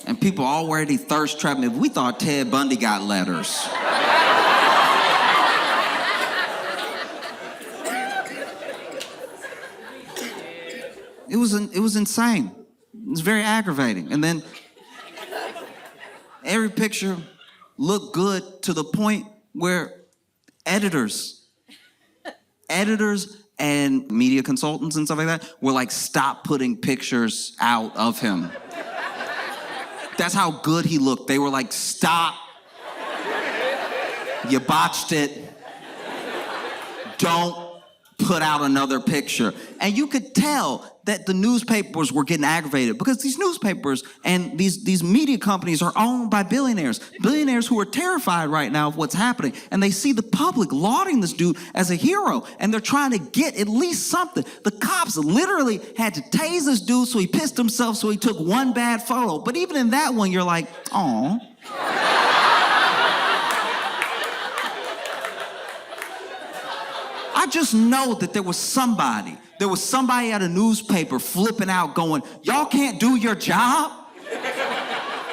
And people already thirst trapping me. We thought Ted Bundy got letters. It was insane. It was very aggravating. And then every picture looked good to the point where editors and media consultants and stuff like that were like, stop putting pictures out of him. That's how good he looked. They were like, stop. You botched it. don't put out another picture. And you could tell that the newspapers were getting aggravated because these newspapers and these media companies are owned by billionaires who are terrified right now of what's happening. And they see the public lauding this dude as a hero, and they're trying to get at least something. The cops literally had to tase this dude, so he pissed himself, so he took one bad photo. But even in that one, you're like, aw. I just know that there was somebody at a newspaper flipping out going, y'all can't do your job?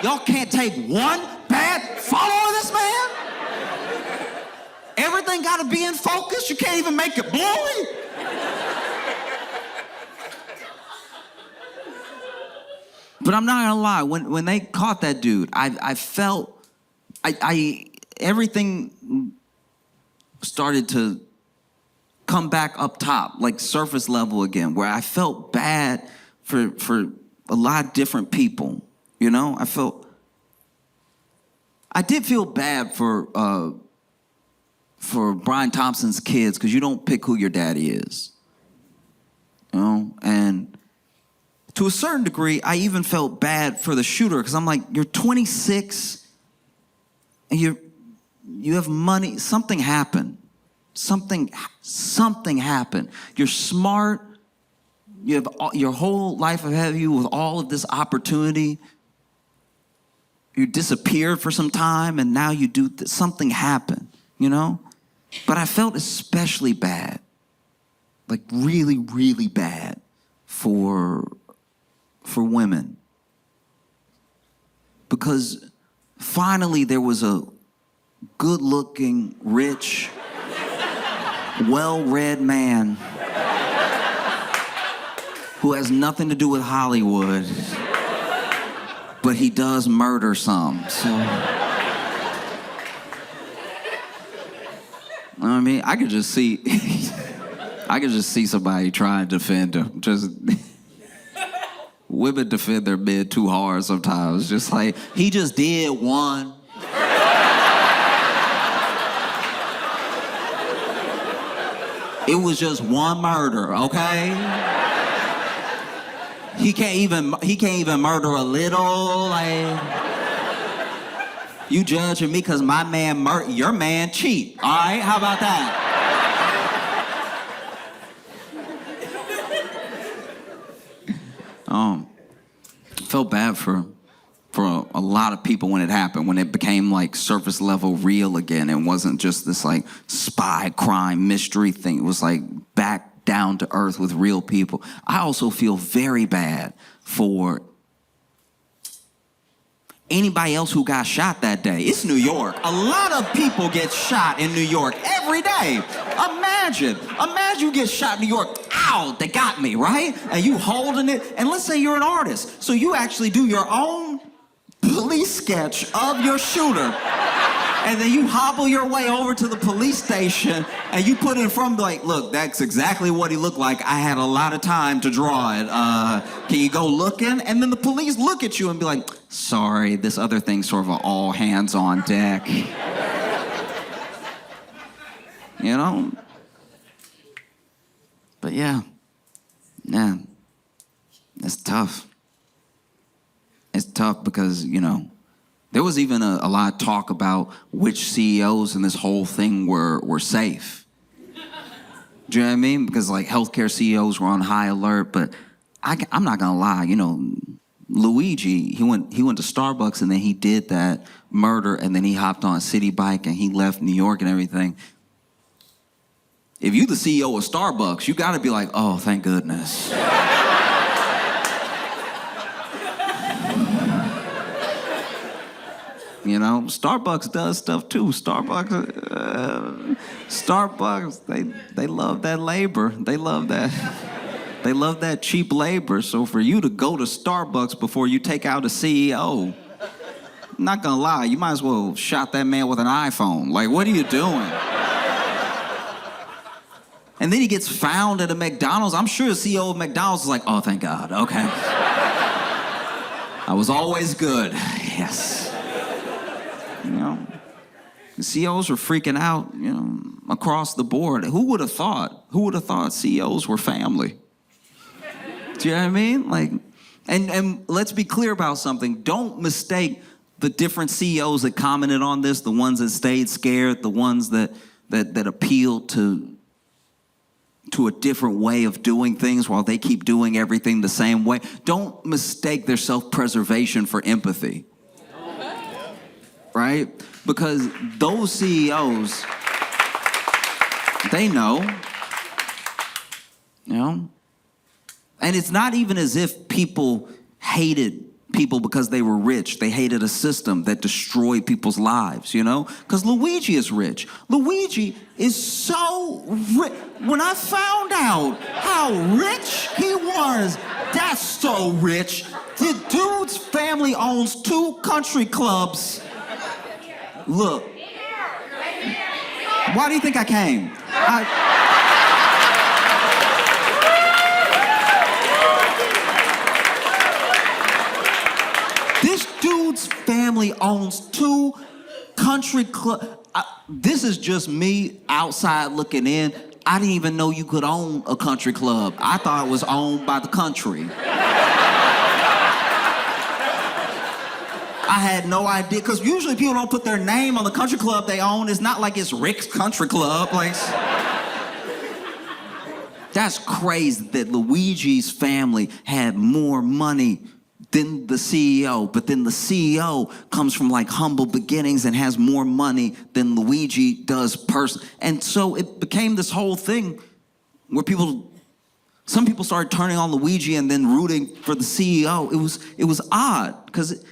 Y'all can't take one bad photo of this man? Everything gotta be in focus? You can't even make it blurry? But I'm not gonna lie, when they caught that dude, I felt, everything started to come back up top, like surface level again, where I felt bad for a lot of different people, you know? I did feel bad for Brian Thompson's kids, because you don't pick who your daddy is, you know? And to a certain degree, I even felt bad for the shooter, because I'm like, you're 26, and you have money, something happened. Something happened. You're smart. You have your whole life ahead of you with all of this opportunity. You disappeared for some time, and now you do something happened, you know? But I felt especially bad, like really, really bad for women. Because finally there was a good-looking, rich, well-read man who has nothing to do with Hollywood, but he does murder some. So, you know what I mean? I could just see somebody trying to defend him. Just women defend their men too hard sometimes. Just like, he just did one. It was just one murder, okay? He can't even murder a little, like. You judging me because my man your man cheat, all right? How about that? Felt bad for a lot of people when it happened, when it became like surface level real again. It wasn't just this like spy crime mystery thing. It was like back down to earth with real people. I also feel very bad for anybody else who got shot that day. It's New York. A lot of people get shot in New York every day. Imagine you get shot in New York. Ow, they got me, right? And you holding it. And let's say you're an artist. So you actually do your own police sketch of your shooter. And then you hobble your way over to the police station and you put in front, like, look, that's exactly what he looked like. I had a lot of time to draw it. Can you go looking? And then the police look at you and be like, sorry, this other thing's sort of an all hands on deck. You know? But yeah, it's tough. It's tough because, you know, there was even a lot of talk about which CEOs in this whole thing were safe. Do you know what I mean? Because like healthcare CEOs were on high alert, but I'm not gonna lie, you know, Luigi, he went to Starbucks and then he did that murder and then he hopped on a city bike and he left New York and everything. If you the CEO of Starbucks, you gotta be like, oh, thank goodness. You know, Starbucks does stuff too. Starbucks, they love that labor. They love that cheap labor. So for you to go to Starbucks before you take out a CEO, I'm not gonna lie, you might as well shot that man with an iPhone. Like, what are you doing? And then he gets found at a McDonald's. I'm sure the CEO of McDonald's is like, oh, thank God, okay. I was always good, yes. You know, the CEOs were freaking out, you know. across the board. Who would have thought? Who would have thought CEOs were family? Do you know what I mean? Like, and let's be clear about something. Don't mistake the different CEOs that commented on this, the ones that stayed scared, the ones that appealed to a different way of doing things while they keep doing everything the same way. Don't mistake their self-preservation for empathy. Right? Because those CEOs, they know. You know? And it's not even as if people hated people because they were rich. They hated a system that destroyed people's lives, you know? Because Luigi is rich. Luigi is so rich. When I found out how rich he was, that's so rich. The dude's family owns 2 country clubs. Look. Why do you think I came? This dude's family owns 2 country clubs. This is just me outside looking in. I didn't even know you could own a country club. I thought it was owned by the country. I had no idea, because usually people don't put their name on the country club they own. It's not like it's Rick's Country Club. Like, that's crazy that Luigi's family had more money than the CEO, but then the CEO comes from like humble beginnings and has more money than Luigi does personally. And so it became this whole thing where some people started turning on Luigi and then rooting for the CEO. It was odd because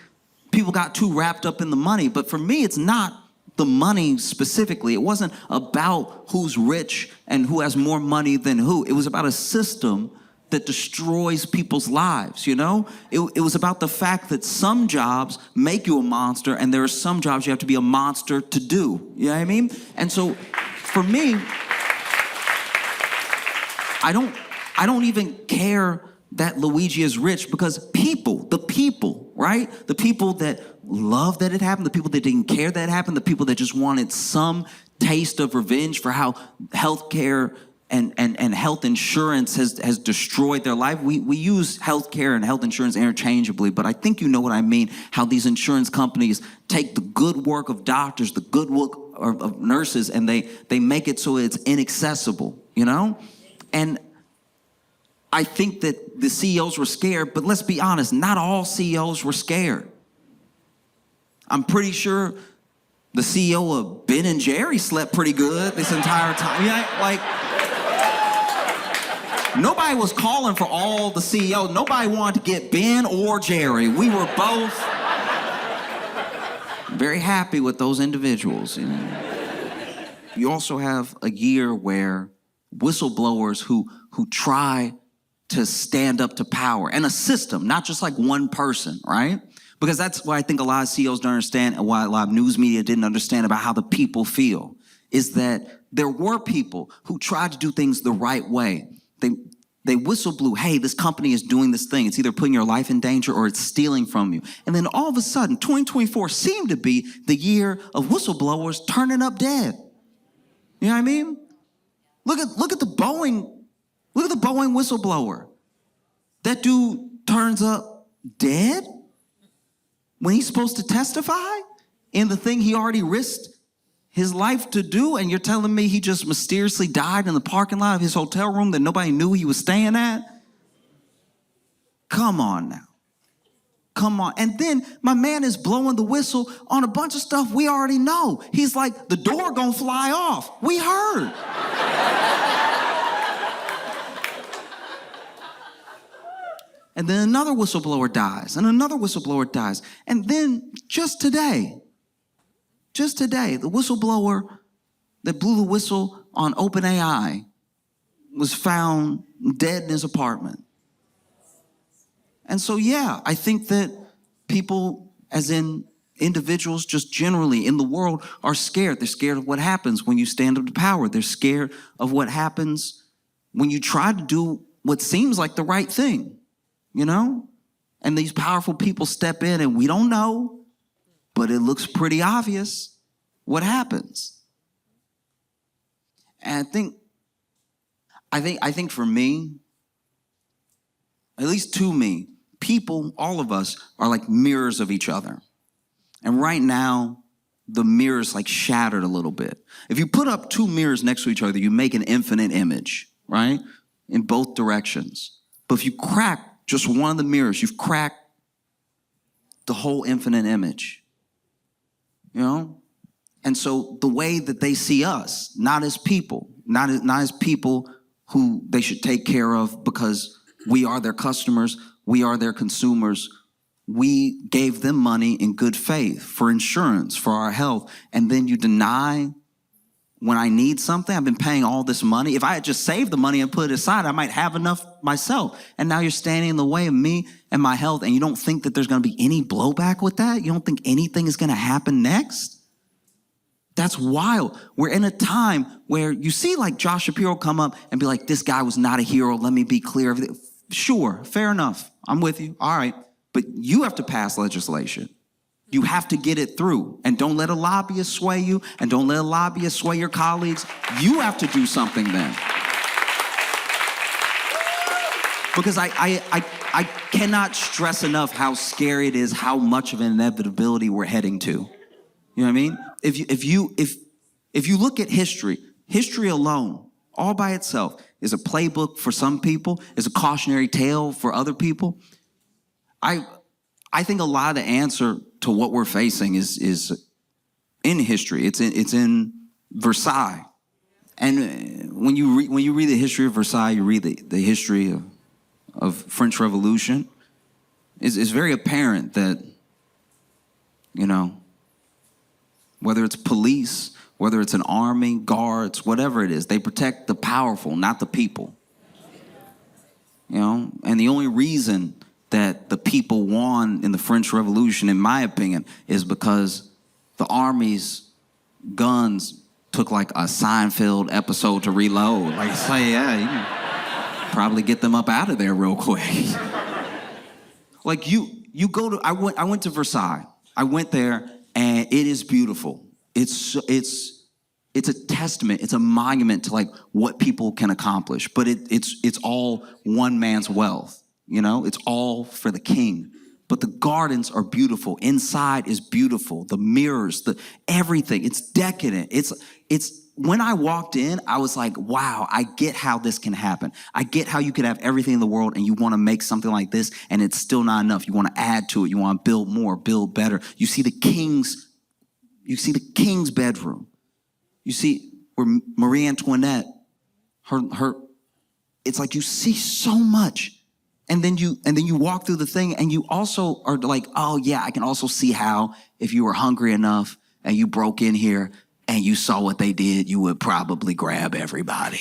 people got too wrapped up in the money. But for me, it's not the money specifically. It wasn't about who's rich and who has more money than who. It was about a system that destroys people's lives, you know? It was about the fact that some jobs make you a monster and there are some jobs you have to be a monster to do. You know what I mean? And so for me, I don't even care that Luigi is rich, because the people, right? The people that love that it happened, the people that didn't care that it happened, the people that just wanted some taste of revenge for how healthcare and health insurance has destroyed their life. We use healthcare and health insurance interchangeably, but I think you know what I mean, how these insurance companies take the good work of doctors, the good work of nurses, and they make it so it's inaccessible, you know? And I think that the CEOs were scared, but let's be honest, not all CEOs were scared. I'm pretty sure the CEO of Ben and Jerry slept pretty good this entire time. Yeah, like, nobody was calling for all the CEOs. Nobody wanted to get Ben or Jerry. We were both very happy with those individuals. You know? You also have a year where whistleblowers who try to stand up to power, and a system, not just like one person, right? Because that's why I think a lot of CEOs don't understand, and why a lot of news media didn't understand about how the people feel, is that there were people who tried to do things the right way. They whistle-blew, hey, this company is doing this thing. It's either putting your life in danger or it's stealing from you. And then all of a sudden, 2024 seemed to be the year of whistleblowers turning up dead. You know what I mean? Look at the Boeing whistleblower. That dude turns up dead when he's supposed to testify in the thing he already risked his life to do, and you're telling me he just mysteriously died in the parking lot of his hotel room that nobody knew he was staying at? Come on now. Come on. And then my man is blowing the whistle on a bunch of stuff we already know. He's like, the door gonna fly off. We heard. And then another whistleblower dies, and another whistleblower dies. And then just today, the whistleblower that blew the whistle on OpenAI was found dead in his apartment. And so, yeah, I think that people, as in individuals just generally in the world, are scared. They're scared of what happens when you stand up to power. They're scared of what happens when you try to do what seems like the right thing, you know? And these powerful people step in and we don't know, but it looks pretty obvious what happens. And I think for me, at least to me, people, all of us, are like mirrors of each other. And right now, the mirror's like shattered a little bit. If you put up two mirrors next to each other, you make an infinite image, right? In both directions. But if you crack just one of the mirrors, you've cracked the whole infinite image, you know? And so the way that they see us, not as people, not as people who they should take care of because we are their customers, we are their consumers. We gave them money in good faith for insurance, for our health, and then you deny when I need something. I've been paying all this money. If I had just saved the money and put it aside, I might have enough myself. And now you're standing in the way of me and my health, and you don't think that there's going to be any blowback with that? You don't think anything is going to happen next? That's wild. We're in a time where you see like Josh Shapiro come up and be like, this guy was not a hero. Let me be clear. Sure, fair enough. I'm with you. All right. But you have to pass legislation. You have to get it through. And don't let a lobbyist sway you, and don't let a lobbyist sway your colleagues. You have to do something then. Because I cannot stress enough how scary it is, how much of an inevitability we're heading to. You know what I mean? If you look at history alone, all by itself, is a playbook for some people, is a cautionary tale for other people. I think a lot of the answer to what we're facing is in history. It's in Versailles. And when you read the history of Versailles, you read the history of French Revolution, it's very apparent that, you know, whether it's police, whether it's an army, guards, whatever it is, they protect the powerful, not the people. You know, and the only reason that the people won in the French Revolution, in my opinion, is because the army's guns took like a Seinfeld episode to reload. Like, say, yeah, you can probably get them up out of there real quick. Like you go to, I went to Versailles. I went there, and it is beautiful. It's a testament. It's a monument to like what people can accomplish. But it's all one man's wealth. You know, it's all for the king. But the gardens are beautiful. Inside is beautiful. The mirrors, everything. It's decadent. It's when I walked in, I was like, wow, I get how this can happen. I get how you could have everything in the world and you want to make something like this and it's still not enough. You want to add to it. You want to build more, build better. You see the king's bedroom. You see where Marie Antoinette, her, it's like you see so much. And then you walk through the thing and you also are like, oh yeah, I can also see how if you were hungry enough and you broke in here and you saw what they did, you would probably grab everybody.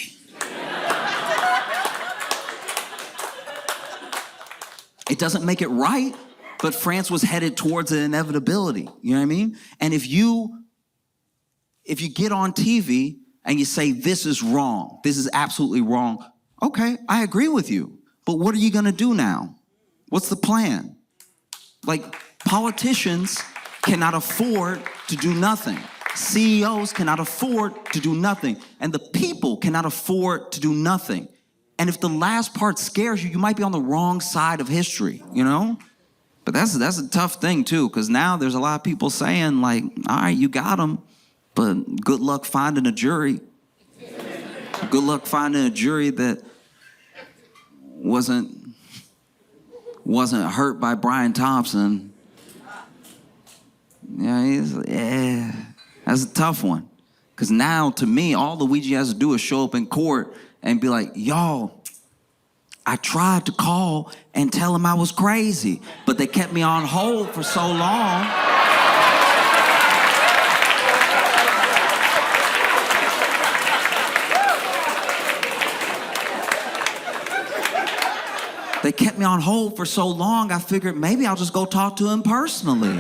It doesn't make it right, but France was headed towards an inevitability. You know what I mean? And if you get on TV and you say, this is wrong, this is absolutely wrong, okay, I agree with you. But what are you going to do now? What's the plan? Like, politicians cannot afford to do nothing. CEOs cannot afford to do nothing. And the people cannot afford to do nothing. And if the last part scares you, you might be on the wrong side of history, you know? But that's a tough thing, too, because now there's a lot of people saying, like, all right, you got them, but good luck finding a jury. Good luck finding a jury that wasn't hurt by Brian Thompson. Yeah, that's a tough one. Because now, to me, all Luigi has to do is show up in court and be like, y'all, I tried to call and tell him I was crazy, but they kept me on hold for so long. They kept me on hold for so long, I figured maybe I'll just go talk to him personally.